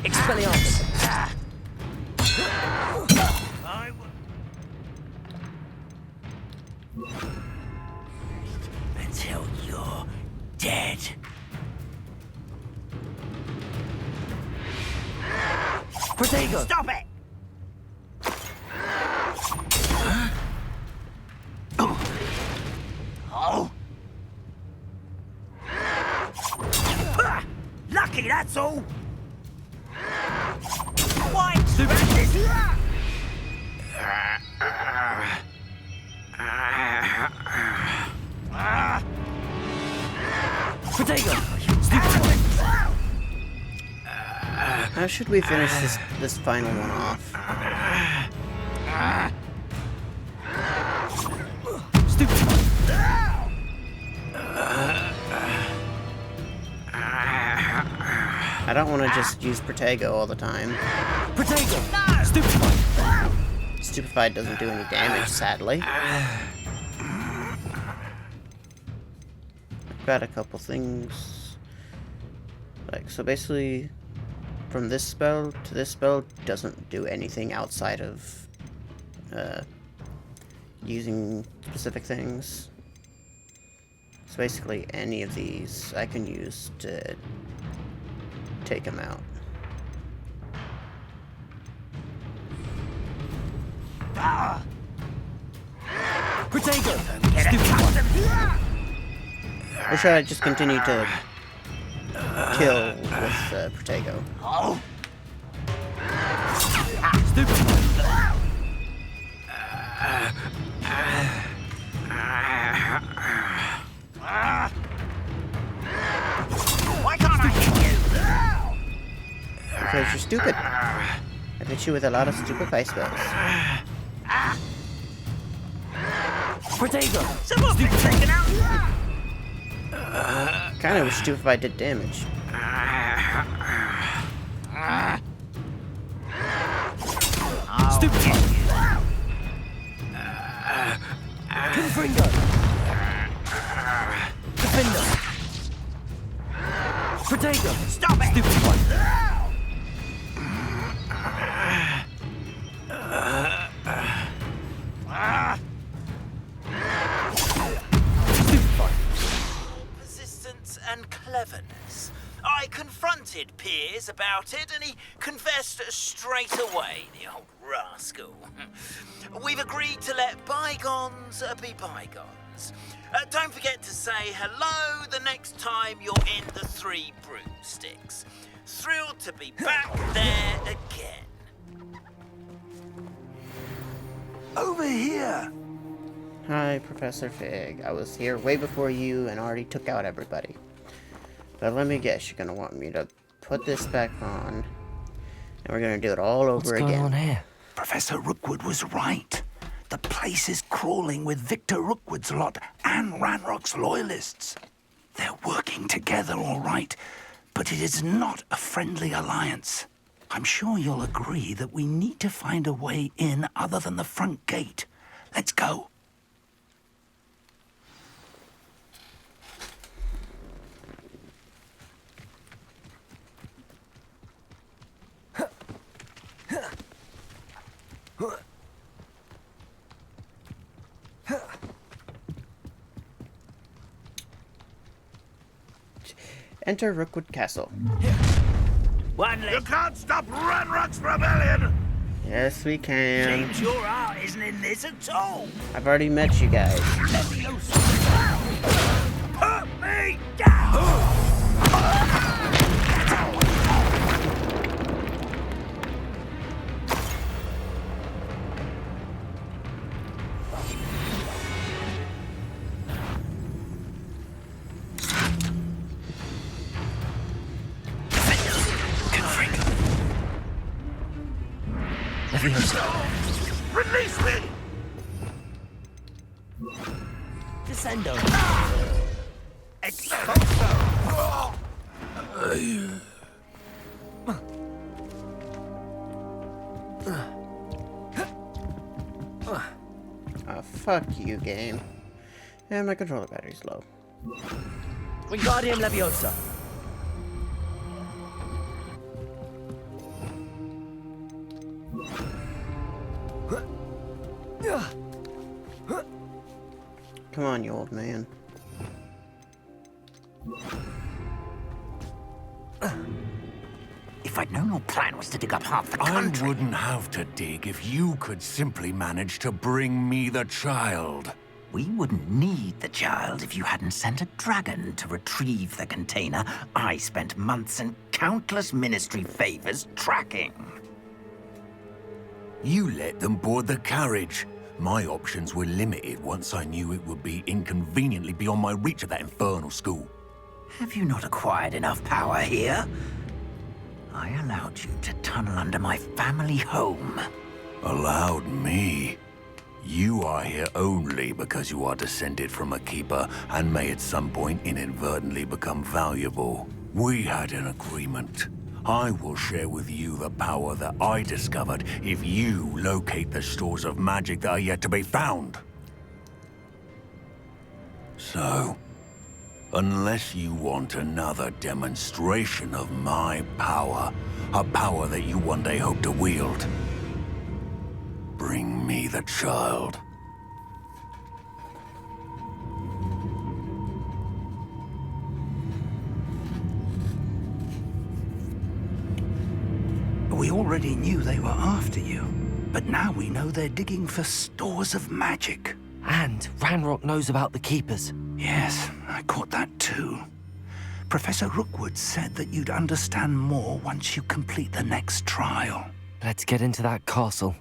Expelliarmus! Until you're dead. Protego! Stop it! Oh! Lucky, that's all! Why? Protego! How should we finish this final one off? Stupid. I don't want to just use Protego all the time. Protego! Stupefy! Stupefy doesn't do any damage, sadly. I've got a couple things. Like, so basically, from this spell to this spell doesn't do anything outside of using specific things. So basically, any of these I can use to take him out. Protego! Or should I just continue to kill with Protego? Why can't I hit you? Because you're stupid. I hit you with a lot of stupefy spells. Protego! Someone's been taken out! Kinda wish stupefy did damage. Stupid! Confringo! Defender! Protego! Stop it! Stupid one! Persistence and cleverness. I confronted Piers about it, and he confessed straight away, the old rascal. We've agreed to let bygones be bygones. Don't forget to say hello the next time you're in the Three Broomsticks. Thrilled to be back there again. Over here! Hi, Professor Fig. I was here way before you and already took out everybody. But let me guess, you're gonna want me to put this back on, and we're gonna do it all over again. What's going on here? Professor Rookwood was right. The place is crawling with Victor Rookwood's lot and Ranrock's loyalists. They're working together, all right, but it is not a friendly alliance. I'm sure you'll agree that we need to find a way in other than the front gate. Let's go. Enter Rookwood Castle. You can't stop Ranrock's rebellion! Yes, we can. Seems your heart isn't in this at all. I've already met you guys. Put me down! Release me! Descendo! Expulso! Fuck you, game. And my controller battery's low. Wingardium Leviosa! Come on, you old man. If I'd known your plan was to dig up half the country... I wouldn't have to dig if you could simply manage to bring me the child. We wouldn't need the child if you hadn't sent a dragon to retrieve the container I spent months and countless ministry favors tracking. You let them board the carriage. My options were limited once I knew it would be inconveniently beyond my reach of that infernal school. Have you not acquired enough power here? I allowed you to tunnel under my family home. Allowed me? You are here only because you are descended from a keeper and may at some point inadvertently become valuable. We had an agreement. I will share with you the power that I discovered if you locate the stores of magic that are yet to be found. So, unless you want another demonstration of my power, a power that you one day hope to wield, bring me the child. We already knew they were after you, but now we know they're digging for stores of magic. And Ranrock knows about the Keepers. Yes, I caught that too. Professor Rookwood said that you'd understand more once you complete the next trial. Let's get into that castle.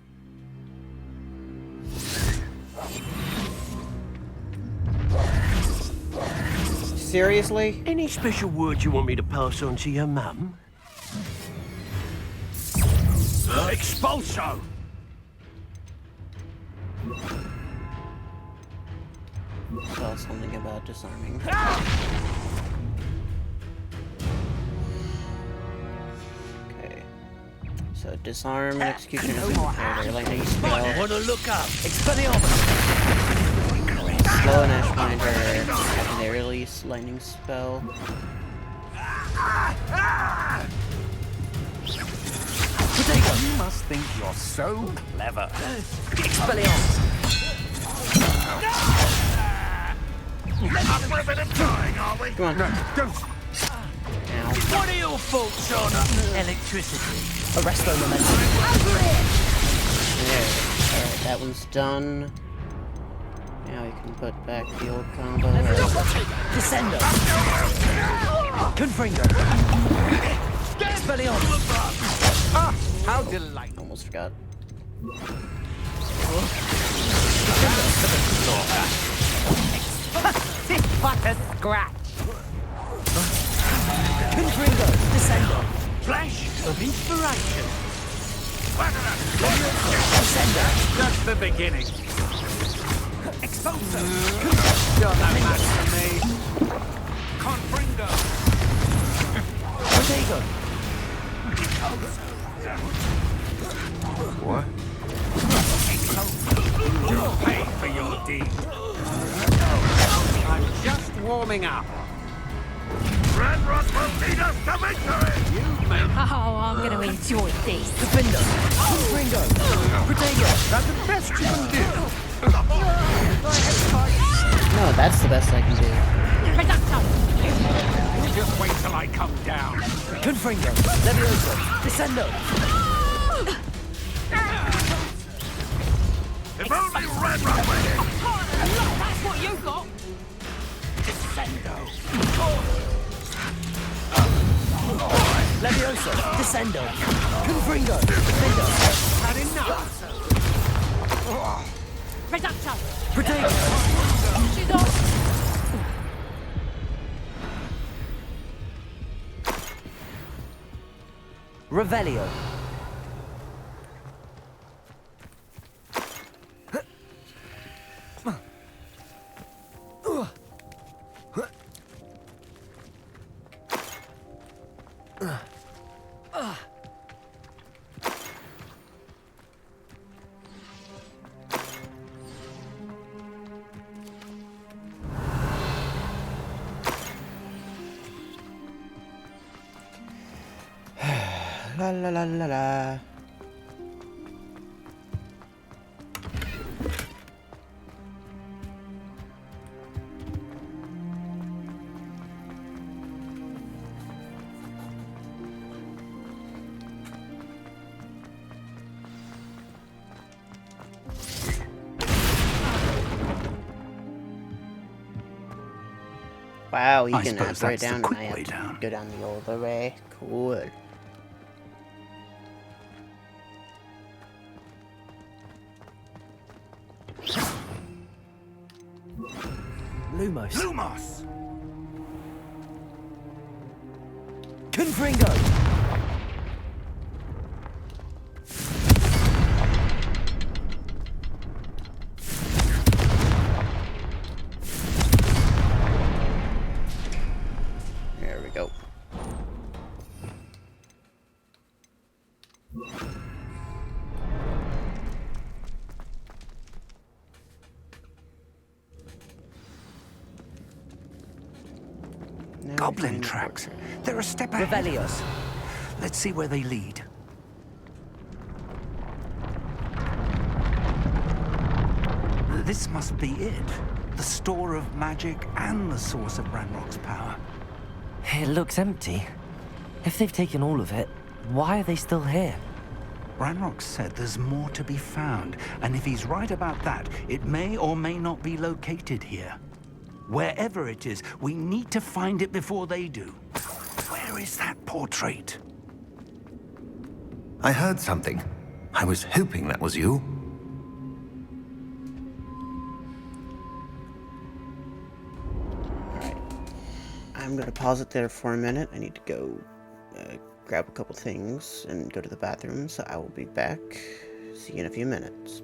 Seriously? Any special words you want me to pass on to your mum? Expulso! Saw something about disarming. Okay. So disarm and execution is their lightning spell. I want to look up. Expelliarmus! Slow and Ashminder having their release lightning spell. You must think you're so clever. Expelliarmus! Up for a bit of trying, are we? Come on. No, don't. What are your thoughts on electricity? Arresto momentum. There. Alright, that one's done. Now we can put back the old combo. Descendo! Confringo! Expelliarmus! Ah, how delightful. Almost forgot. What a scratch! Confringo! Descendo! Flash of inspiration! Descendo! Just the beginning. Expulso! You're no match for me. Confringo! Protego! What? You'll pay for your deed. I'm just warming up. Ranrock will lead us to victory! You may Oh, I'm gonna enjoy this. Defender! Confringo! Protego! That's the best you can do. No, that's the best I can do. Just wait till I come down. Confringo! Levioso! Descendo! If only Ranrock were here! That's what you got. Descendo. Levioso! Descendo! Confringo! Defender! Had enough. Reductor. Protego! She's off. Revelio! La la la la la. Wow, you I can suppose right that's the down quick and I way have to down. go down the old way. Cool. Lumos! Lumos! Confringo! goblin tracks. They're a step ahead. Revelios. Let's see where they lead. This must be it. The store of magic and the source of Ranrock's power. It looks empty. If they've taken all of it, why are they still here? Ranrock said there's more to be found, and if he's right about that, it may or may not be located here. Wherever it is, we need to find it before they do. Where is that portrait? I heard something. I was hoping that was you. I'm gonna pause it there for a minute. I need to go grab a couple things and go to the bathroom, so I will be back. See you in a few minutes.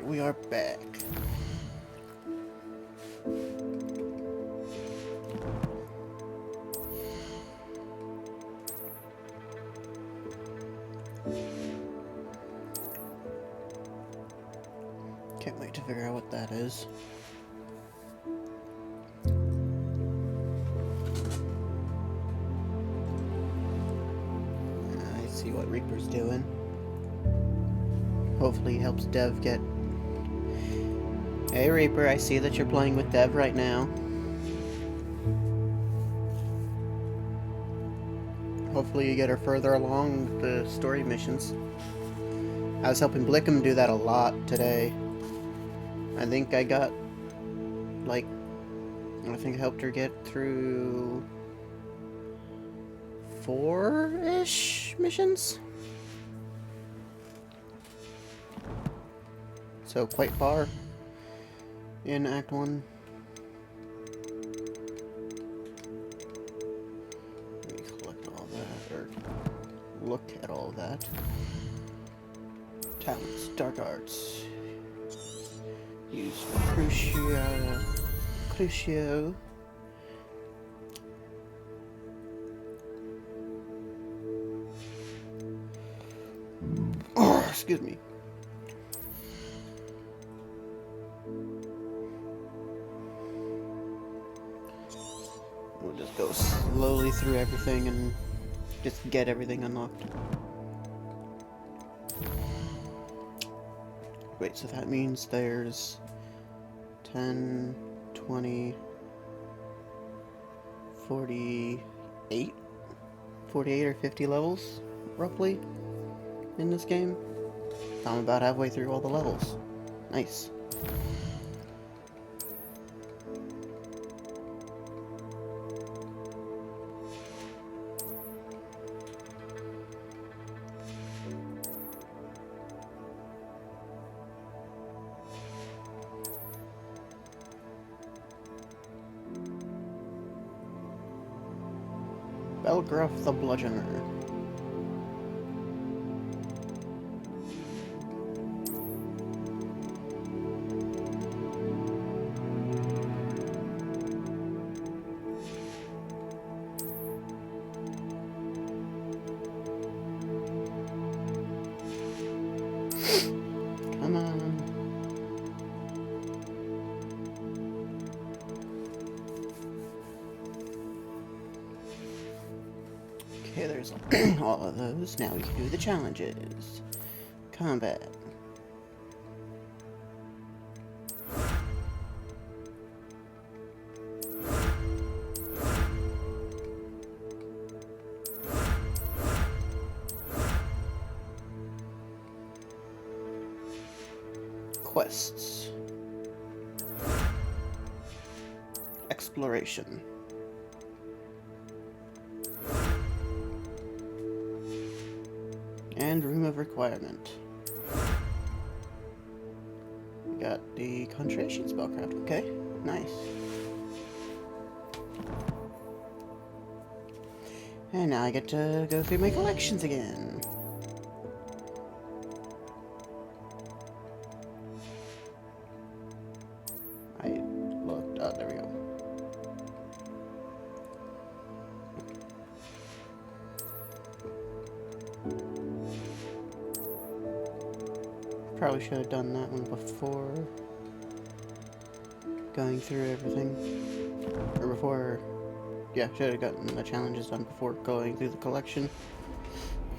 Alright, we are back. Can't wait to figure out what that is. I see what Reaper's doing. Hopefully he helps Dev get... Hey Reaper, I see that you're playing with Dev right now. Hopefully you get her further along the story missions. I was helping Blickum do that a lot today. I think I got, like, I think I helped her get through 4-ish missions? So quite far in Act 1. Let me collect all that, or look at all that. Talents, Dark Arts. Use for Crucio. Oh, excuse me. We'll just go slowly through everything and just get everything unlocked. Wait, so that means there's 10, 20, 48? 48 or 50 levels, roughly, in this game. I'm about halfway through all the levels. Nice. Belgruff the Bludgeoner. Come on. Okay, there's all of those. Now we can do the challenges. Combat. Quests. Exploration. And Room of Requirement. We got the Concentration Spellcraft. Okay, nice. And now I get to go through my collections again. I looked. Oh, there we go. Probably should have done that one before going through everything. Or before... Yeah, should have gotten the challenges done before going through the collection.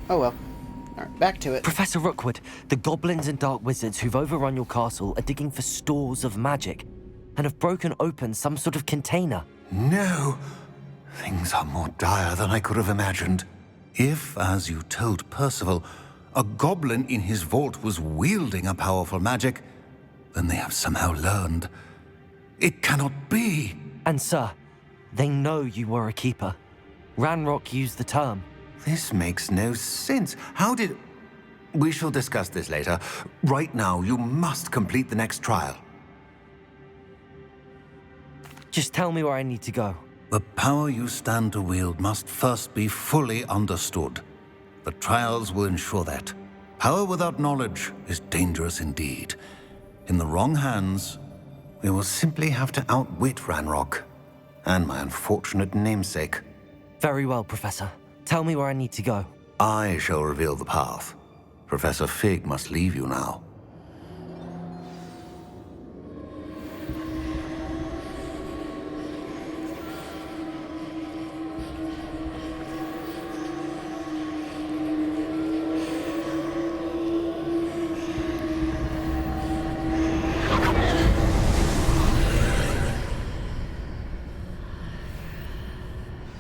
Oh well. Alright, back to it. Professor Rookwood, the goblins and dark wizards who've overrun your castle are digging for stores of magic and have broken open some sort of container. No! Things are more dire than I could have imagined. If, as you told Percival, a goblin in his vault was wielding a powerful magic, then they have somehow learned. It cannot be! And sir, they know you were a keeper. Ranrock used the term. This makes no sense. How did... We shall discuss this later. Right now, you must complete the next trial. Just tell me where I need to go. The power you stand to wield must first be fully understood. The trials will ensure that. Power without knowledge is dangerous indeed. In the wrong hands, we will simply have to outwit Ranrock and my unfortunate namesake. Very well, Professor. Tell me where I need to go. I shall reveal the path. Professor Fig must leave you now.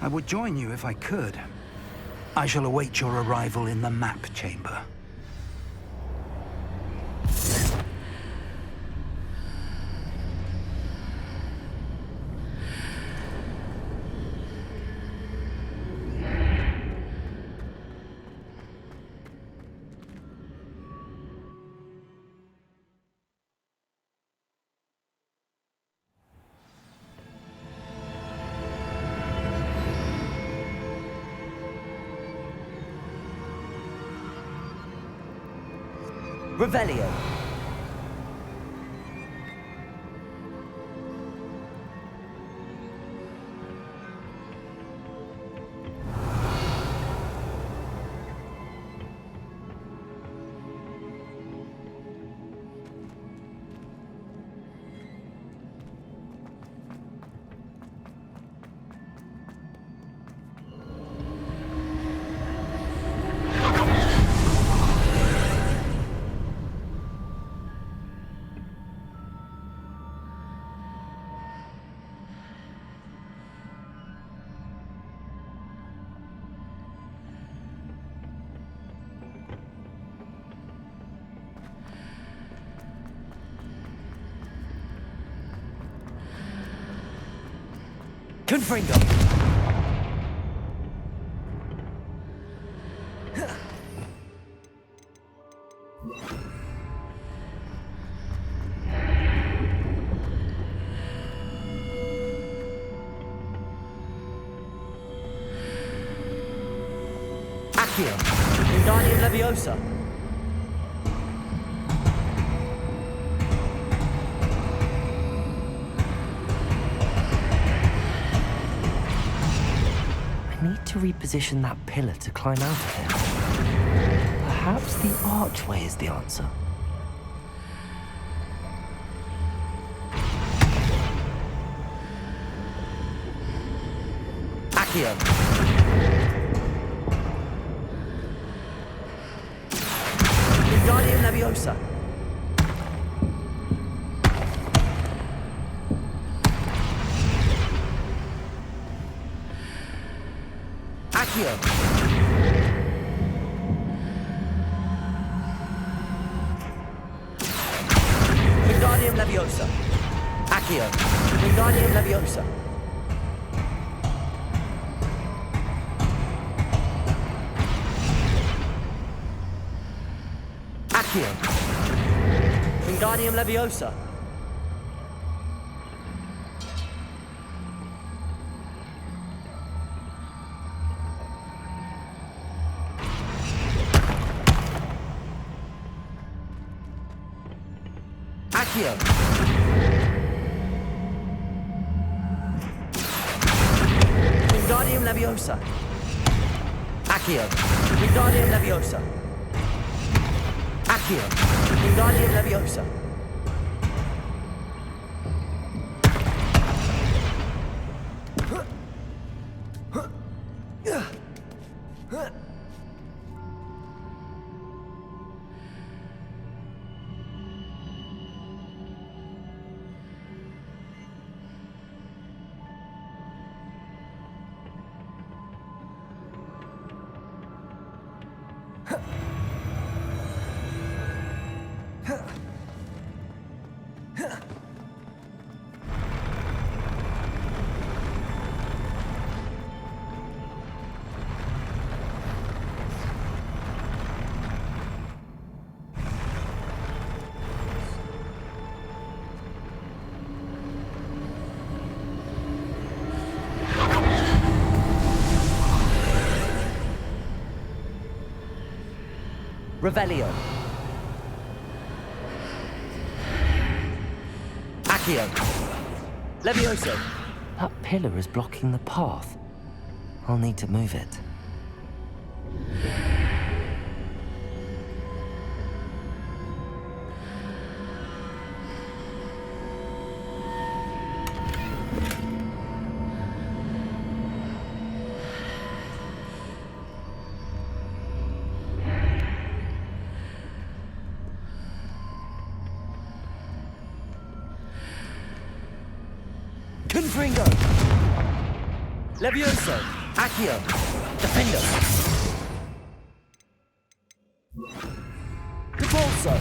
I would join you if I could. I shall await your arrival in the map chamber. Revelio. Confringo. Accio. Wingardium Leviosa. I need to reposition that pillar to climb out of it. Perhaps the archway is the answer. Accio. Wingardium Leviosa. Accio. Wingardium Leviosa. Accio. Wingardium Leviosa. Accio. Wingardium Leviosa. Accio. Wingardium Leviosa. Accio. Wingardium Leviosa. Accio. Wingardium Leviosa. Revelio. Accio. Levioso. That pillar is blocking the path. I'll need to move it. Confringo! Levioso! Accio! Defendo! Capolso!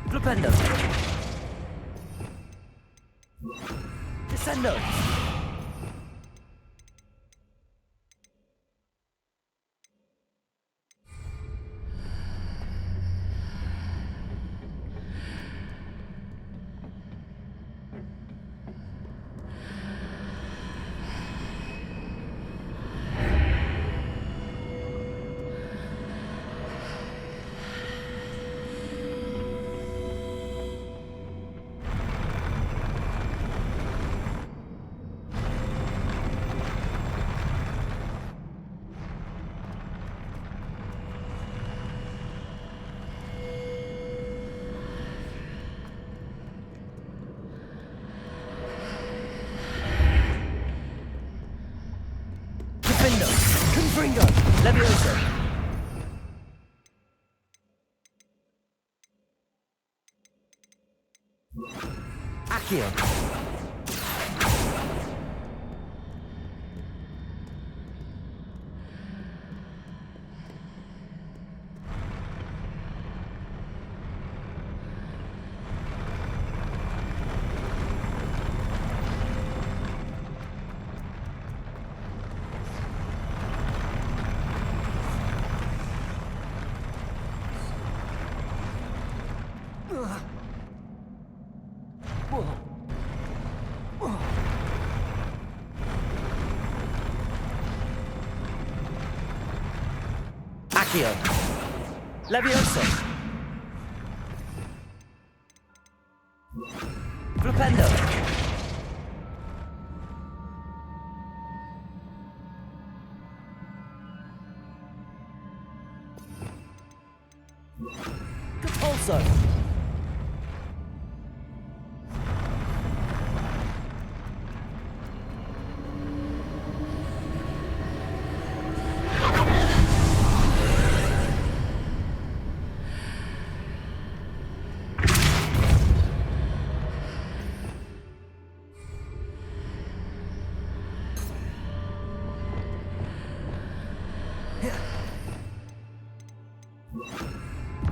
Flipendo! Descendo! Confringo! Levioso! Accio! Accio! Levioso! Flipendo! Capolso!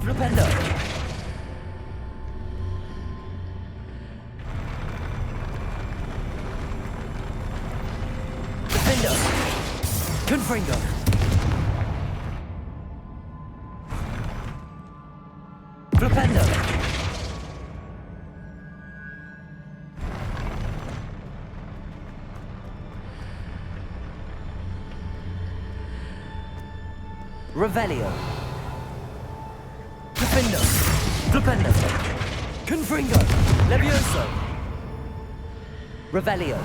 Flipendo! Defendo! Confringo! Flipendo! Revelio! Defendo! Flipendo! Confringo! Levioso! Revelio!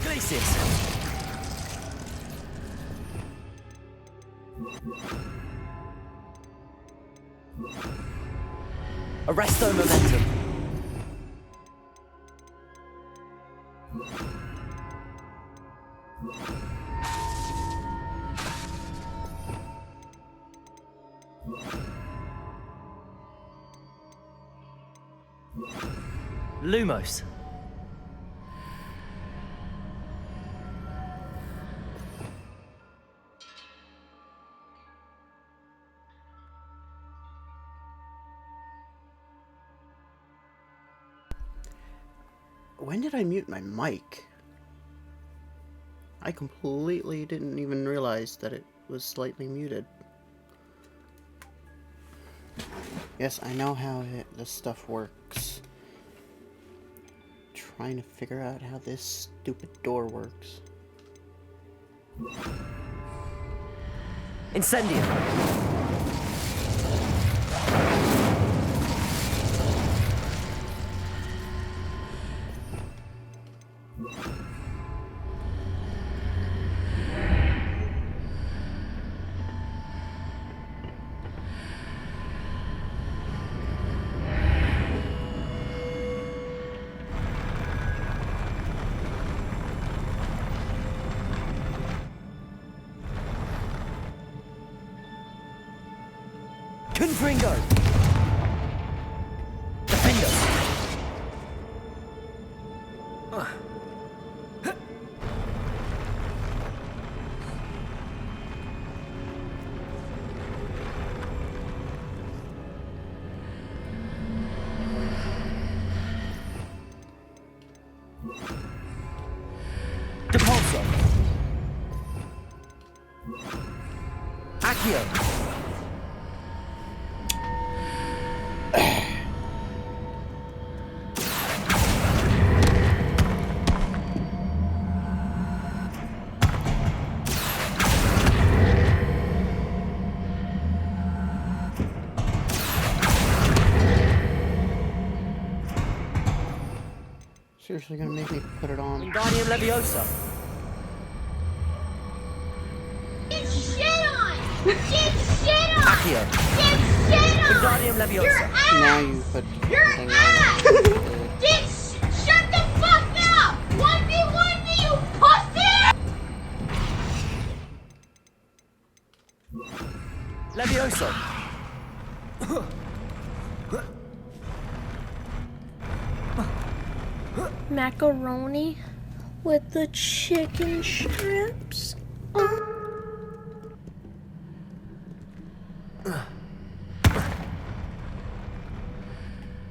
Glacius! Arresto Momentum! Lumos. When did I mute my mic? I completely didn't even realize that it was slightly muted. Yes, I know how this stuff works. Trying to figure out how this stupid door works. Incendium! Confringo! Defender! Depulso! Accio! Seriously gonna make me put it on? Wingardium Leviosa! Get shit on! Get shit on! Accio! Get shit on! Wingardium Leviosa! Your ass! Now you put Your something ass! Shut the fuck up! 1v1 me, you pussy! Leviosa! Macaroni with the chicken strips.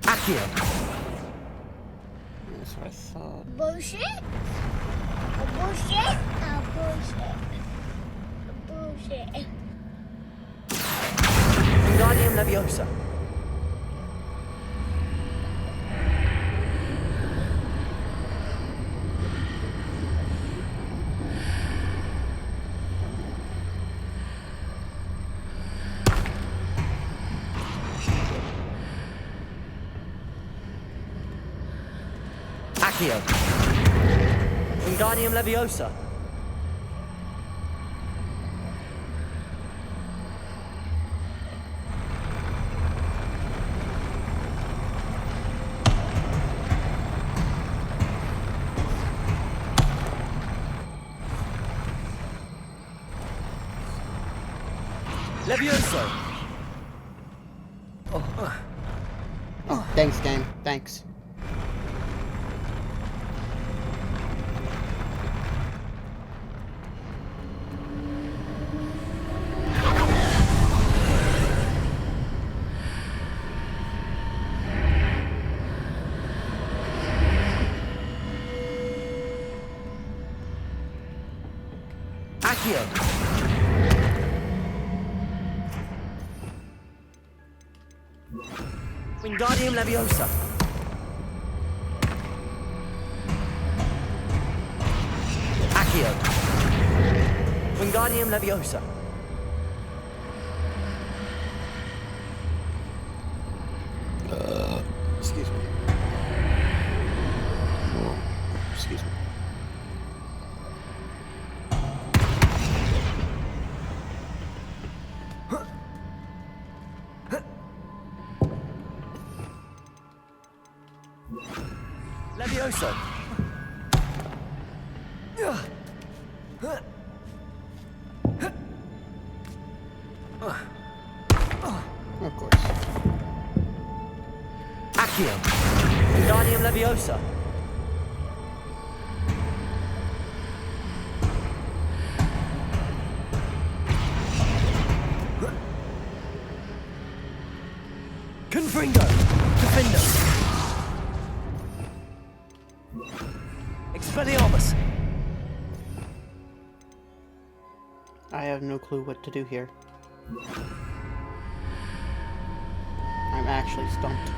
Accio! That's what I thought. Bullshit? Bullshit? Bullshit. Bullshit. Wingardium Leviosa! Accio! Wingardium Leviosa! Levioso! Oh, thanks, game. Thanks. Accio! Wingardium Leviosa! Accio! Wingardium Leviosa! Excuse me. Oh, excuse me. Levioso! Of course. Accio! Wingardium Leviosa! Confringo! Defender! Expelliarmus! I have no clue what to do here. I'm actually stumped.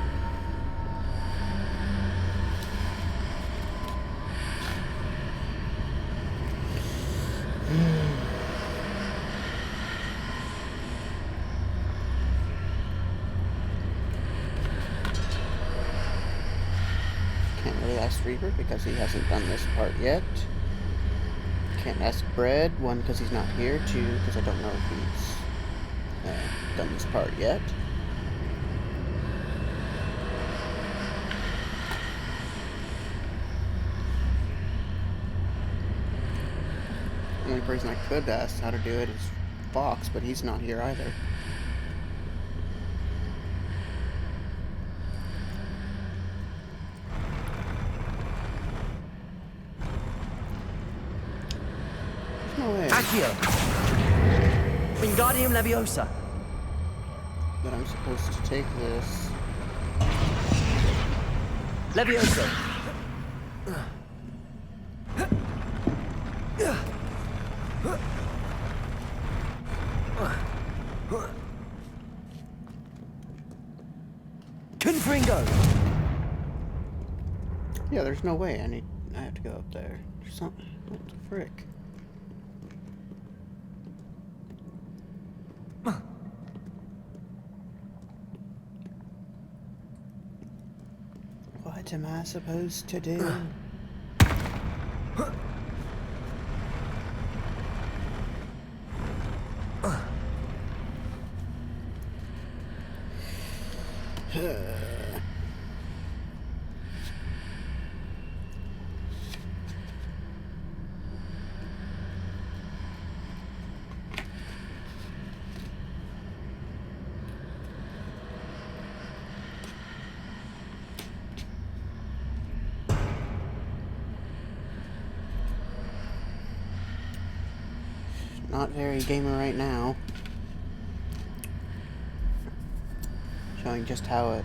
Can't really ask Reaper because he hasn't done this part yet. Can't ask Bread, one because he's not here, two because I don't know if he's done this part yet. The only person I could ask how to do it is Fox, but he's not here either. No way. Accio! Wingardium Leviosa! That I'm supposed to take this. Leviosa! Confringo! Yeah, there's no way. I have to go up there. There's something. What the frick? What am I supposed to do? Not very gamer right now. Showing just how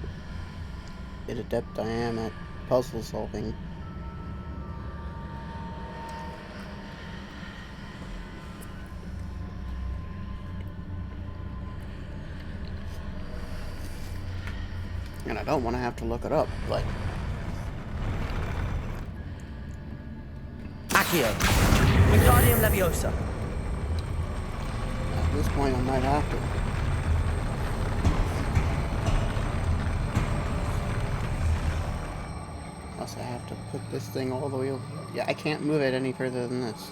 adept I am at puzzle solving. And I don't want to have to look it up, but... Accio! Wingardium Leviosa! At this point, I might have to. Plus, I have to put this thing all the way over. Yeah, I can't move it any further than this.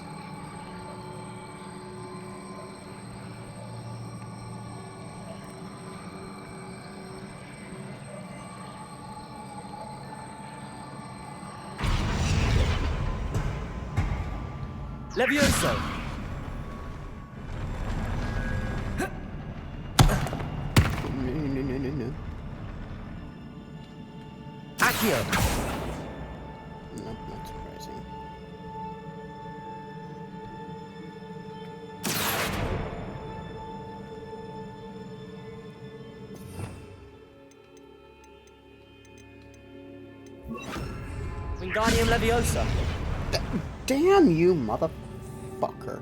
Levioso! No. Accio! Nope, not surprising. Wingardium Leviosa! Damn you, motherfucker.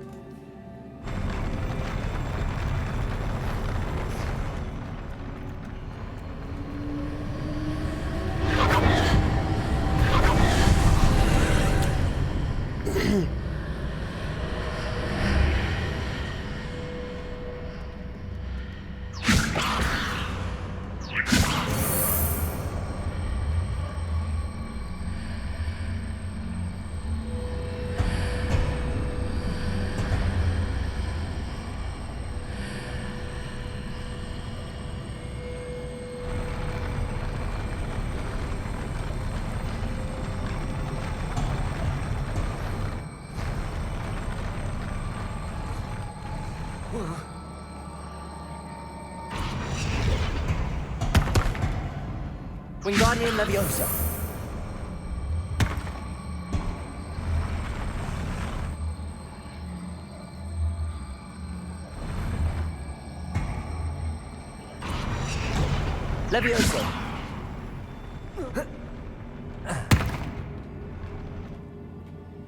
Wingardium Leviosa! Leviosa!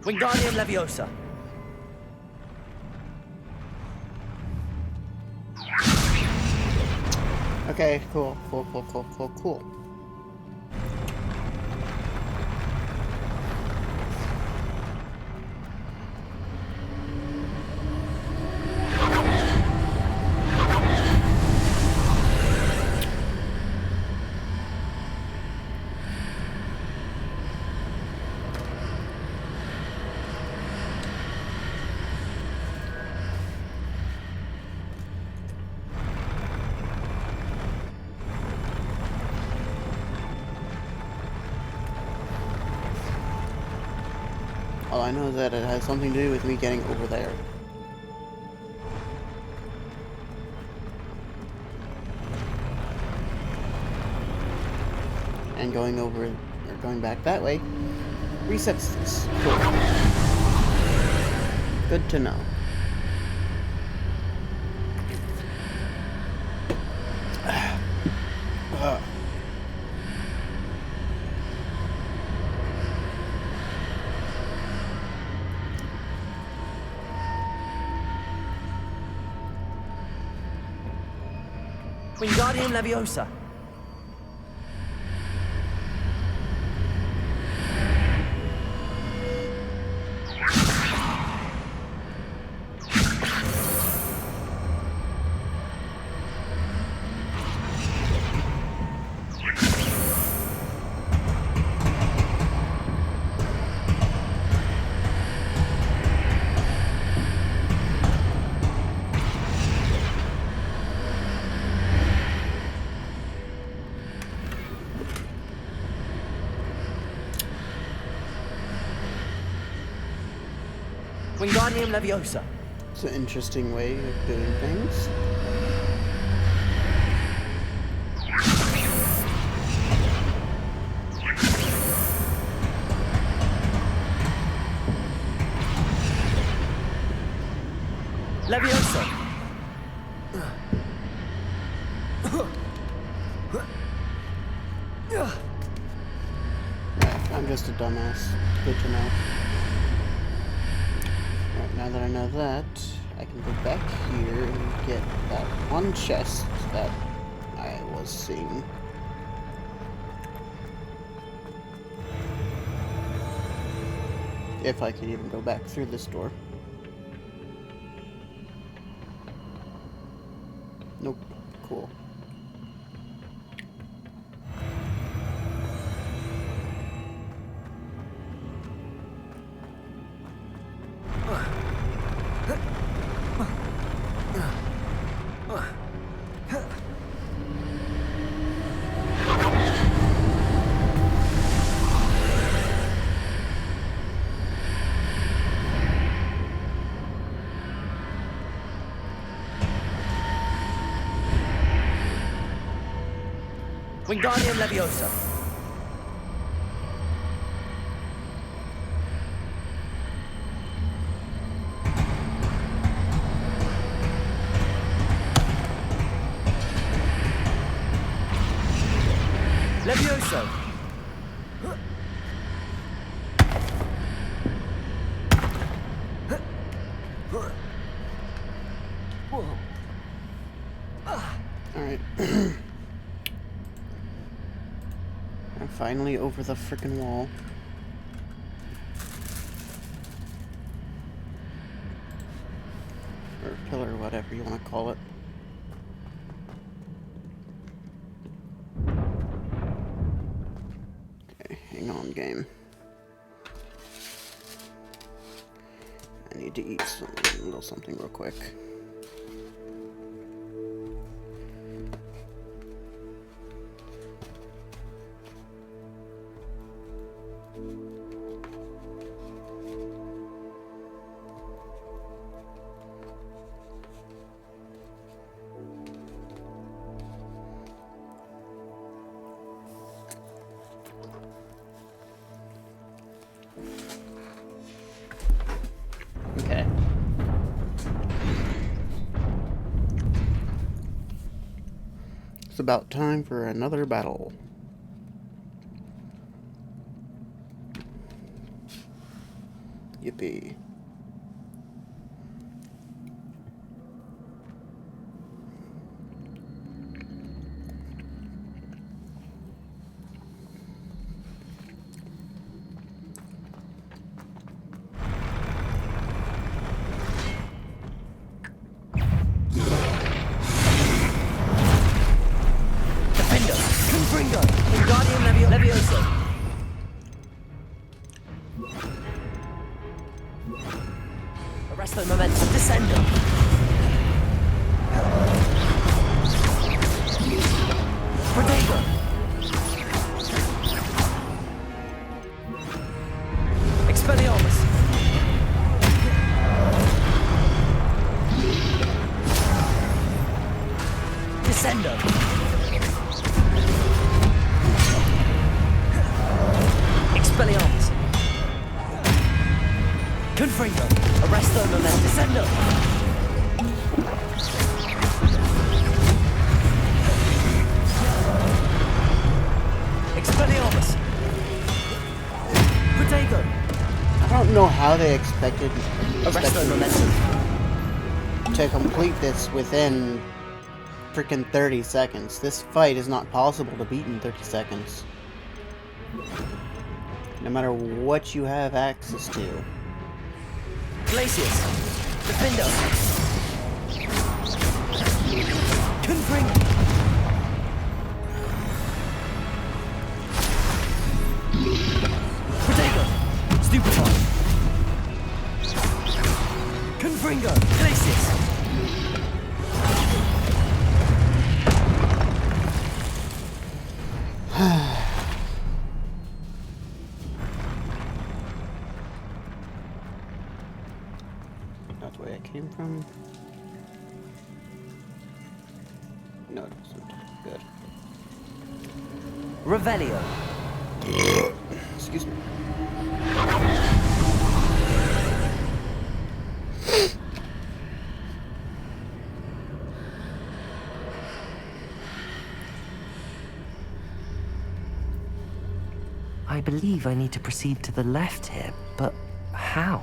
Wingardium Leviosa! Okay, cool. All I know is that it has something to do with me getting over there. And going over, or going back that way, resets this. Cool. Good to know. Wingardium Leviosa. Wingardium Leviosa. It's an interesting way of doing things. Leviosa. I'm just a dumbass. Good to know. Alright, now that I know that, I can go back here and get that one chest that I was seeing. If I can even go back through this door. Nope. Cool. Wingardium Leviosa. Levioso. Alright. I'm finally over the frickin' wall. Or pillar, whatever you want to call it. Okay, hang on, game. I need to eat a little something real quick. Okay. It's about time for another battle. Yippee. Confringo. Wingardium Leviosa. Arresto Momentum. Descendo. Protego. Expelliarmus. Confringo. Arresto Momentum. Descendo. Expelliarmus. Protego. I don't know how they expected Arresto Momentum. to complete this within freaking 30 seconds. This fight is not possible to beat in 30 seconds. No matter what you have access to. Glacius. Defendo. Confringo. Protego. Stupefy. Confringo. Glacius. That's where I came from. No, it wasn't. Good. Revelio. Excuse me. I believe I need to proceed to the left here, but how?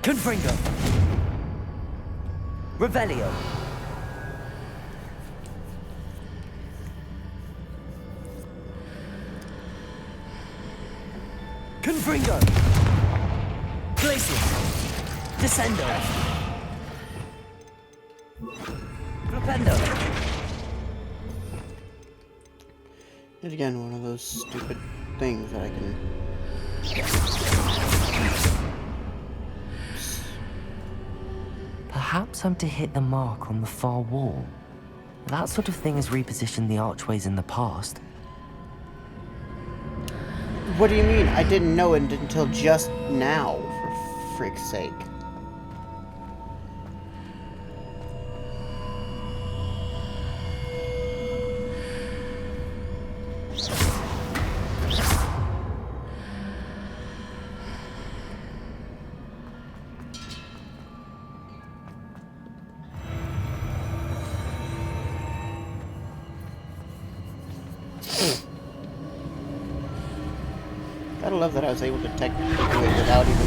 Confringo. Revelio. Confringo. Glacius. Descendo. Flipendo. Yet again, one of those stupid things that I can... Perhaps I'm to hit the mark on the far wall. That sort of thing has repositioned the archways in the past. What do you mean? I didn't know it until just now, for frick's sake. Gotta love that I was able to technically do it without even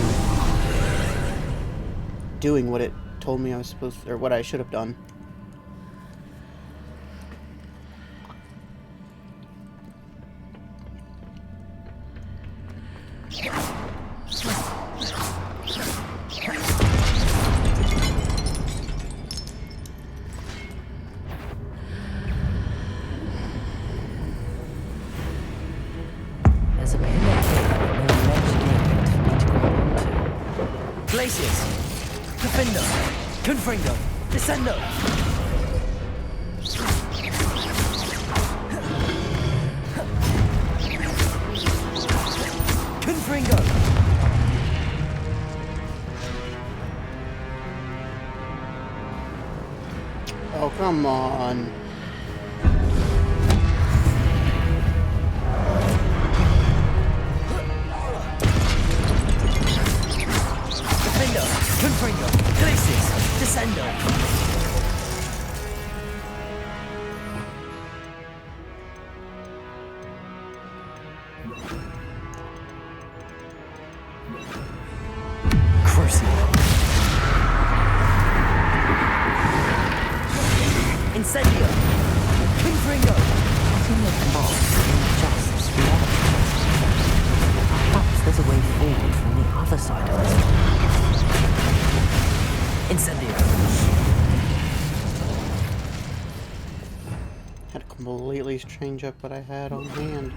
doing what it told me I was supposed to, or what I should have done. There's a pin up here, but no ledge near it for me to grab onto. Glacius. Defendo. Confringo. Descendo. Confringo. Oh, come on. Defendo. Confringo. Glacius. Descendo. Crucio. Incendio. Confringo. Cutting the mark just beyond. Perhaps there's a way forward from the other side of this. Incendio. Had to completely change up what I had on hand.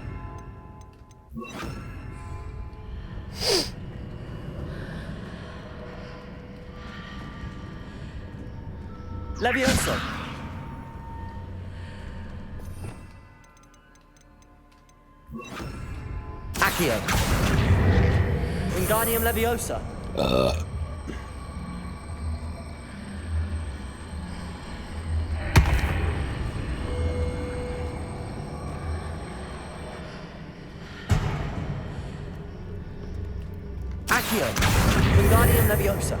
Levioso. Accio. Wingardium Leviosa. Accio. Wingardium Leviosa.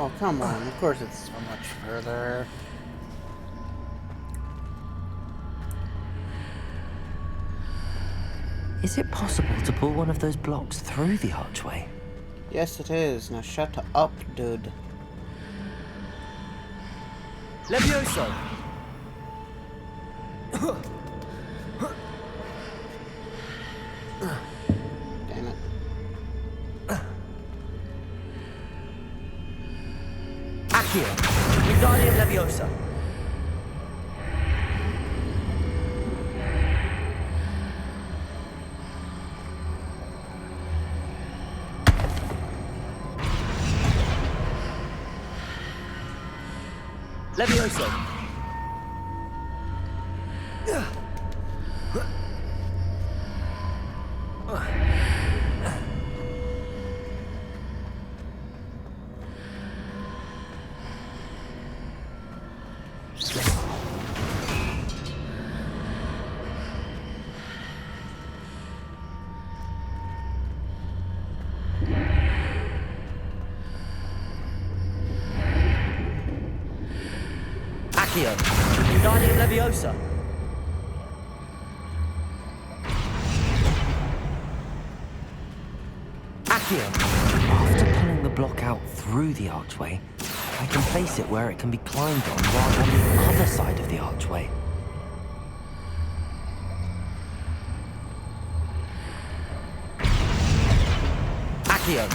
Oh, come on. Of course it's so much further. Is it possible to pull one of those blocks through the archway? Yes, it is. Now shut up, dude. Levioso. Damn it. Accio. Wingardium Leviosa. Levioso. Accio. Wingardium Leviosa. Accio. After pulling the block out through the archway, I can place it where it can be climbed on while on the other side of the archway. Accio.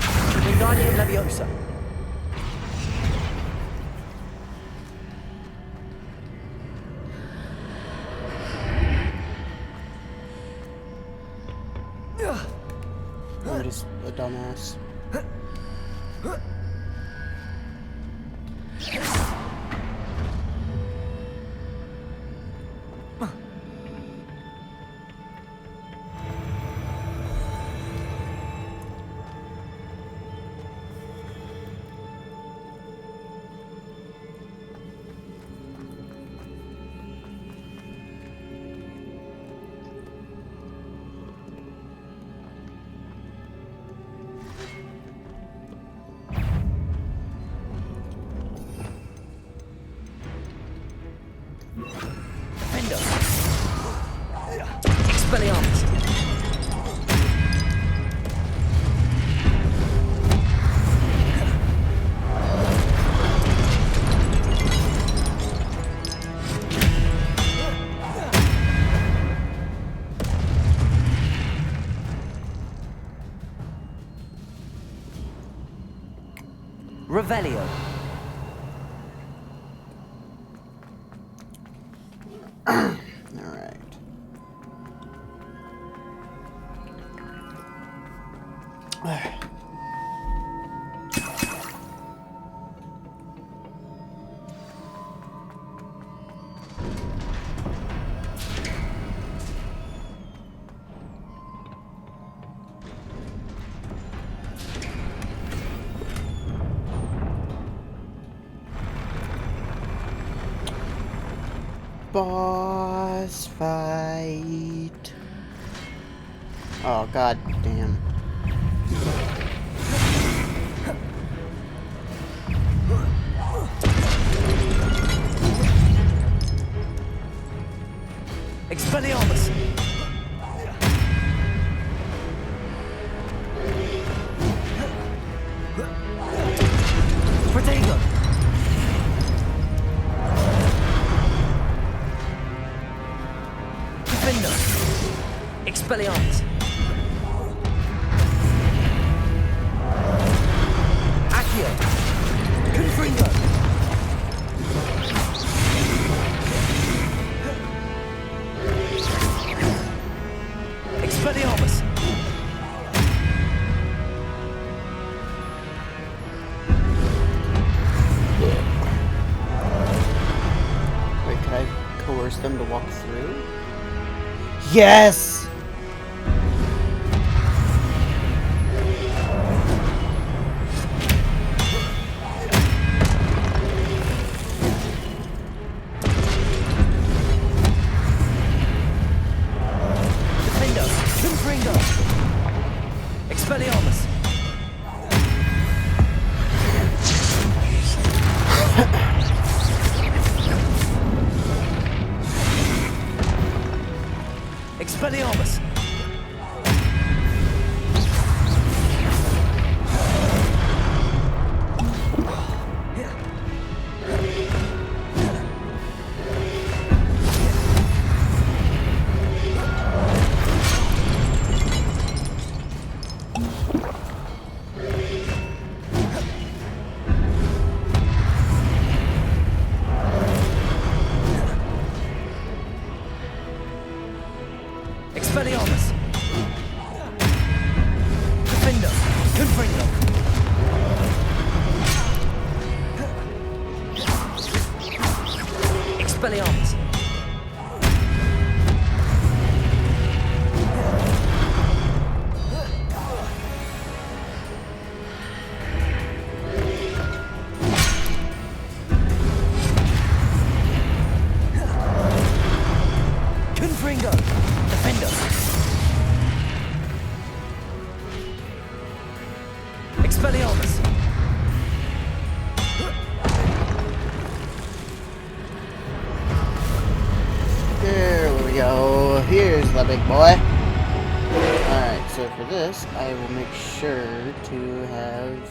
Wingardium Leviosa. I'm just a dumbass. Defender. Expelliarmus. Revelio. Alright. Boss fight. Oh, god damn. Expelliarmus. Protego. Defender. Expelliarmus. Accio. Confringo. Expelliarmus. Yes! Defender, Confringo. Expelliarmus. Expelliarmus. Expelliarmus. Defender, Confringo. Expelliarmus. Confringo. Defender. Expelliarmus. Here we go. Here's the big boy. Alright, so for this, I will make sure to have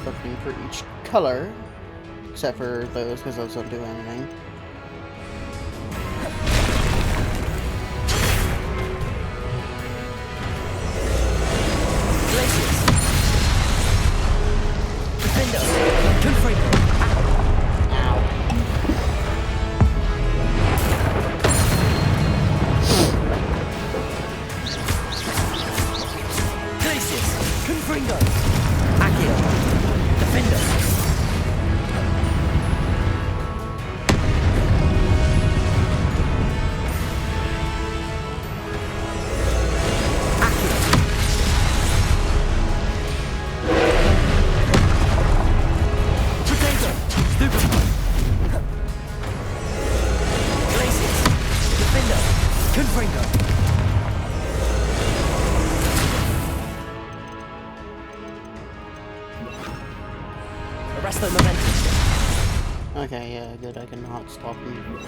something for each color, except for those, because those don't do anything. Glacius. Defender, Confringo. Glacius, Confringo. Accio. Defender. Potato. Stupefy. Glacius. Defender. Confringo. Arresto Momentum. Okay, yeah, good, I can hot stop him.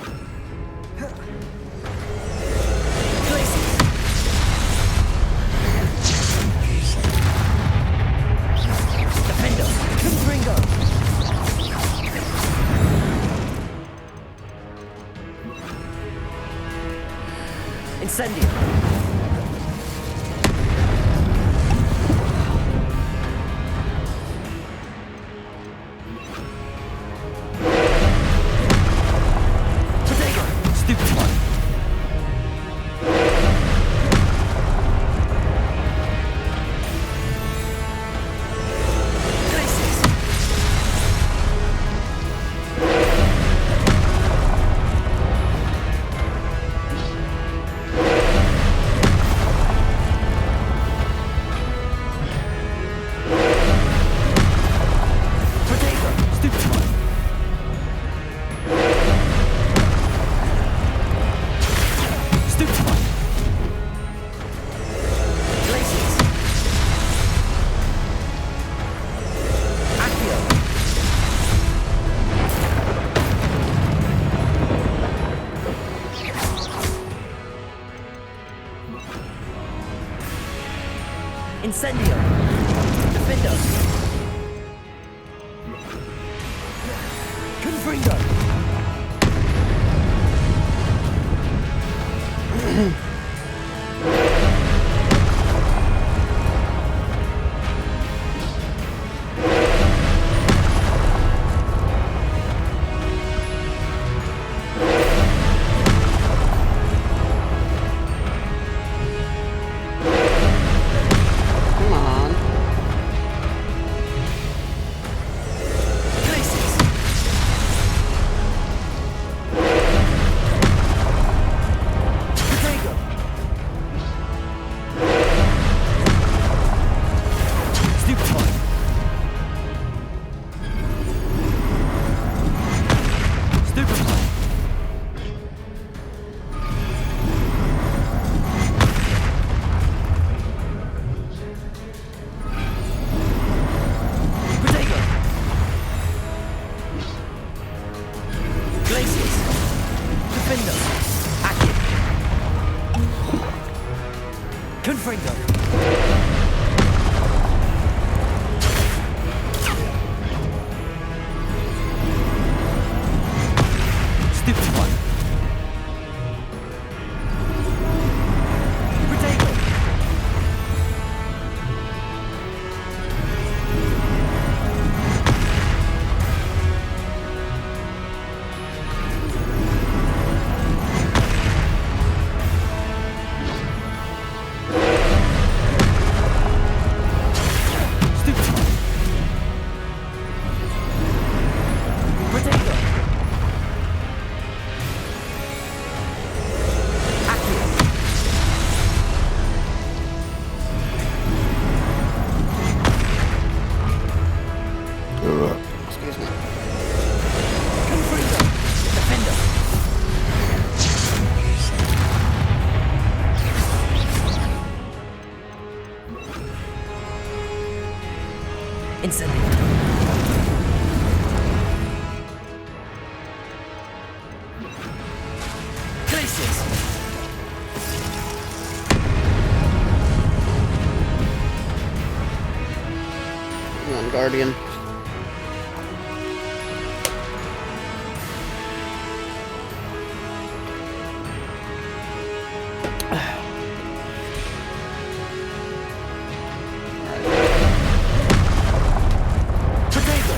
Glacius. Defender. Confringo. Incendio. Potato. Stupefy. Glacius. Potato. Stupefy. Stupefy. Glacius. Accio. Incendio. Defender. Confringo. Come on. Defender. Accio. Confringo. Stupid one. Protego. Stupid one. Protego. Excuse me. Confringo. Defender. Incendio. Glaciers. Come on, Guardian. Protego.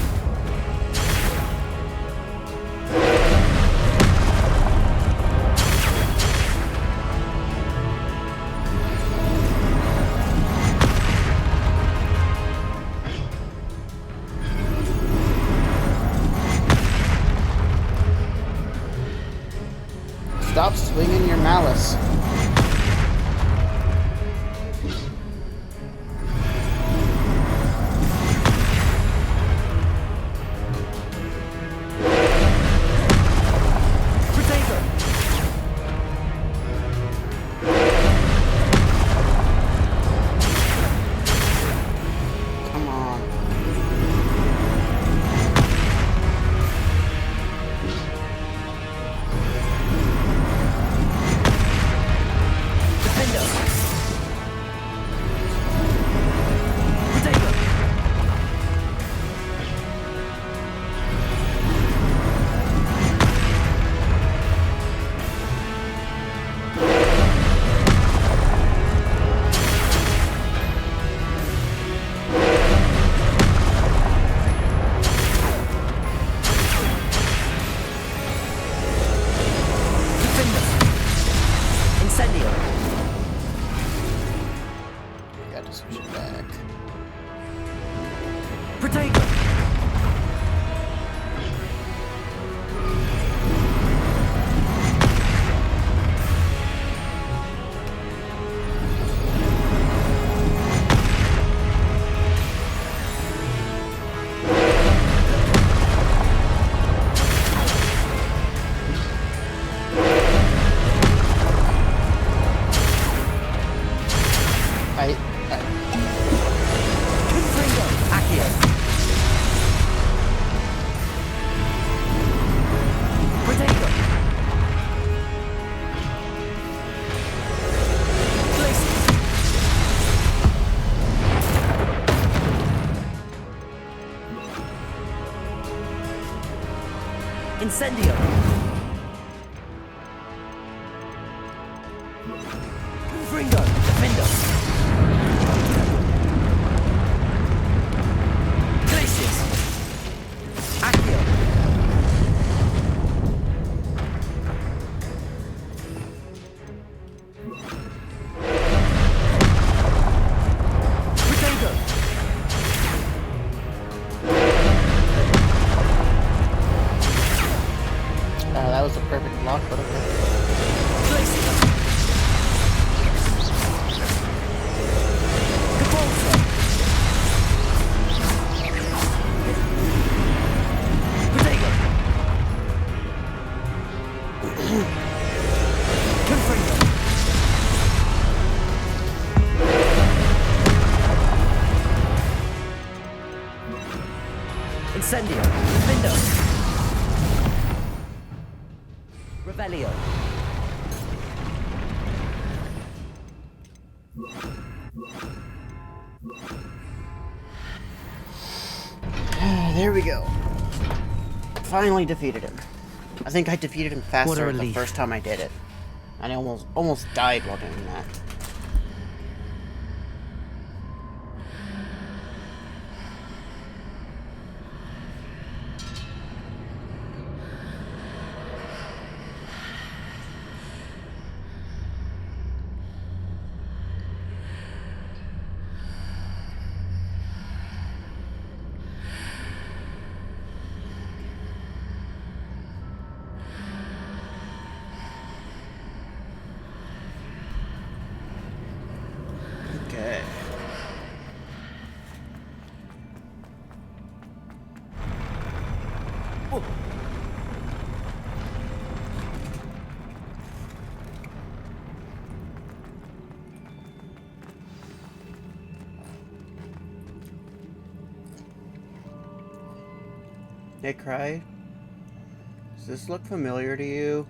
Stop swinging your malice. Protego. Come on. Defender. Protego. Defender. Incendio. Got to switch it back. Protego. Confringo. Accio. Protego. Glaciers. Incendio. Confringo. Defender. Glaciers. Accio. Protego. That was a perfect block, but okay. Glaciers. Capulso. Protego. Confringo. Incendio. Defendo. Revelio. Revelio. There we go. Finally defeated him. I think I defeated him faster the relief. first time I did it. And I almost died while doing that. Okay. Oh. Hey, Cry. Does this look familiar to you?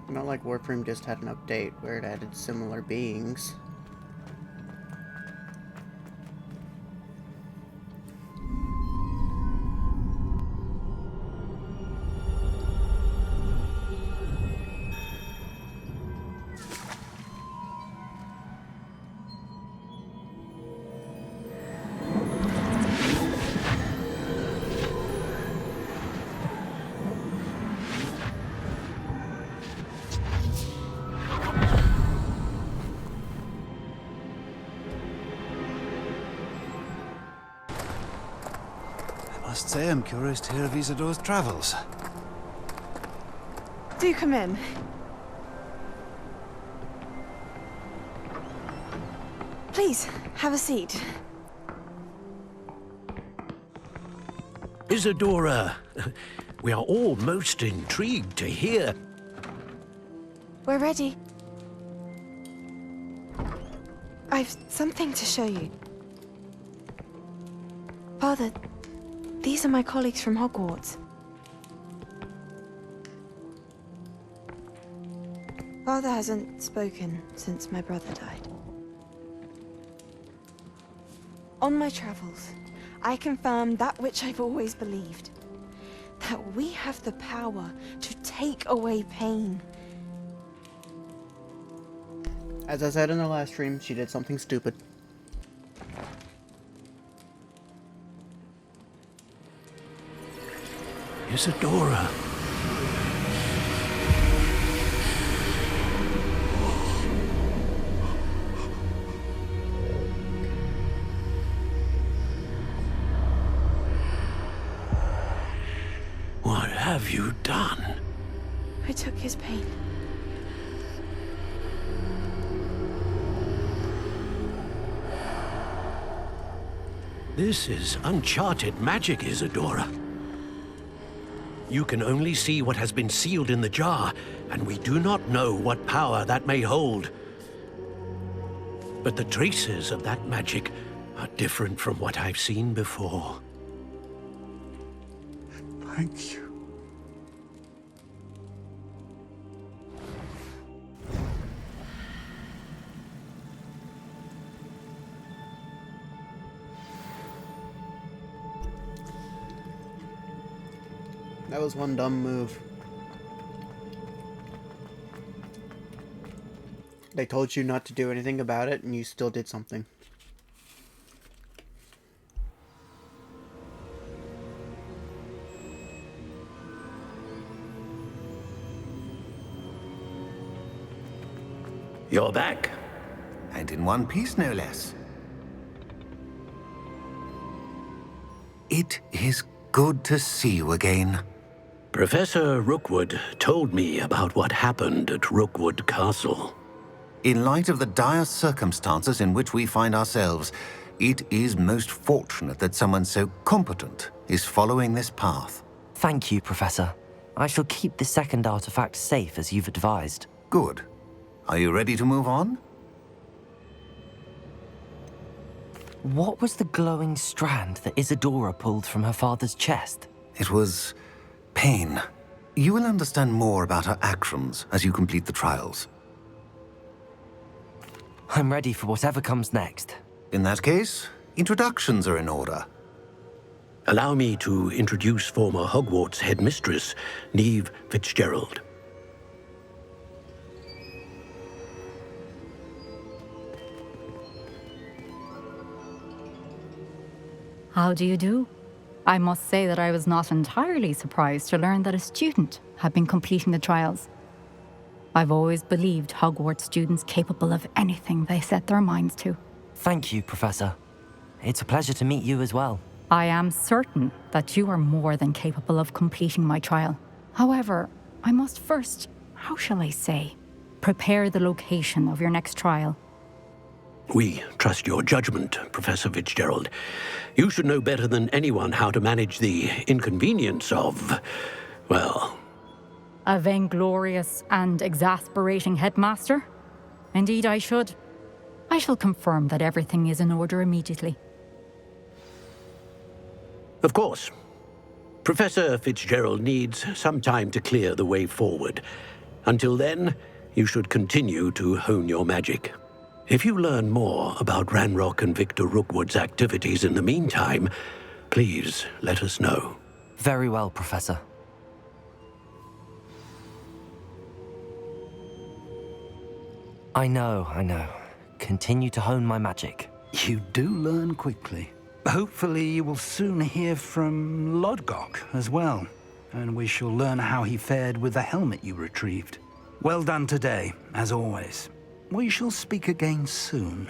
Not like Warframe just had an update where it added similar beings. I must say I'm curious to hear of Isadore's travels. Do come in. Please, have a seat. Isadora, we are all most intrigued to hear. We're ready. I've something to show you. Father, these are my colleagues from Hogwarts. Father hasn't spoken since my brother died. On my travels, I confirmed that which I've always believed. That we have the power to take away pain. As I said in the last stream, she did something stupid. Isadora. What have you done? I took his pain. This is uncharted magic, Isadora. You can only see what has been sealed in the jar, and we do not know what power that may hold. But the traces of that magic are different from what I've seen before. Thank you. That was one dumb move. They told you not to do anything about it, and you still did something. You're back. And in one piece, no less. It is good to see you again. Professor Rookwood told me about what happened at Rookwood Castle. In light of the dire circumstances in which we find ourselves, it is most fortunate that someone so competent is following this path. Thank you, Professor. I shall keep the second artifact safe as you've advised. Good. Are you ready to move on? What was the glowing strand that Isadora pulled from her father's chest? It was pain. You will understand more about her actions as you complete the trials. I'm ready for whatever comes next. In that case, introductions are in order. Allow me to introduce former Hogwarts headmistress, Neve Fitzgerald. How do you do? I must say that I was not entirely surprised to learn that a student had been completing the trials. I've always believed Hogwarts students capable of anything they set their minds to. Thank you, Professor. It's a pleasure to meet you as well. I am certain that you are more than capable of completing my trial. However, I must first, how shall I say, prepare the location of your next trial. We trust your judgment, Professor Fitzgerald. You should know better than anyone how to manage the inconvenience of, well... A vainglorious and exasperating headmaster? Indeed, I should. I shall confirm that everything is in order immediately. Of course. Professor Fitzgerald needs some time to clear the way forward. Until then, you should continue to hone your magic. If you learn more about Ranrock and Victor Rookwood's activities in the meantime, please let us know. Very well, Professor. I know. Continue to hone my magic. You do learn quickly. Hopefully you will soon hear from Lodgok as well, and we shall learn how he fared with the helmet you retrieved. Well done today, as always. We shall speak again soon.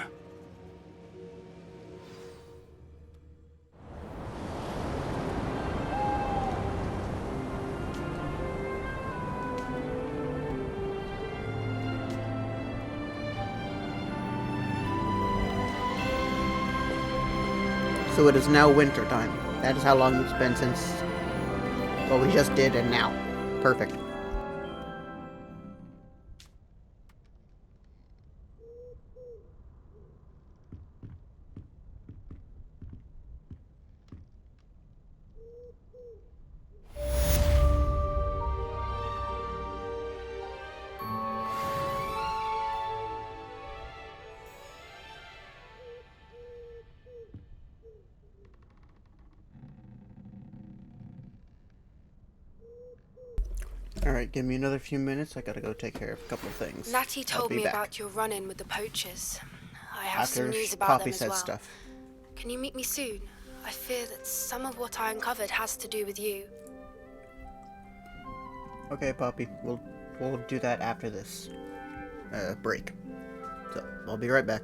So it is now winter time. That is how long it's been since what we just did and now. Perfect. Alright, give me another few minutes. I gotta go take care of a couple of things. Natty told me back. about your run-in with the poachers. I have After some news about Poppy them as said well. stuff. Can you meet me soon? I fear that some of what I uncovered has to do with you. Okay, Poppy. We'll do that after this break. So I'll be right back.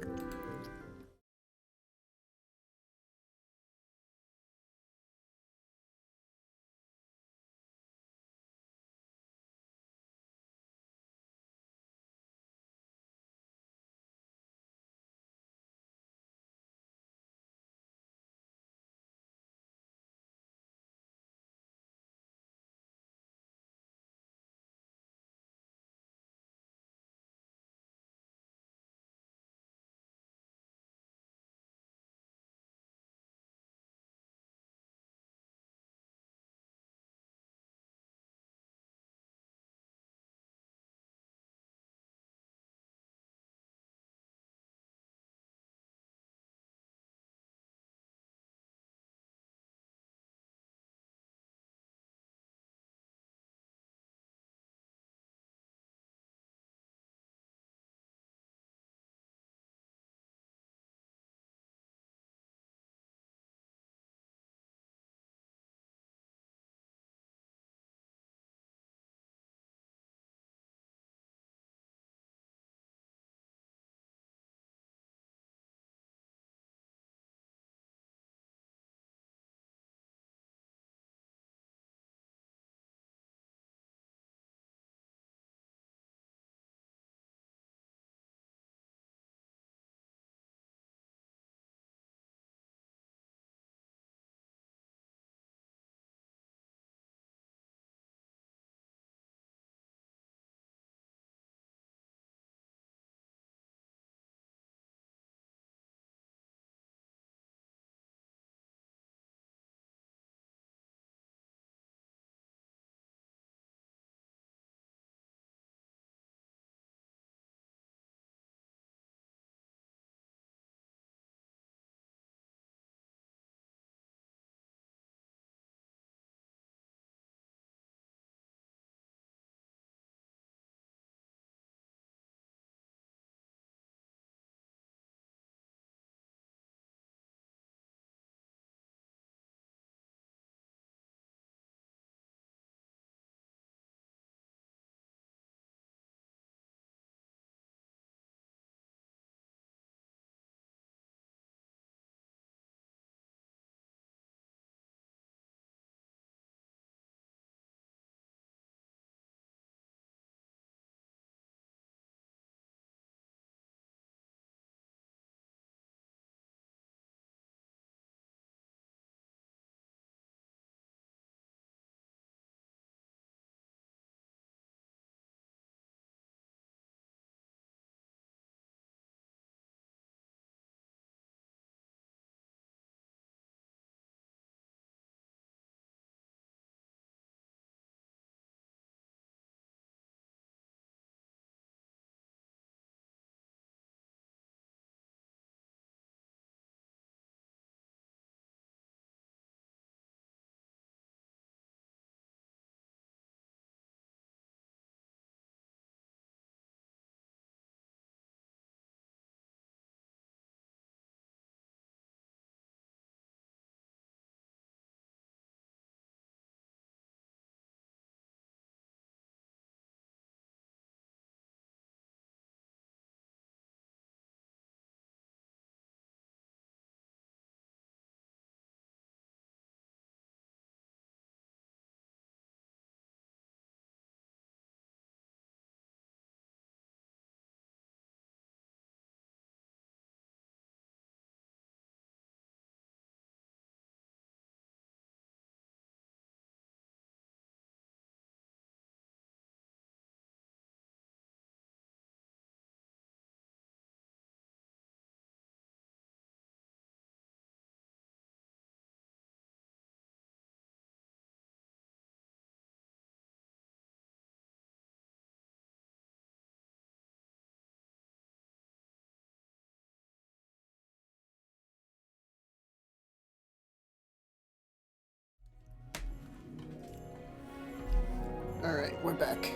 Alright, we're back.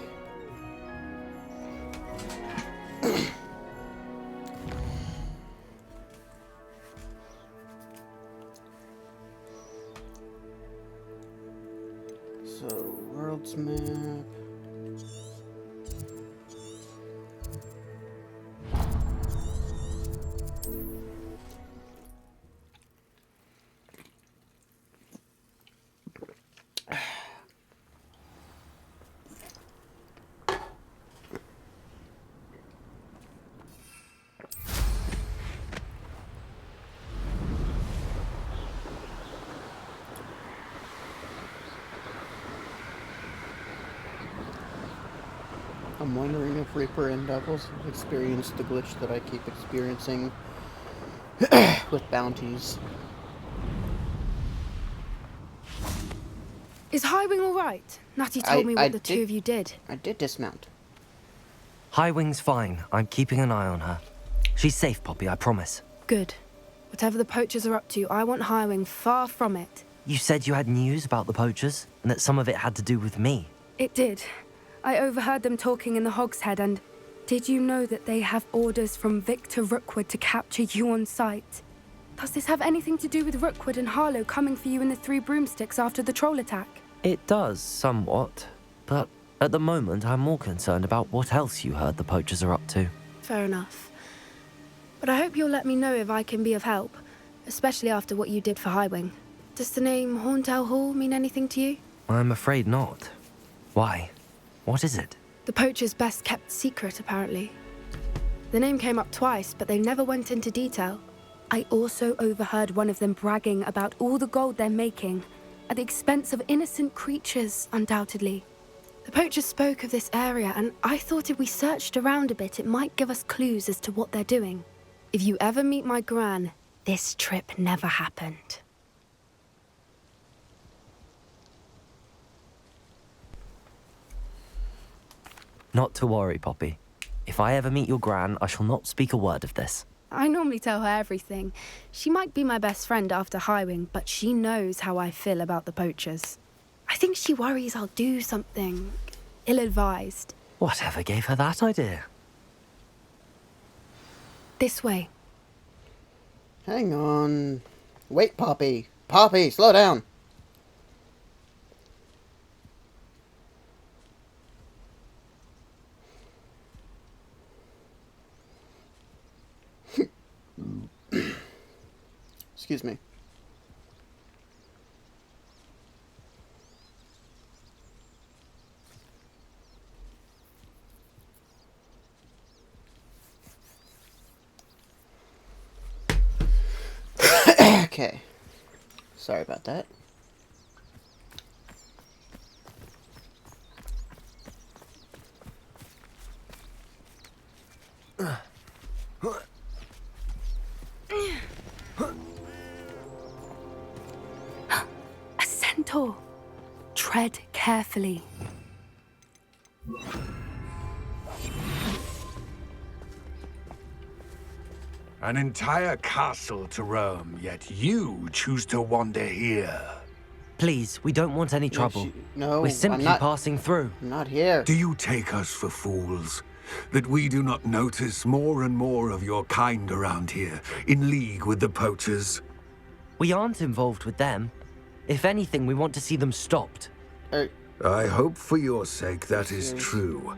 So, world's map. I'm wondering if Reaper and Devils have experienced the glitch that I keep experiencing with bounties. Is Highwing all right? Natty told me what the two of you did. I did dismount. Highwing's fine. I'm keeping an eye on her. She's safe, Poppy, I promise. Good. Whatever the poachers are up to, I want Highwing far from it. You said you had news about the poachers, and that some of it had to do with me. It did. I overheard them talking in the Hogshead, and did you know that they have orders from Victor Rookwood to capture you on sight? Does this have anything to do with Rookwood and Harlow coming for you in the Three Broomsticks after the troll attack? It does, somewhat. But at the moment, I'm more concerned about what else you heard the poachers are up to. Fair enough. But I hope you'll let me know if I can be of help, especially after what you did for Highwing. Does the name Horntail Hall mean anything to you? I'm afraid not. Why? What is it? The poacher's best kept secret, apparently. The name came up twice, but they never went into detail. I also overheard one of them bragging about all the gold they're making, at the expense of innocent creatures, undoubtedly. The poacher spoke of this area, and I thought if we searched around a bit, it might give us clues as to what they're doing. If you ever meet my gran, this trip never happened. Not to worry, Poppy. If I ever meet your gran, I shall not speak a word of this. I normally tell her everything. She might be my best friend after Highwing, but she knows how I feel about the poachers. I think she worries I'll do something ill-advised. Whatever gave her that idea? This way. Hang on. Wait, Poppy. Poppy, slow down. Excuse me. Okay. Sorry about that. A centaur. Tread carefully. An entire castle to roam, yet you choose to wander here. Please, we don't want any trouble. No, we're simply I'm not passing through. I'm not here. Do you take us for fools? That we do not notice more and more of your kind around here, in league with the poachers? We aren't involved with them. If anything, we want to see them stopped. I hope for your sake that is true.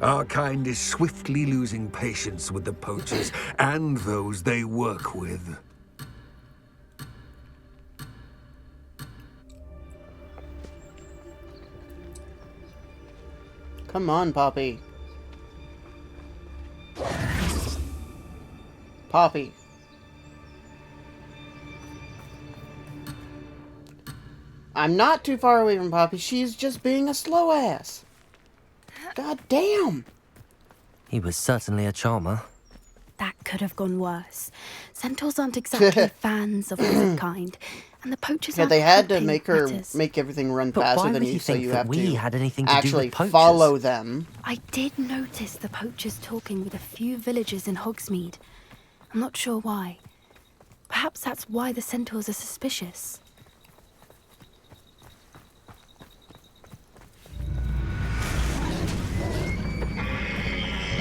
Our kind is swiftly losing patience with the poachers and those they work with. Come on, Poppy. Poppy. I'm not too far away from Poppy. She's just being a slow ass. God damn. He was certainly a charmer. That could have gone worse. Centaurs aren't exactly fans of the kind, and the poachers Yeah, aren't they had to helping make her matters. make everything run But faster why than would you, you so think you that have we to had anything to do with actually poachers? follow them. I did notice the poachers talking with a few villagers in Hogsmeade. I'm not sure why. Perhaps that's why the centaurs are suspicious.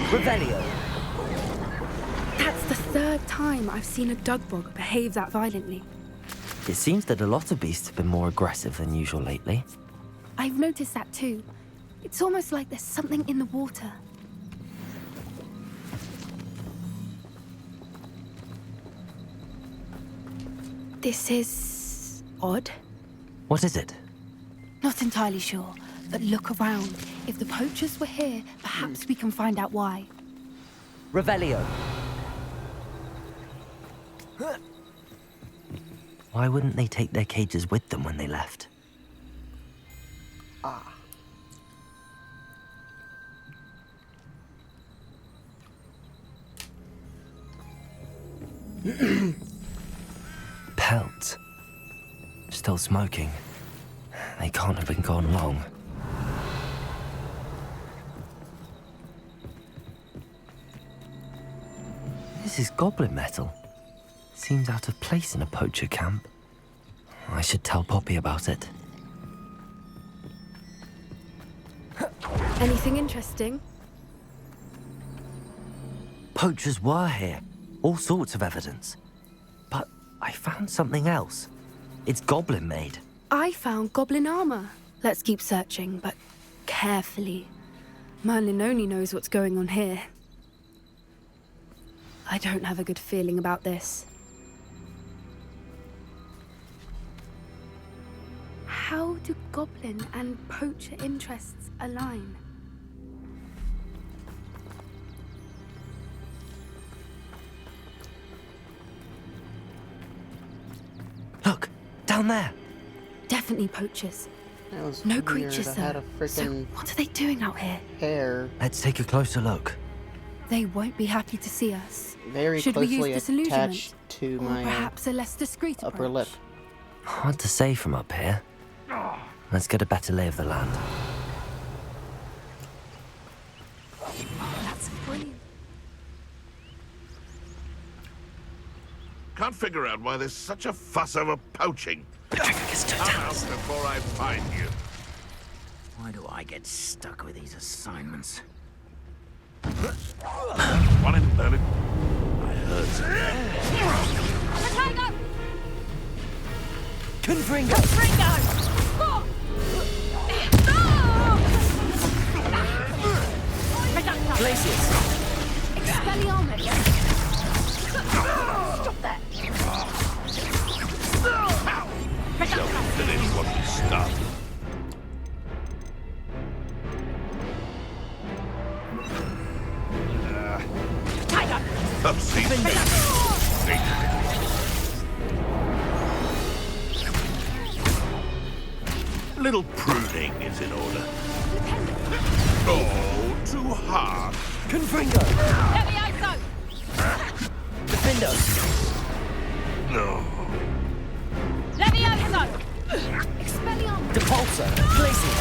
Revelio. That's the third time I've seen a Dugbog behave that violently. It seems that a lot of beasts have been more aggressive than usual lately. I've noticed that too. It's almost like there's something in the water. This is odd. What is it? Not entirely sure, but look around. If the poachers were here, perhaps we can find out why. Revelio. Why wouldn't they take their cages with them when they left? Ah. Pelts. Still smoking. They can't have been gone long. This is goblin metal. Seems out of place in a poacher camp. I should tell Poppy about it. Anything interesting? Poachers were here. All sorts of evidence. But I found something else. It's goblin made. I found goblin armor. Let's keep searching, but carefully. Merlin only knows what's going on here. I don't have a good feeling about this. How do goblin and poacher interests align? Look, down there. Definitely poachers. That was No weird. creatures, I had though. a So freaking what are they doing out here? hair Let's take a closer look. They won't be happy to see us. very Should we use closely disillusionment? attached to Or my perhaps a less discreet upper approach? lip. Hard to say from up here. Let's get a better lay of the land. That's brilliant. Can't figure out why there's such a fuss over poaching. Come out before I find you. Why do I get stuck with these assignments? One in Merlin. I heard something. Potato! Confringo. Glacius. Expelliarmus! Stop that! Don't finish what we started. Little pruning is in order. Oh, too hard. Confringo. Levioso! Defendo. No. Levioso! Expelliarmus! Depulso. Glacius.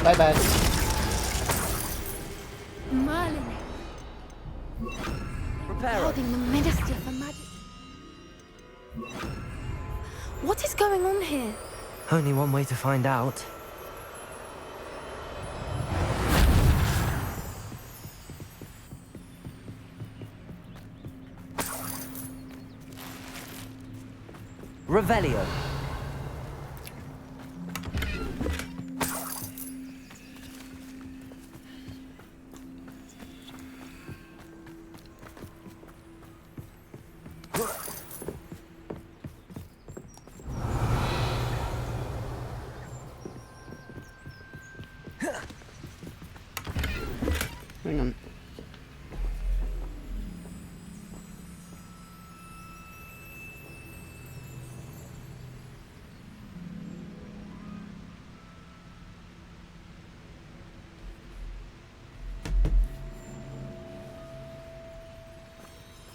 Bye bye. Merlin. Reparo. Guarding the Minister for Magic. What is going on here? Only one way to find out. Revelio. Hang on.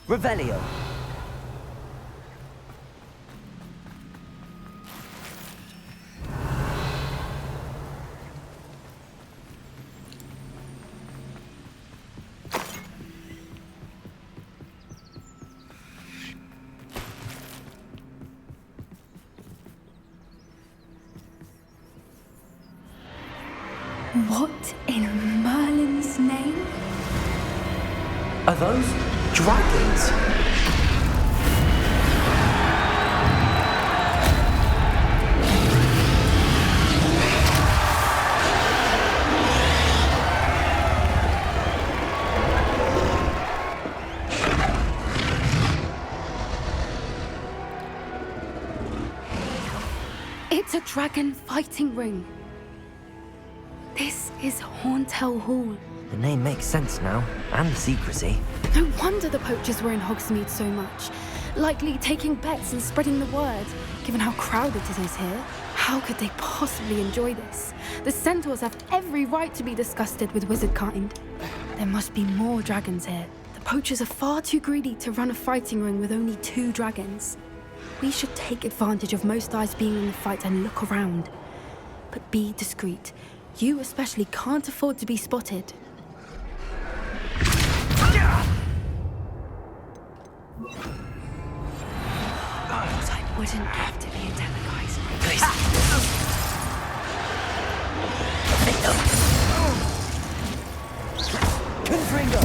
Revelio. What in Merlin's name? Are those dragons? It's a dragon fighting ring. This is Horntail Hall. The name makes sense now, and the secrecy. No wonder the poachers were in Hogsmeade so much. Likely taking bets and spreading the word, given how crowded it is here. How could they possibly enjoy this? The centaurs have every right to be disgusted with wizard kind. There must be more dragons here. The poachers are far too greedy to run a fighting ring with only 2 dragons. We should take advantage of most eyes being in the fight and look around. But be discreet. You especially can't afford to be spotted. But I wouldn't have to be a teleguise. Confringo!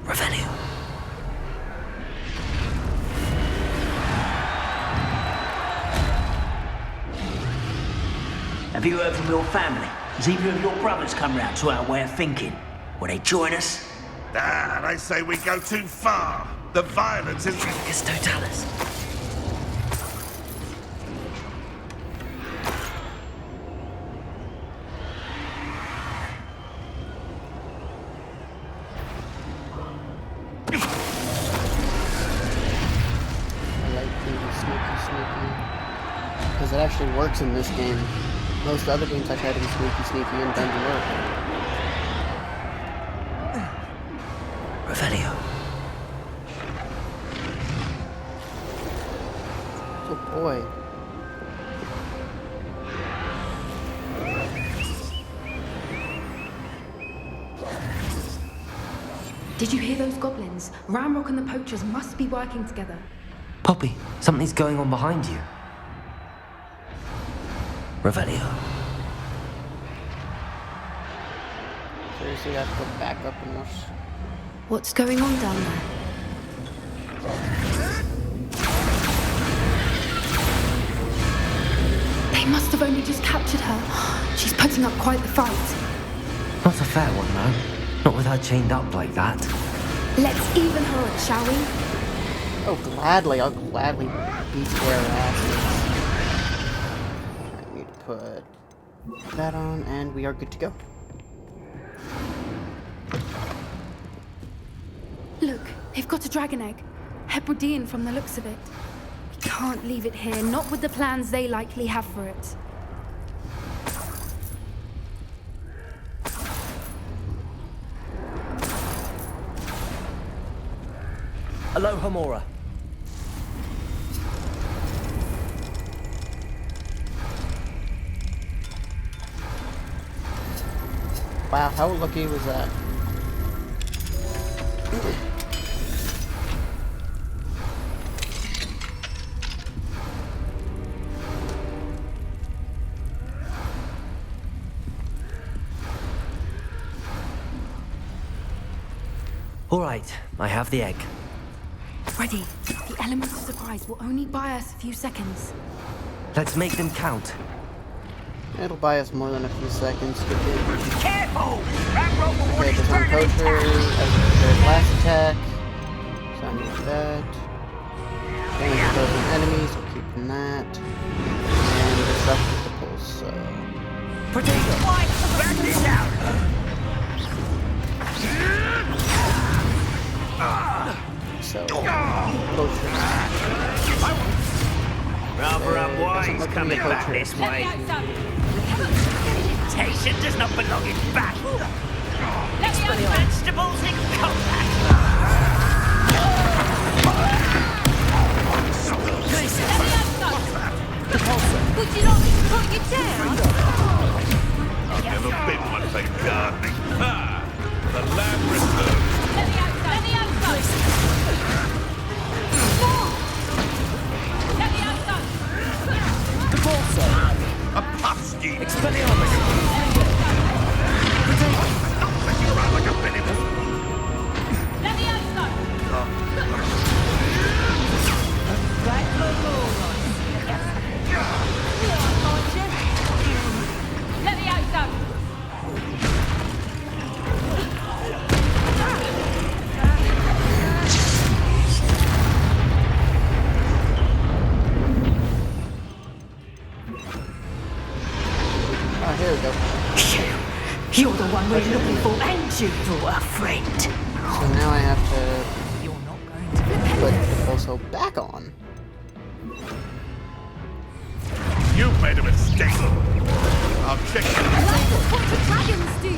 Revelio. Have you heard from your family? Has either of your brothers come round to our way of thinking? Will they join us? Ah, they say we go too far. The violence is... It's Totalis. I like being sneaky. Because it actually works in this game. Most other games I try to be sneaky and doesn't work. Revelio. Oh boy. Did you hear those goblins? Ramrock and the poachers must be working together. Poppy, something's going on behind you. Revelio. Seriously, I have to go back up and watch. What's going on down there? They must have only just captured her. She's putting up quite the fight. Not a fair one, though. Not with her chained up like that. Let's even her up, shall we? Oh, gladly. I'll gladly beat their asses. I need to put that on, and we are good to go. Look, they've got a dragon egg. Hebridean from the looks of it. We can't leave it here, not with the plans they likely have for it. Alohomora. Wow, how lucky was that? All right, I have the egg. Ready. The element of surprise will only buy us a few seconds. Let's make them count. It'll buy us more than a few seconds. Careful! Okay, disarm poacher as their last attack. So I need that. Damage opposing enemies, we're keeping that. And disrupt with the pulse. Potato! Back this out! So, poacher. Rather unwise coming back this way. Temptation does not belong in battle. Let's put vegetables in combat. Would you like me to put you down? I've never been one for gardening. Ha! The lamb returns. you brought a friend. So now I have to put the pulso back on. You've made a mistake. I'll check it. What the dragons, do you?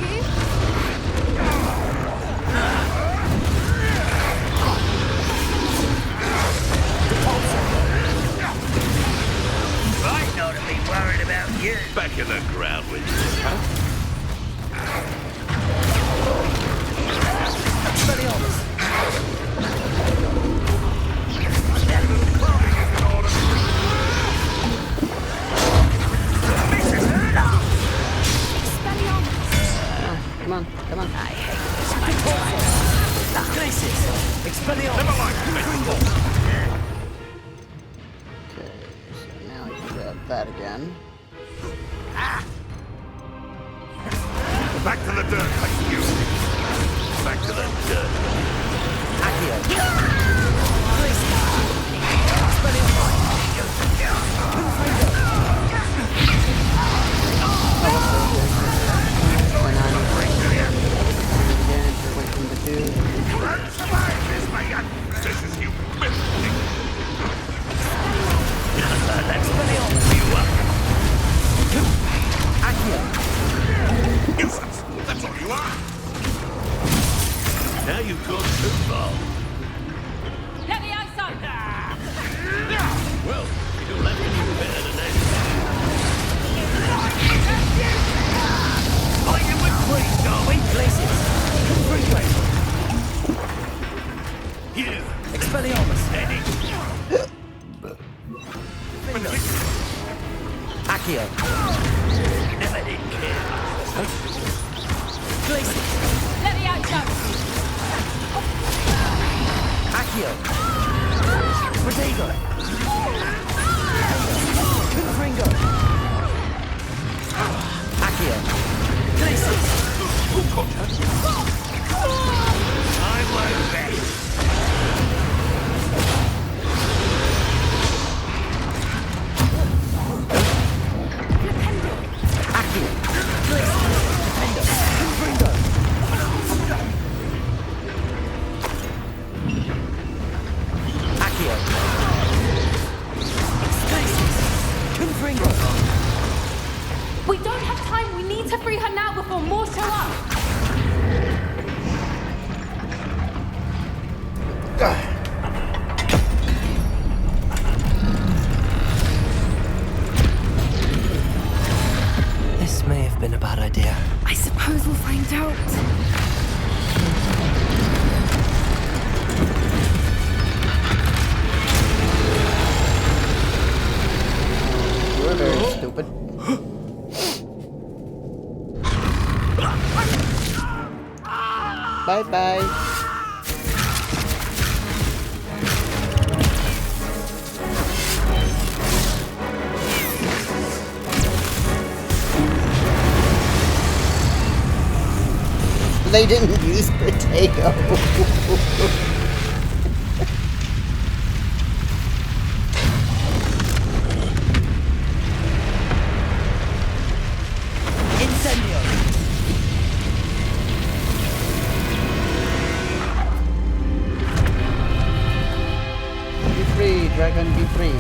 I ought to be worried about you. Back in the ground with you. Come on, come on. I hate this. Glacis! Expelliarmus! Never mind. Okay, so now I can grab that again. Back to the dirt, thank you. Back to the dirt. Accio! That's all you are. Now you've gone too far. Let me outside! Well, you'll have to do better than that. Are you with free, Darwin? Glacis! Freeway! Here. Expelliarmus! Accio! Never did care. Glacis! Let me outside! Accio! Protego! Confringo! Accio! Glacis! I won't bet. Accio! Glacis! Defendo! Confringo! Accio! Glacis! Confringo! We don't have time. We need to free her now before more show up. This may have been a bad idea. I suppose we'll find out. You're very stupid. Bye bye. They didn't use potato. Incendio! Be free, dragon, be free.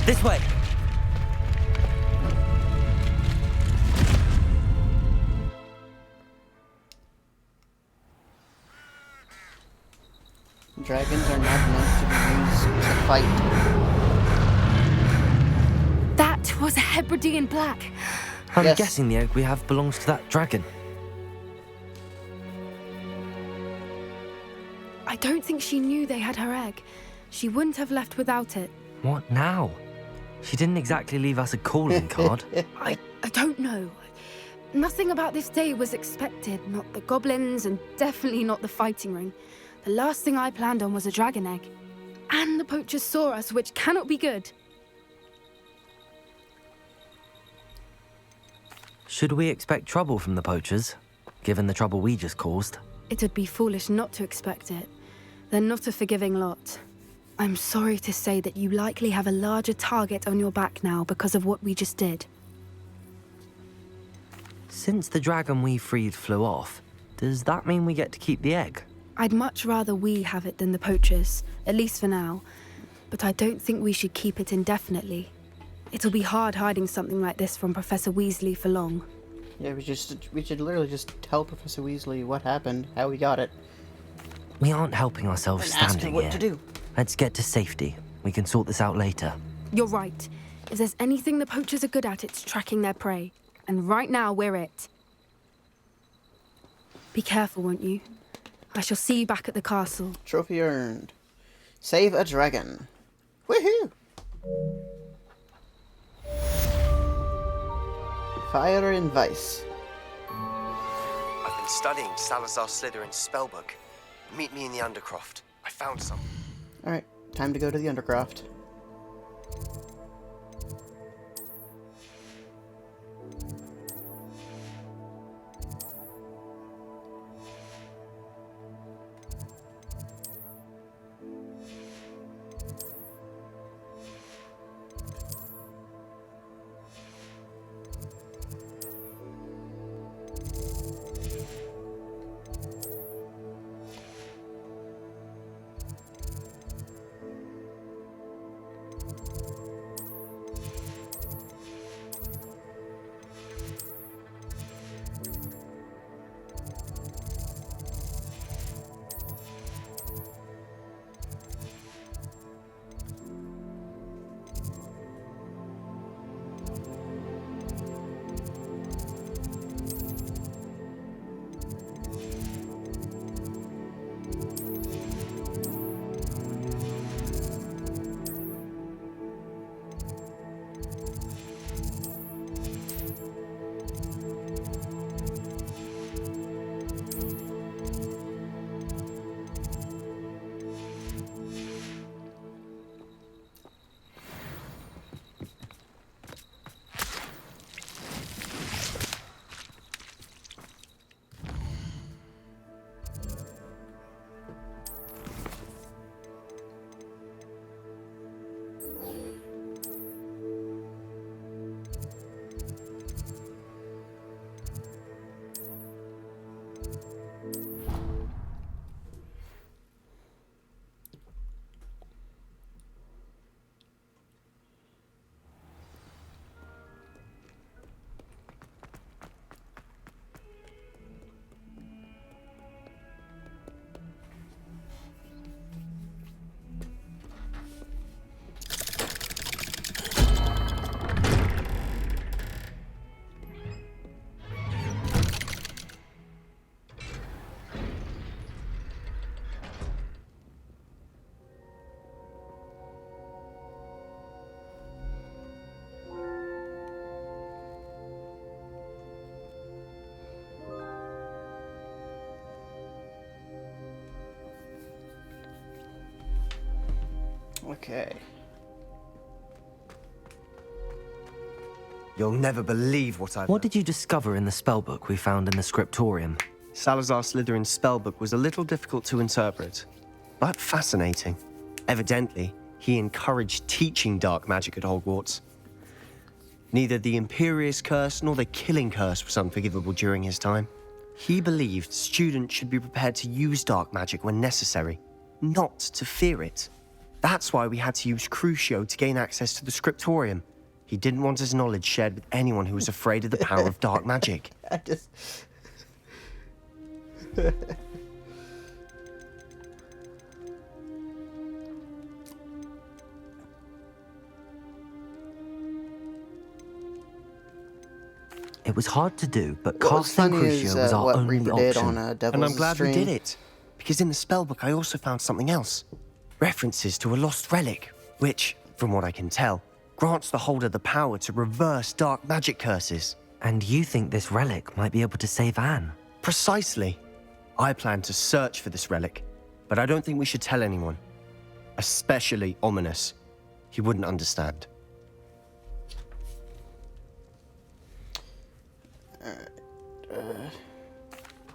This way! Dragons are not meant to be used to fight. That was a Hebridean black. I'm Yes. guessing the egg we have belongs to that dragon. I don't think she knew they had her egg. She wouldn't have left without it. What now? She didn't exactly leave us a calling card. I don't know. Nothing about this day was expected. Not the goblins, and definitely not the fighting ring. The last thing I planned on was a dragon egg. And the poachers saw us, which cannot be good. Should we expect trouble from the poachers, given the trouble we just caused? It would be foolish not to expect it. They're not a forgiving lot. I'm sorry to say that you likely have a larger target on your back now because of what we just did. Since the dragon we freed flew off, does that mean we get to keep the egg? I'd much rather we have it than the poachers, at least for now. But I don't think we should keep it indefinitely. It'll be hard hiding something like this from Professor Weasley for long. Yeah, we should literally just tell Professor Weasley what happened, how we got it. We aren't helping ourselves And ask her standing what here. to do. Let's get to safety. We can sort this out later. You're right. If there's anything the poachers are good at, it's tracking their prey. And right now, we're it. Be careful, won't you? I shall see you back at the castle. Trophy earned. Save a dragon. Woohoo! Fire and Vice. I've been studying Salazar Slytherin's spellbook. Meet me in the Undercroft. I found some. Alright, time to go to the Undercroft. Okay. You'll never believe what I've... What did you discover in the spellbook we found in the scriptorium? Salazar Slytherin's spellbook was a little difficult to interpret, but fascinating. Evidently, he encouraged teaching dark magic at Hogwarts. Neither the Imperious Curse nor the Killing Curse was unforgivable during his time. He believed students should be prepared to use dark magic when necessary, not to fear it. That's why we had to use Crucio to gain access to the scriptorium. He didn't want his knowledge shared with anyone who was afraid of the power of dark magic. I just... It was hard to do, but What was casting funny is, Crucio was our what only Reaper option. did on Devil's And I'm glad stream. we did it, because in the spellbook I also found something else. References to a lost relic, which, from what I can tell, grants the holder the power to reverse dark magic curses. And you think this relic might be able to save Anne? Precisely. I plan to search for this relic, but I don't think we should tell anyone. Especially Ominous. He wouldn't understand.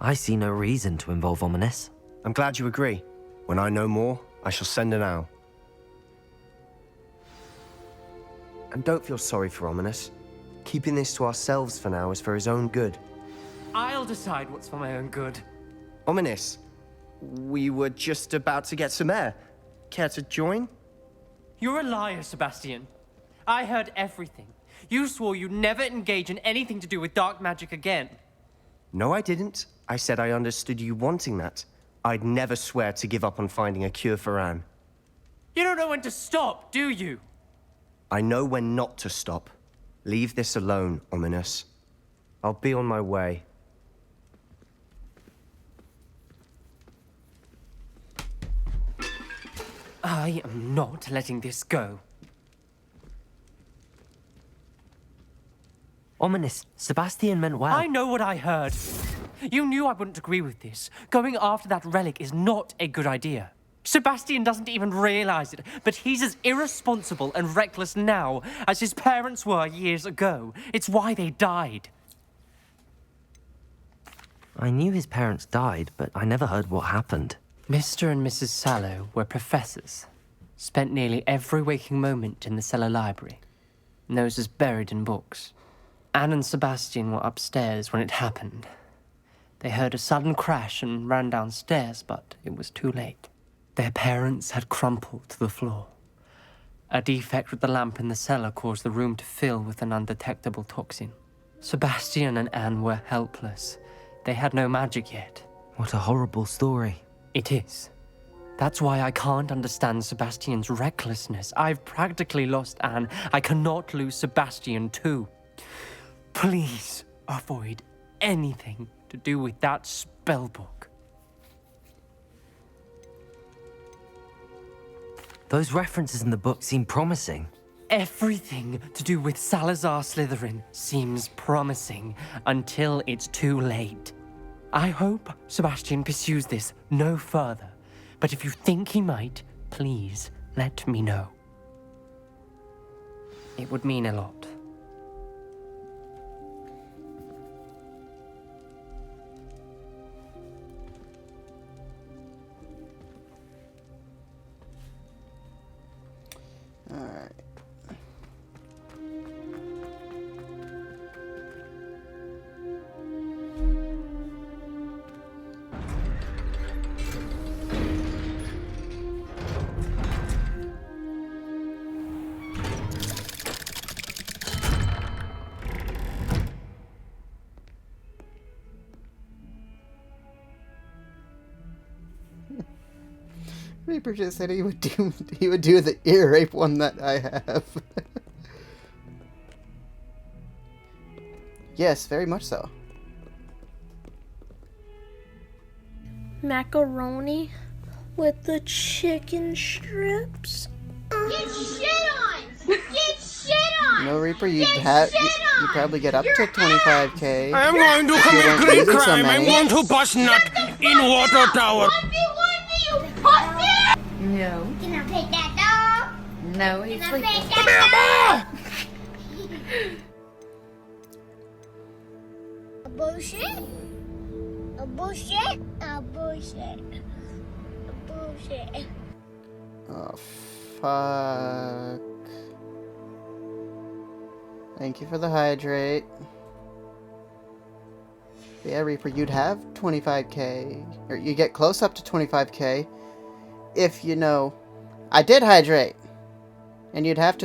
I see no reason to involve Ominous. I'm glad you agree. When I know more, I shall send an owl. And don't feel sorry for Ominous. Keeping this to ourselves for now is for his own good. I'll decide what's for my own good. Ominous, we were just about to get some air. Care to join? You're a liar, Sebastian. I heard everything. You swore you'd never engage in anything to do with dark magic again. No, I didn't. I said I understood you wanting that. I'd never swear to give up on finding a cure for Anne. You don't know when to stop, do you? I know when not to stop. Leave this alone, Ominous. I'll be on my way. I am not letting this go. Ominous, Sebastian meant well. I know what I heard. You knew I wouldn't agree with this. Going after that relic is not a good idea. Sebastian doesn't even realize it, but he's as irresponsible and reckless now as his parents were years ago. It's why they died. I knew his parents died, but I never heard what happened. Mr. and Mrs. Sallow were professors. Spent nearly every waking moment in the cellar library. Noses buried in books. Anne and Sebastian were upstairs when it happened. They heard a sudden crash and ran downstairs, but it was too late. Their parents had crumpled to the floor. A defect with the lamp in the cellar caused the room to fill with an undetectable toxin. Sebastian and Anne were helpless. They had no magic yet. What a horrible story. It is. That's why I can't understand Sebastian's recklessness. I've practically lost Anne. I cannot lose Sebastian too. Please avoid anything to do with that spellbook. Those references in the book seem promising. Everything to do with Salazar Slytherin seems promising until it's too late. I hope Sebastian pursues this no further, but if you think he might, please let me know. It would mean a lot. Alright. Reaper just said he would do the ear rape one that I have. Yes, very much so. Macaroni with the chicken strips. Get shit on! Get shit on! No, Reaper, you probably get up to 25k. I am going to commit great crime. I'm going to bust nut in Water Tower. No. Can I pet that dog? No, he's sleeping. Come here, Ma! A bullshit? A bullshit? A bullshit. A bullshit. Oh, fuck. Thank you for the hydrate. Yeah, Reaper, you'd have 25k. Or you get close up to 25k. If you know, I did hydrate, and you'd have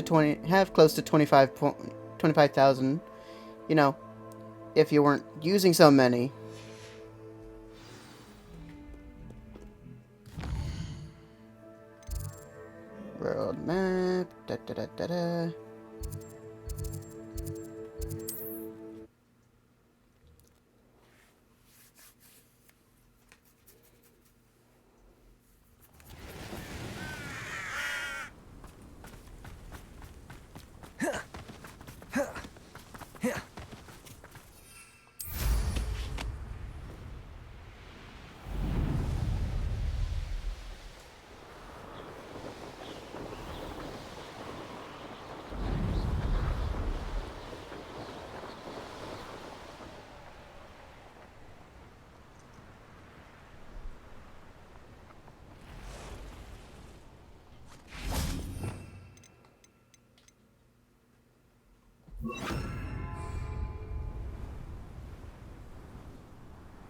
close to 25,000. You know, if you weren't using so many. World map. Da da da da da.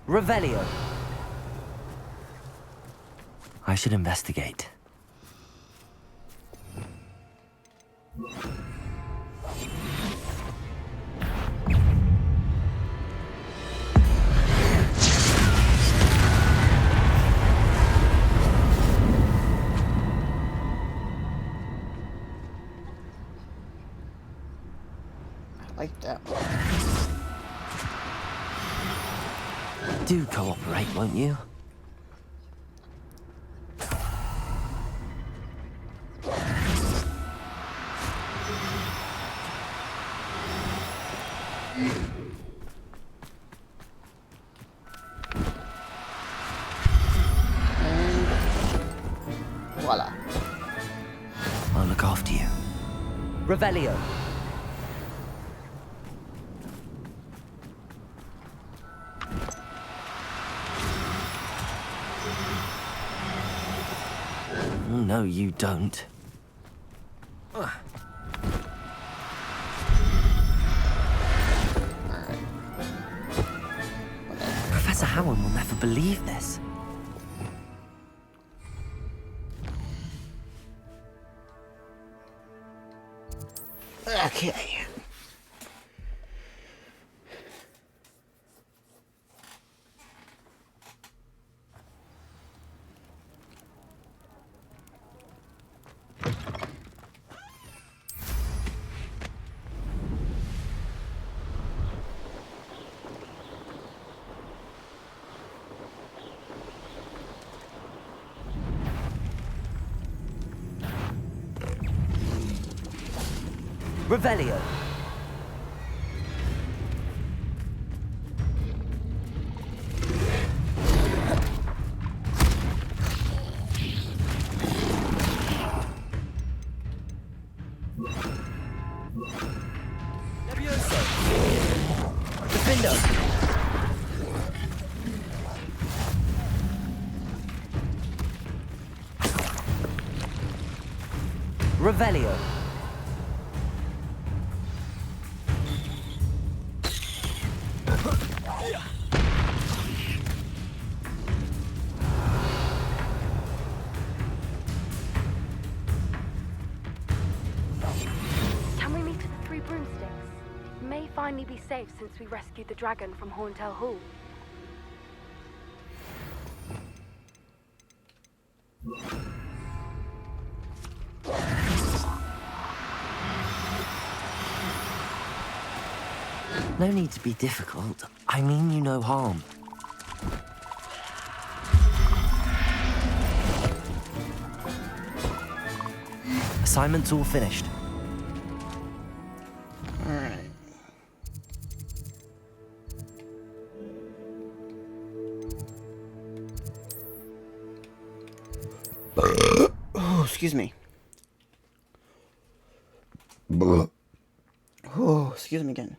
Revelio. I should investigate. Like that one. Do cooperate, won't you? Voila. I'll look after you. Revelio. No, you don't. Professor Howard will never believe this. Okay. Revelio. Levioso. Defendo. Revelio. Can we meet at the Three Broomsticks? It may finally be safe since we rescued the dragon from Horntail Hall. No need to be difficult. I mean you no harm. Assignment's all finished. Alright. Oh, excuse me. Oh, excuse me again.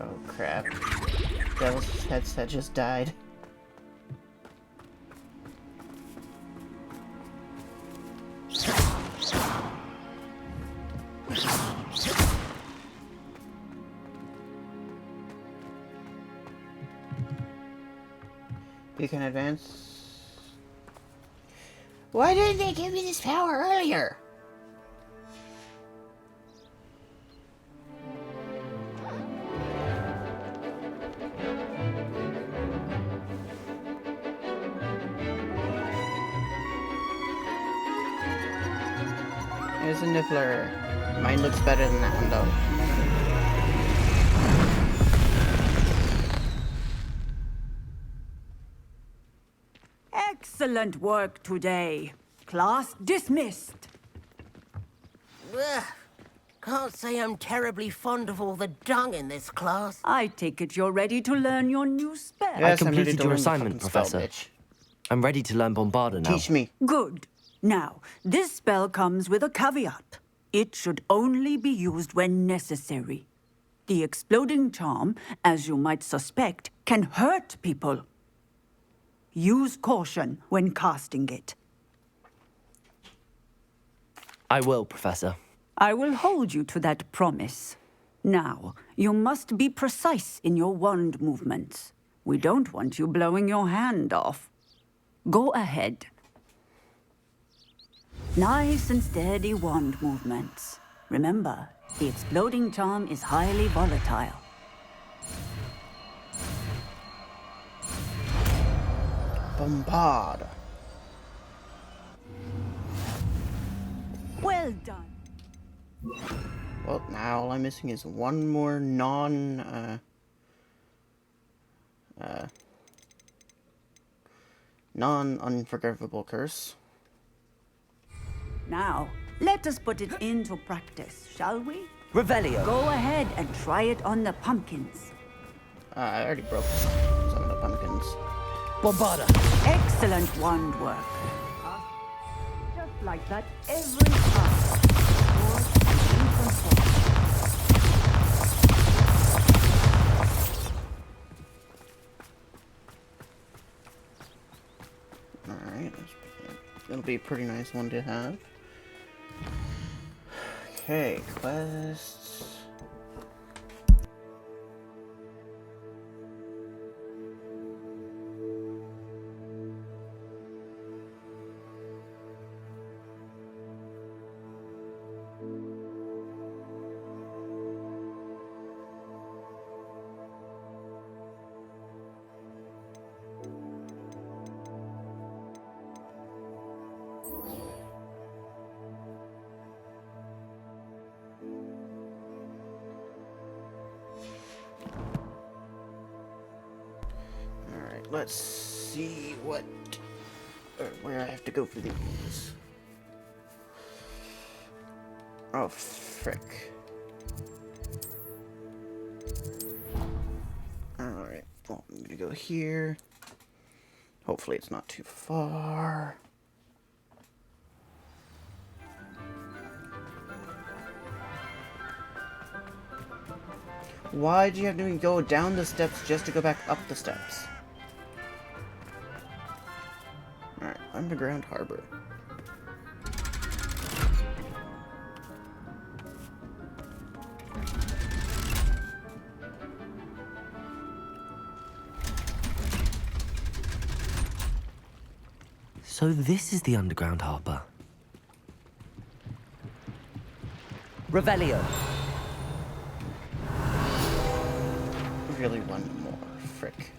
Oh crap. Devil's headset just died. You can advance. Why didn't they give me this power earlier? Here's a Niffler. Mine looks better than that one though. Excellent work today. Class dismissed. Ugh. Can't say I'm terribly fond of all the dung in this class. I take it you're ready to learn your new spell. I completed your assignment, Professor. I'm ready to learn Bombarda now. Teach me. Good. Now, this spell comes with a caveat. It should only be used when necessary. The exploding charm, as you might suspect, can hurt people. Use caution when casting it. I will, Professor. I will hold you to that promise. Now, you must be precise in your wand movements. We don't want you blowing your hand off. Go ahead. Nice and steady wand movements. Remember, the exploding charm is highly volatile. Bombard. Well done. Well, now all I'm missing is one more non-unforgivable curse. Now, let us put it into practice, shall we? Revelio. Go ahead and try it on the pumpkins. I already broke some of the pumpkins. Bombarda. Excellent wand work. Just like that every time. Alright, that'll be a pretty nice one to have. Okay, quests. Let's see what, or where I have to go for these. Oh, frick. Alright, well, I'm gonna go here. Hopefully it's not too far. Why do you have to go down the steps just to go back up the steps? Alright, Underground Harbor. So this is the underground harbor. Revelio. Really one more, frick.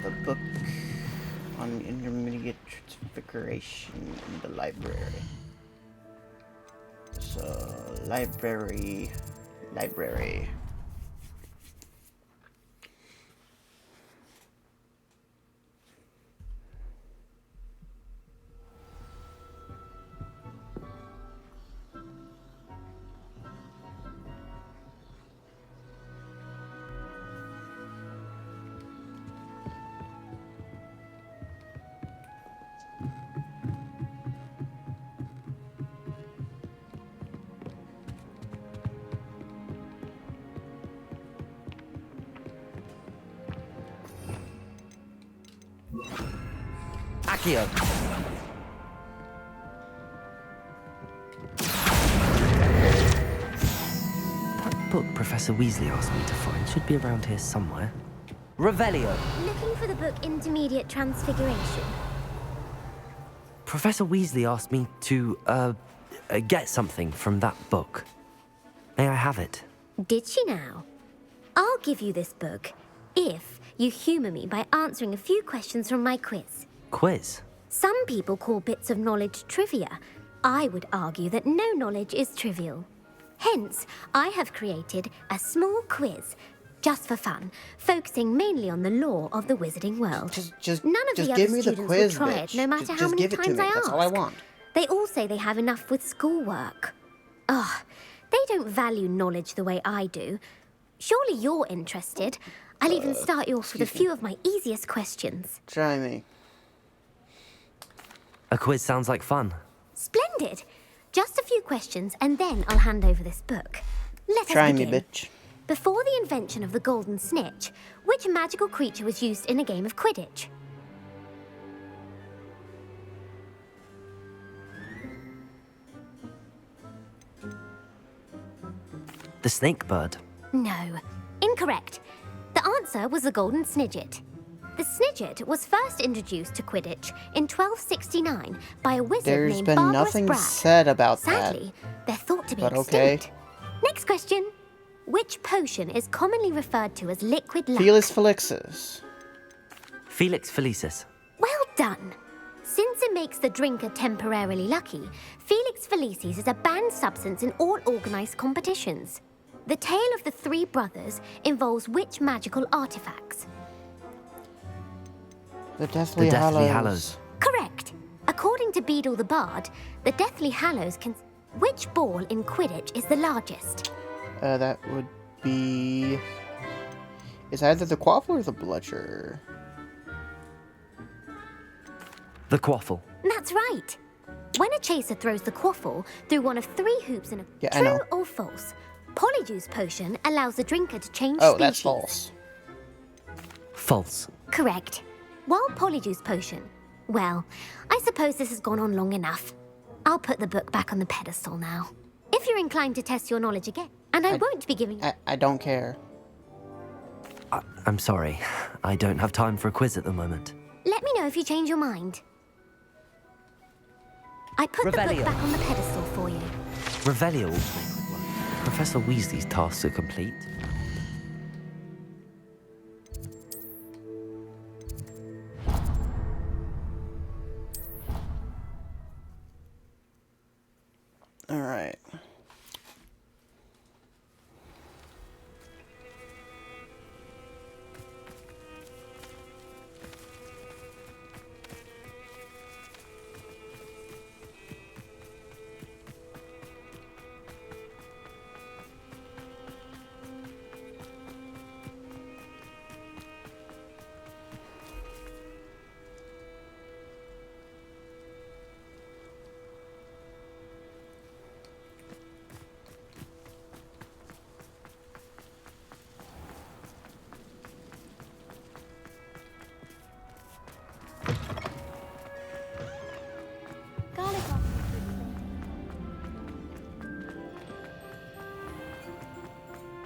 The book on intermediate transfiguration in the library. So, library. Accio. That book Professor Weasley asked me to find should be around here somewhere. Revelio. Looking for the book Intermediate Transfiguration. Professor Weasley asked me to, get something from that book. May I have it? Did she now? I'll give you this book if you humor me by answering a few questions from my quiz. Quiz? Some people call bits of knowledge trivia. I would argue that no knowledge is trivial. Hence, I have created a small quiz, just for fun, focusing mainly on the lore of the wizarding world. None of the other students will try it, no matter how many times I ask. That's all I want. They all say they have enough with schoolwork. Ugh, they don't value knowledge the way I do. Surely you're interested. I'll even start you off with a few of my easiest questions. Try me. A quiz sounds like fun. Splendid. Just a few questions, and then I'll hand over this book. Let Try us me, begin. bitch. Before the invention of the golden snitch, which magical creature was used in a game of Quidditch? The snake bird. No. Incorrect. The answer was the golden snidget. The snidget was first introduced to Quidditch in 1269 by a wizard There's named been Barbarous nothing Bragg. said about Sadly, they're thought to be but extinct. okay. Next question. Which potion is commonly referred to as liquid luck? Felix Felixus. Felix Felicis. Well done. Since it makes the drinker temporarily lucky, Felix Felicis is a banned substance in all organized competitions. The tale of the three brothers involves which magical artifacts? The Deathly, Hallows. Correct. According to Beadle the Bard, the Deathly Hallows can... Which ball in Quidditch is the largest? That would be... It's either the quaffle or the bludger. The quaffle. That's right. When a chaser throws the quaffle through one of three hoops in a Yeah, I true know. or false, Polyjuice Potion allows the drinker to change Oh, species. that's false. False. Correct. While Polyjuice Potion... Well, I suppose this has gone on long enough. I'll put the book back on the pedestal now. If you're inclined to test your knowledge again, and I won't be giving... I don't care. I'm sorry. I don't have time for a quiz at the moment. Let me know if you change your mind. I put the Revelio. book back on the pedestal for you. Revelio. Professor Weasley's tasks are complete. All right.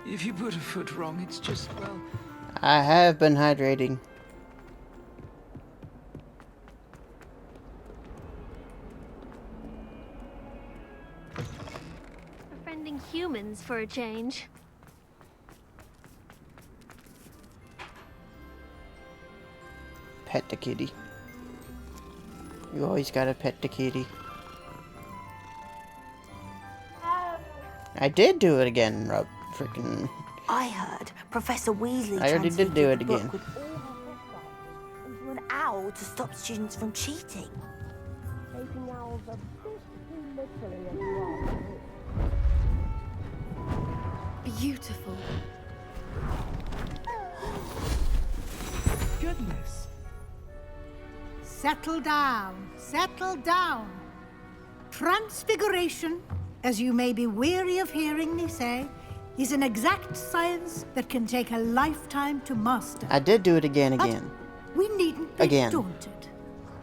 If you put a foot wrong, it's just, well... I have been hydrating. Befriending humans for a change. Pet the kitty. You always gotta pet the kitty. I did do it again, Rob. Freaking. I heard Professor Weasley I already did do it translated the book again. with all her into an owl to stop students from cheating. Making owls a bit too literally Beautiful. Goodness. Settle down. Settle down. Transfiguration, as you may be weary of hearing me say, is an exact science that can take a lifetime to master. I did do it again. We needn't be Again. daunted.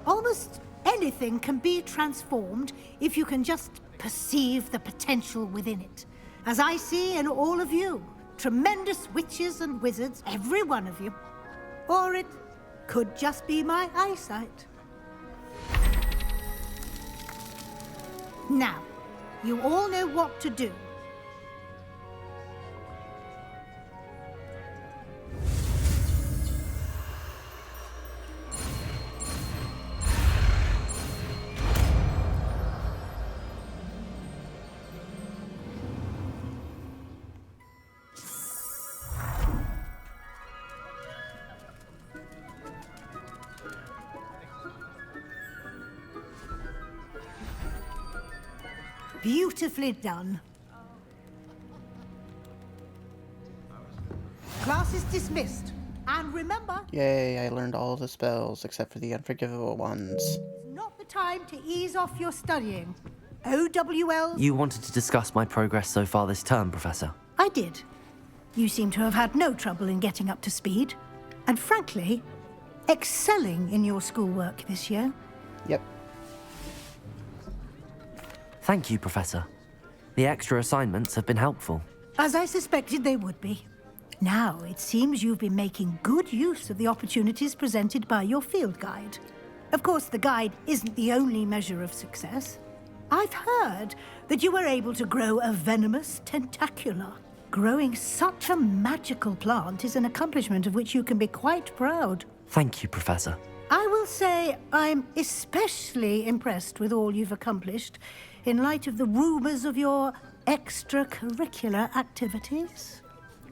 Almost anything can be transformed if you can just perceive the potential within it. As I see in all of you, tremendous witches and wizards, every one of you. Or it could just be my eyesight. Now, you all know what to do. Beautifully done. Class is dismissed. And remember, Yay, I learned all the spells except for the unforgivable ones. not the the time to ease off your studying. OWLs? You wanted to discuss my progress so far this term, Professor. I did. You seem to have had no trouble in getting up to speed. And frankly, excelling in your schoolwork this year. Yep. Thank you, Professor. The extra assignments have been helpful. As I suspected they would be. Now, it seems you've been making good use of the opportunities presented by your field guide. Of course, the guide isn't the only measure of success. I've heard that you were able to grow a venomous tentacula. Growing such a magical plant is an accomplishment of which you can be quite proud. Thank you, Professor. I will say I'm especially impressed with all you've accomplished in light of the rumors of your extracurricular activities.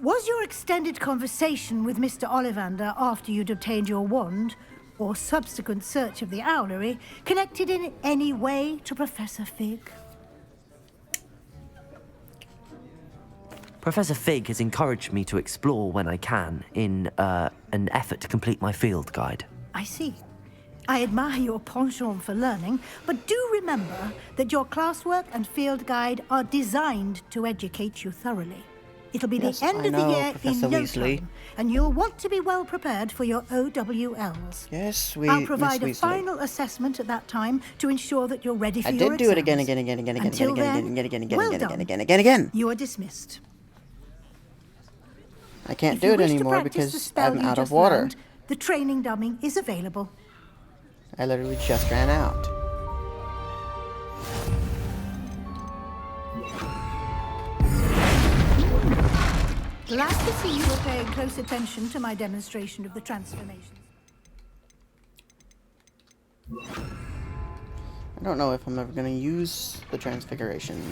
Was your extended conversation with Mr. Ollivander after you'd obtained your wand, or subsequent search of the owlery, connected in any way to Professor Fig? Professor Fig has encouraged me to explore when I can in an effort to complete my field guide. I see. I admire your penchant for learning, but do remember that your classwork and field guide are designed to educate you thoroughly. It'll be Yes, the end I of the know, year Professor in no Weasley. time, and you'll want to be well prepared for your OWLs. Yes, I'll provide a Miss Weasley. final assessment at that time to ensure that you're ready for I your did do it exams. Until then, again. You are dismissed. I can't If do you it wish to anymore practice the because spell I'm you out of just water. learned, the training dummy is available. I literally just ran out. Glad to see you were paying close attention to my demonstration of the transformations. I don't know if I'm ever going to use the transfiguration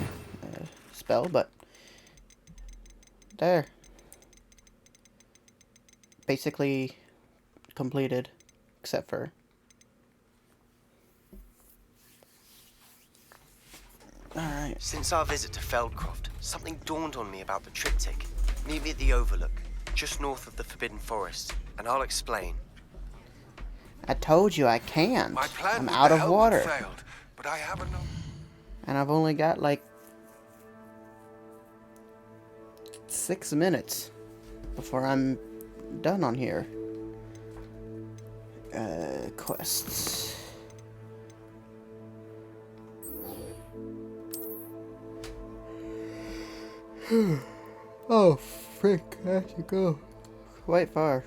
spell, but there. Basically completed, except for alright. Since our visit to Feldcroft, something dawned on me about the triptych. Meet me at the Overlook, just north of the Forbidden Forest, and I'll explain. I told you I can't. My plan I'm with out the of helmet water. failed, but I have enough. And I've only got like 6 minutes before I'm done on here. Quests. Oh, frick, I have to go quite far.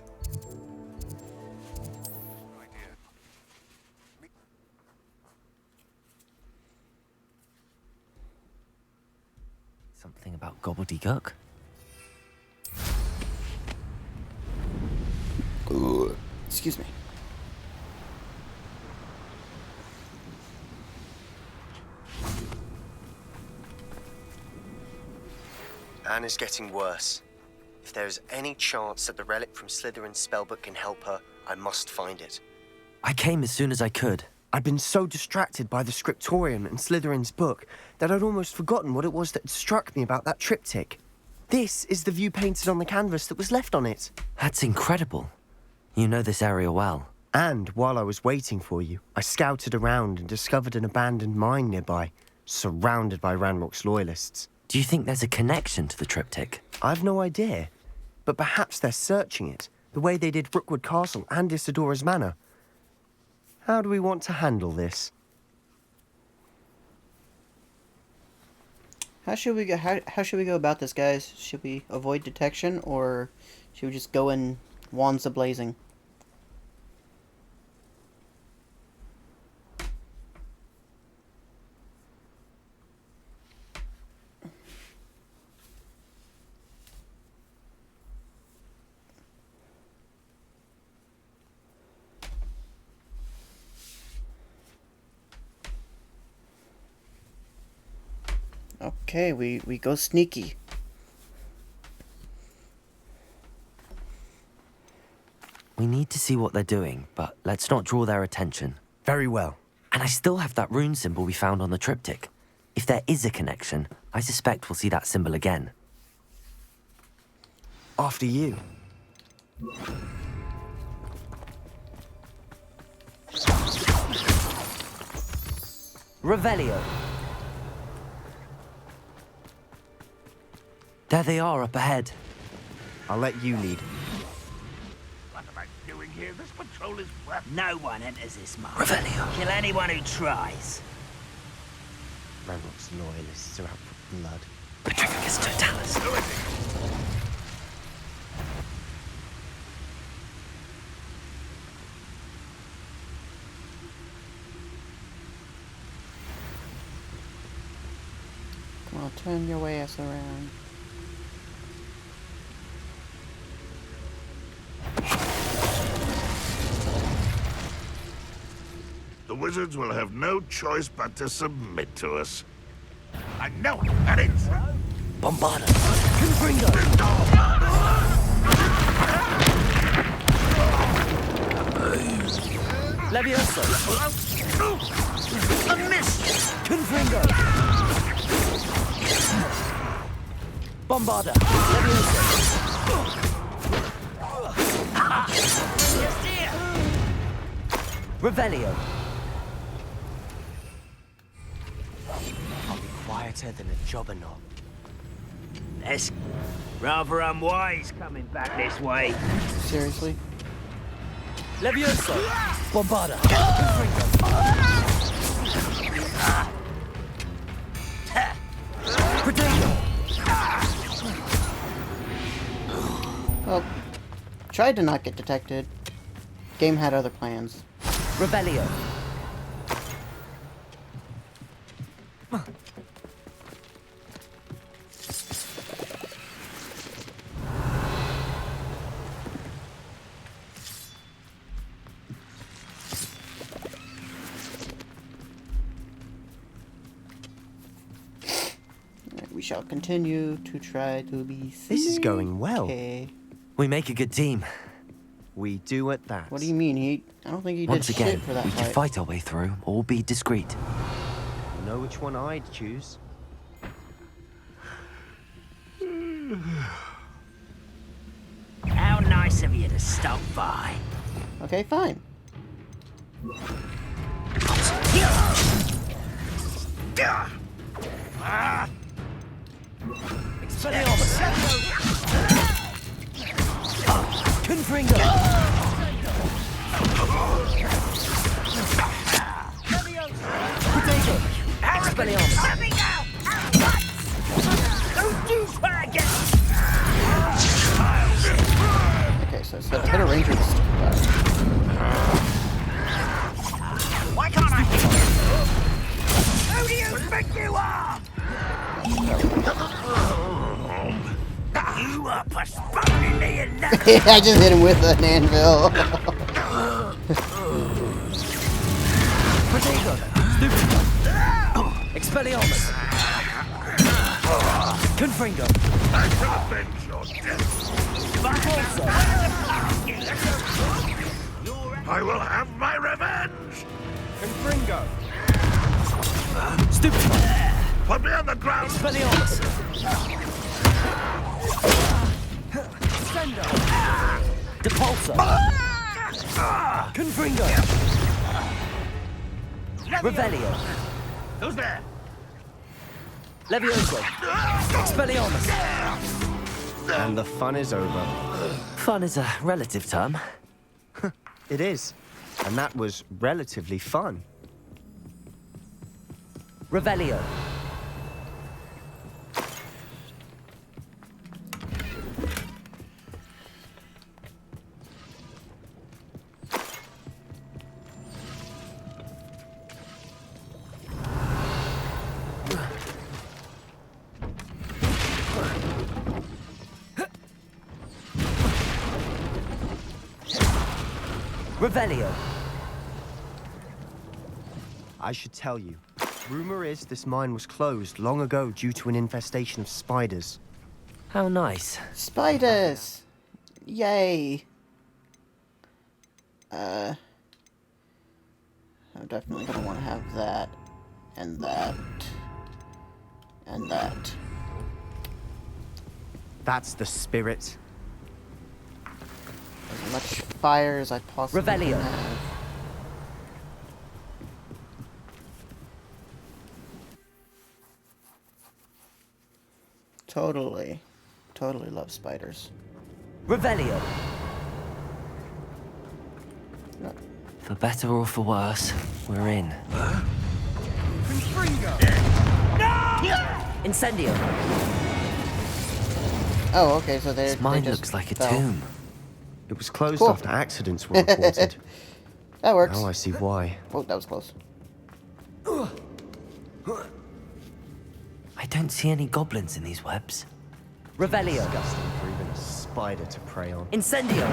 Something about gobbledygook? Ooh, excuse me. Anne is getting worse. If there is any chance that the relic from Slytherin's spellbook can help her, I must find it. I came as soon as I could. I'd been so distracted by the scriptorium and Slytherin's book that I'd almost forgotten what it was that had struck me about that triptych. This is the view painted on the canvas that was left on it. That's incredible. You know this area well. And while I was waiting for you, I scouted around and discovered an abandoned mine nearby, surrounded by Ranrock's loyalists. Do you think there's a connection to the triptych? I've no idea, but perhaps they're searching it, the way they did Rookwood Castle and Isidora's Manor. How do we want to handle this? How should we go? How should we go about this, guys? Should we avoid detection, or should we just go in wands a-blazing? Okay, we go sneaky. We need to see what they're doing, but let's not draw their attention. Very well. And I still have that rune symbol we found on the triptych. If there is a connection, I suspect we'll see that symbol again. After you. Revelio. There they are up ahead. I'll let you lead. What am I doing here? This patrol is worth... No one enters this mark. Revelio. Kill anyone who tries. Ranrock's loyalists are out for blood. Petrificus Totalis. Come on, turn your ass around. The wizards will have no choice but to submit to us. I know it, and it's... Bombarda. Confringo. Levioso. A miss! Confringo. Bombarda. Levioso. Revelio. I'll be quieter than a jobberknock. That's rather unwise coming back this way. Seriously? Levioso. Bombarda. Protego. Well, tried to not get detected. Game had other plans. Revelio. We shall continue to try to be safe. This is going well. Okay. We make a good team. We do at that. What do you mean? I don't think he Once did again, shit for that we fight. can fight our way through or be discreet. You know which one I'd choose. How nice of you to stop by. Okay, fine. Expelliarmus. Confringo. Protego. Expelliarmus. Okay, so it's hit a ranger. Why can't I hit you? Who do you think you are? You are postponing me in that. I just hit him with an anvil. Protego. Stupid. Expelliarmus. Confringo. I shall avenge your death. I will have my revenge. Confringo. Stupid. Put me on the ground. Expelliarmus. Depulso. Confringo. Revelio. Who's there? Levioso. Expelliarmus. And the fun is over. Fun is a relative term. It is. And that was relatively fun. Revelio. Revelio. I should tell you. Rumor is this mine was closed long ago due to an infestation of spiders. How nice. Spiders! Yay! I'm definitely gonna want to have that, and that, and that. That's the spirit. As much fire as I possibly Revelio. can have. Totally love spiders. Revelio. For better or for worse, we're in. Incendio. Oh, okay, so This mine looks like a tomb. It was closed Cool. after accidents were reported. That works. Now I see why. Oh, that was close. I don't see any goblins in these webs. Revelio. Disgusting for even a spider to prey on. Incendio.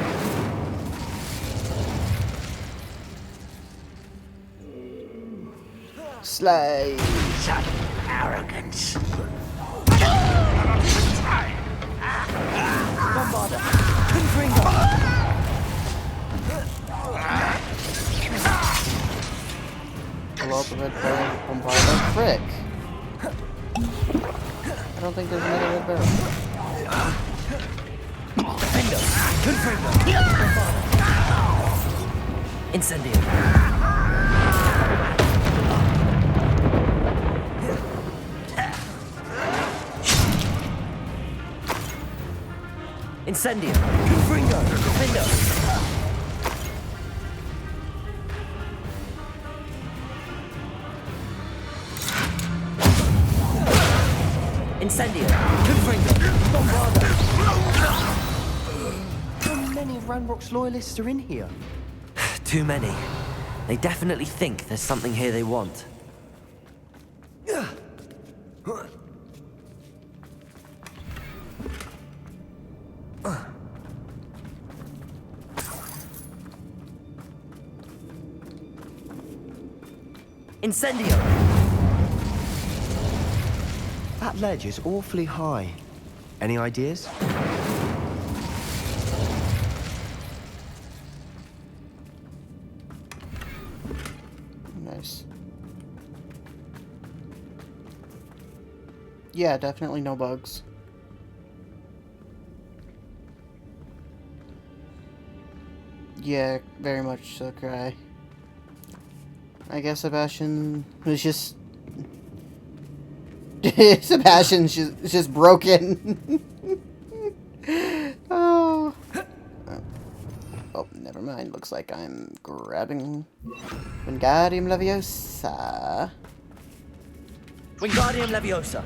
Slay. Such arrogance. Bombarda. Confringo. Blow up the red barrel. Bombarda. Frick. I don't think there's another red barrel. Defendo. Confringo. Bombarda. Incendio. Incendio. Confringo. Defendo. Incendio. Confringo. Bombarda. How many of Ranrock's loyalists are in here? Too many. They definitely think there's something here they want. Incendio! That ledge is awfully high. Any ideas? Nice. Yeah, definitely no bugs. Yeah, very much so, Cry. I guess Sebastian was just... Sebastian's just broken. Oh. Oh, never mind. Looks like I'm grabbing Wingardium Leviosa. Wingardium Leviosa.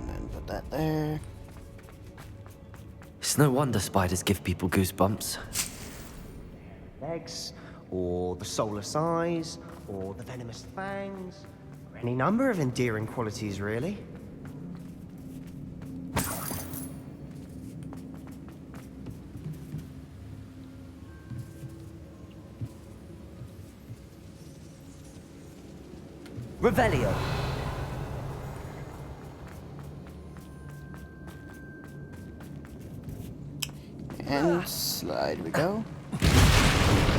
And put that there. It's no wonder spiders give people goosebumps. Legs, or the soulless eyes, or the venomous fangs, or any number of endearing qualities, really. Revelio. And slide we go.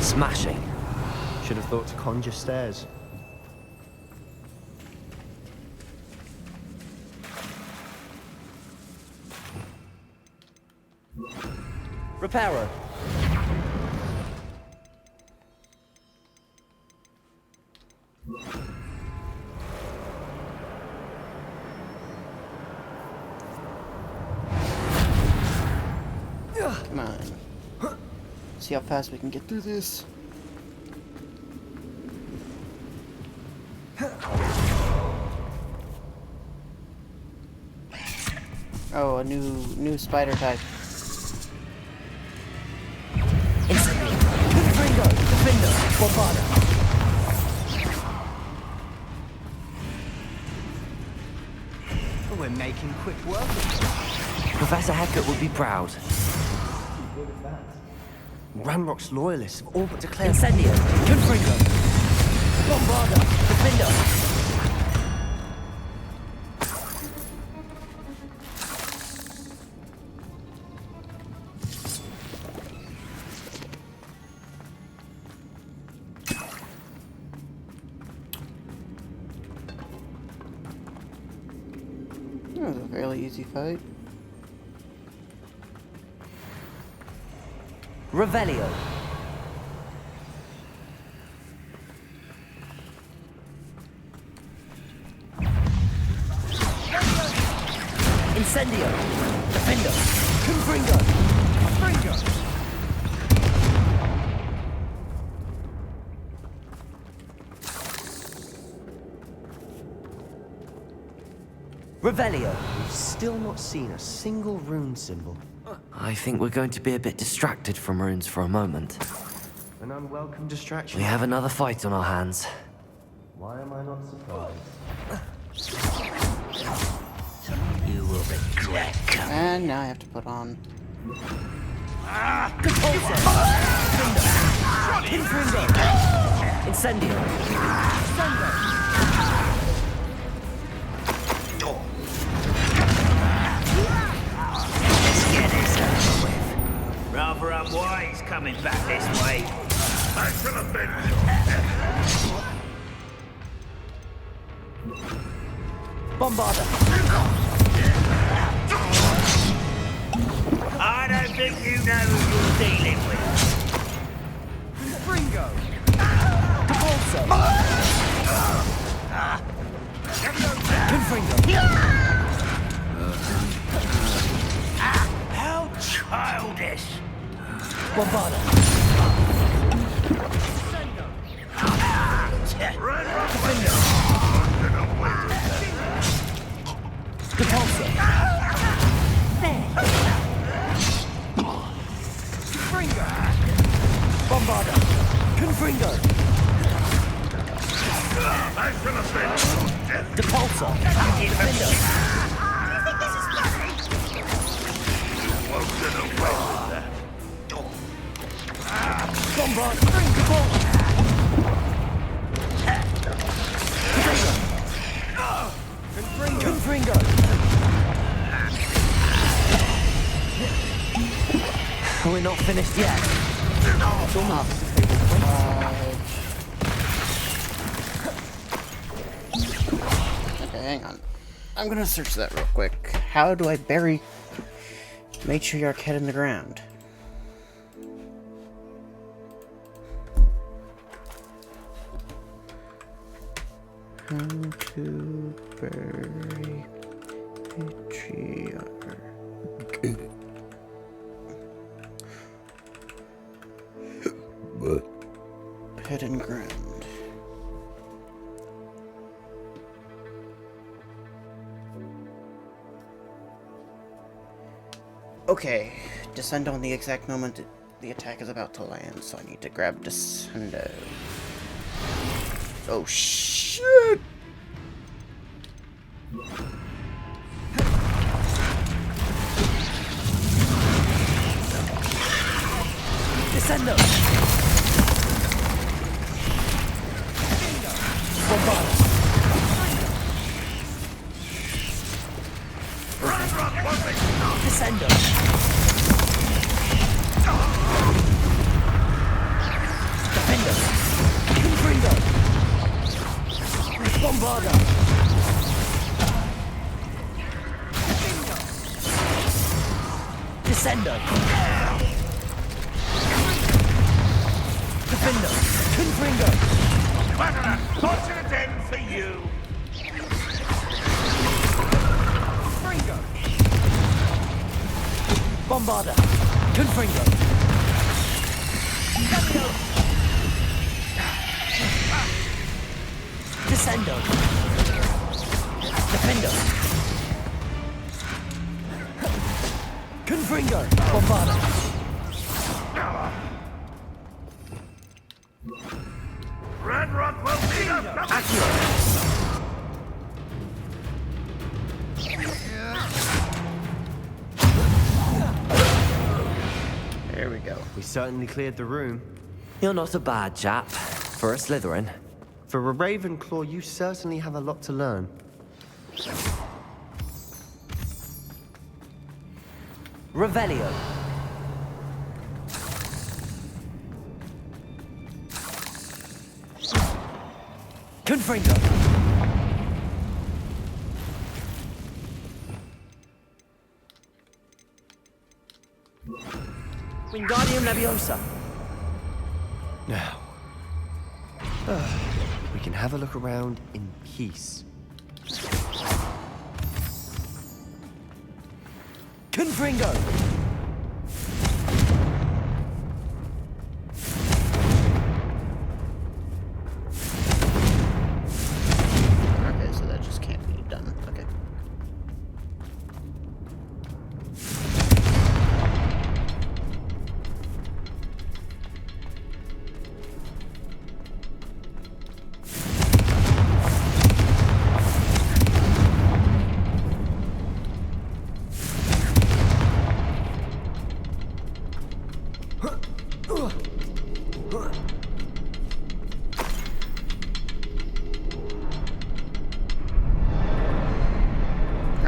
Smashing. Should have thought to conjure stairs. Reparo. Come on. See how fast we can get through this. Oh, a new spider type. Incendio. Confringo. Defendo. Bombarda. We're making quick work of it. Professor Hecat would be proud. Ranrock's loyalists have all but declared... Incendio. Confringo. Bombarda. Defendo. That was a fairly easy fight. Revelio. Incendio. Defendo. Confringo. Confringo. Revelio. We've still not seen a single rune symbol. I think we're going to be a bit distracted from runes for a moment. An unwelcome distraction. We have another fight on our hands. Why am I not surprised? You will regret coming. And now I have to put on. Confringo. Incendio. Let's get this over with. Rather unwise coming back this way. I should have been. Bombarda. I don't think you know who you're dealing with. Confringo. Depulso. Confringo. How childish. Bombarda. Depulso. Confringo. Bombarda. Confringo. I should have been. Depulso. Defendo. Won't get away with that. Bombarda. Depulso. Confringo. We're not finished yet. Still not. Okay, hang on. I'm gonna search that real quick. How do I bury matriarch head in the ground? How to bury matriarch. Head and ground. Okay, descend on the exact moment the attack is about to land, so I need to grab Descendo. Oh shit! Descendo. Bombarda. Descendo. Defendo. Confringo. Bombarda. Descendo. Defendo. Confringo. What an unfortunate end for you. Confringo. Bombarda. Confringo. Descendo. Defendo. Confringo. Bombarda. Ranrock will be up. There we go. We certainly cleared the room. You're not a bad chap. For a Slytherin. For a Ravenclaw, you certainly have a lot to learn. Revelio. Confringo. Wingardium Leviosa. Now, we can have a look around in peace. Confringo! Okay, so that just can't be done. Okay.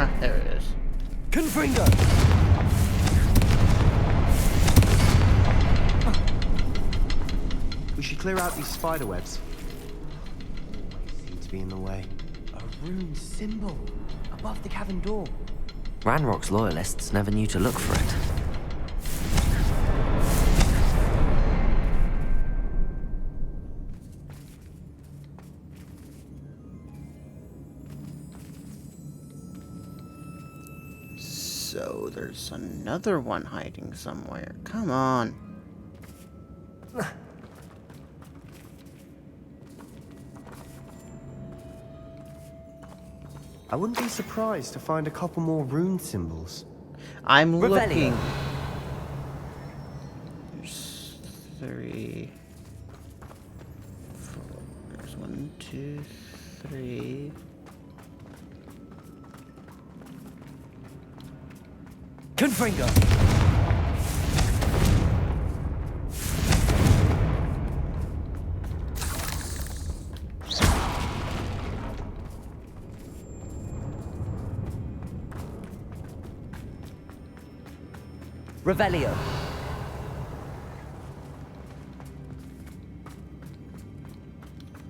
Ah, there it is. Confringo! We should clear out these spider webs. Always seem to be in the way. A rune symbol above the cavern door. Ranrock's loyalists never knew to look for it. So there's another one hiding somewhere. Come on. I wouldn't be surprised to find a couple more rune symbols. I'm Revelio. looking. There's 3, 4. There's 1, 2, 3. Confringo! Revelio.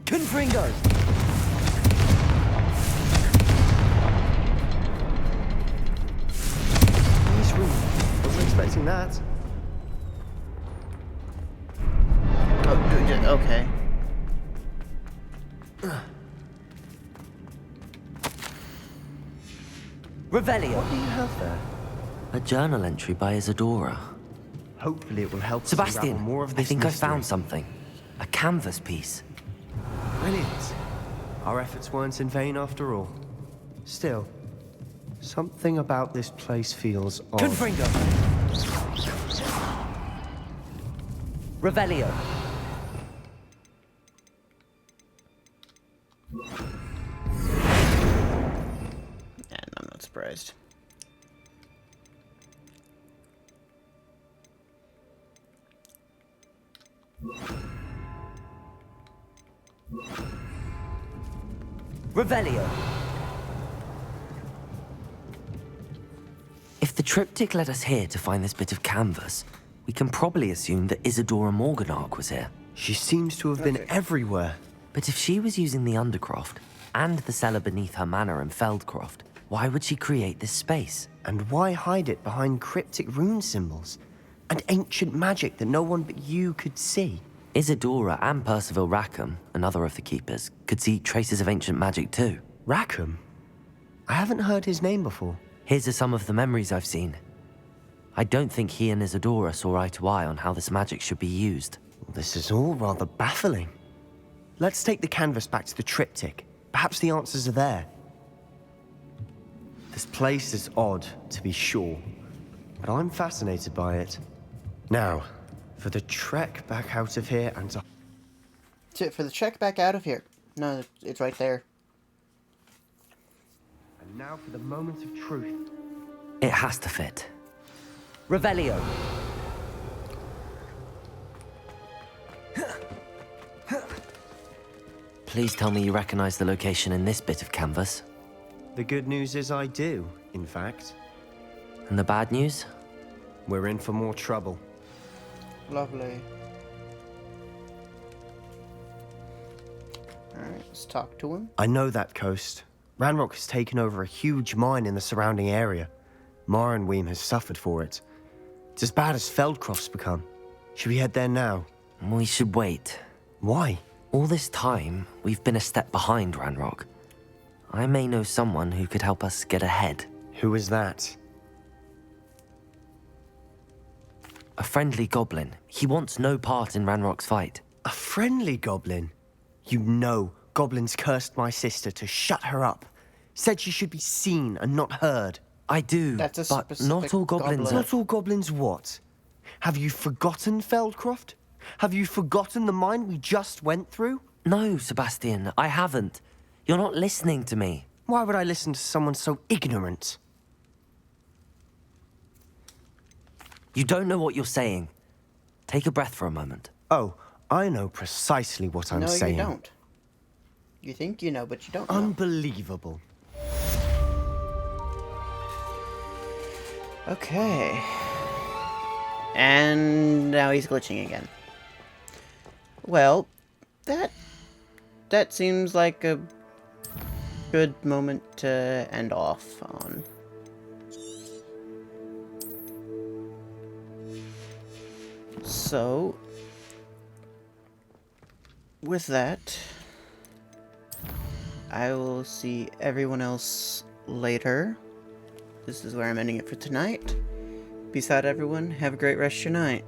Confringo! Nice room. Wasn't expecting that. Oh, okay. Revelio. What do you have there? A journal entry by Isadora. Hopefully it will help us Sebastian, unravel more of I this think I mystery. found something. A canvas piece. Brilliant. Our efforts weren't in vain after all. Still, something about this place feels odd. Confringo. Revelio. And I'm not surprised. Revelio. If the triptych led us here to find this bit of canvas, we can probably assume that Isadora Morganach was here. She seems to have been everywhere. But if she was using the Undercroft and the cellar beneath her manor in Feldcroft, why would she create this space? And why hide it behind cryptic rune symbols? And ancient magic that no one but you could see? Isadora and Percival Rackham, another of the Keepers, could see traces of ancient magic too. Rackham? I haven't heard his name before. His are some of the memories I've seen. I don't think he and Isadora saw eye to eye on how this magic should be used. This is all rather baffling. Let's take the canvas back to the triptych. Perhaps the answers are there. This place is odd, to be sure, but I'm fascinated by it. Now, for the trek back out of here and to... For the trek back out of here. No, it's right there. And now for the moment of truth. It has to fit. Revelio. Please tell me you recognize the location in this bit of canvas. The good news is I do, in fact. And the bad news? We're in for more trouble. Lovely. Alright, let's talk to him. I know that coast. Ranrock has taken over a huge mine in the surrounding area. Marenweem has suffered for it. It's as bad as Feldcroft's become. Should we head there now? We should wait. Why? All this time, we've been a step behind Ranrock. I may know someone who could help us get ahead. Who is that? A friendly goblin. He wants no part in Ranrock's fight. A friendly goblin? You know goblins cursed my sister to shut her up. Said she should be seen and not heard. I do, That's a but not specific all goblins goblin. Not all goblins what? Have you forgotten Feldcroft? Have you forgotten the mine we just went through? No, Sebastian, I haven't. You're not listening to me. Why would I listen to someone so ignorant? You don't know what you're saying. Take a breath for a moment. Oh, I know precisely what I'm saying. No, you don't. You think you know, but you don't know. Unbelievable. Okay. And now he's glitching again. Well, that seems like a good moment to end off on. So, with that, I will see everyone else later. This is where I'm ending it for tonight. Peace out, everyone. Have a great rest of your night.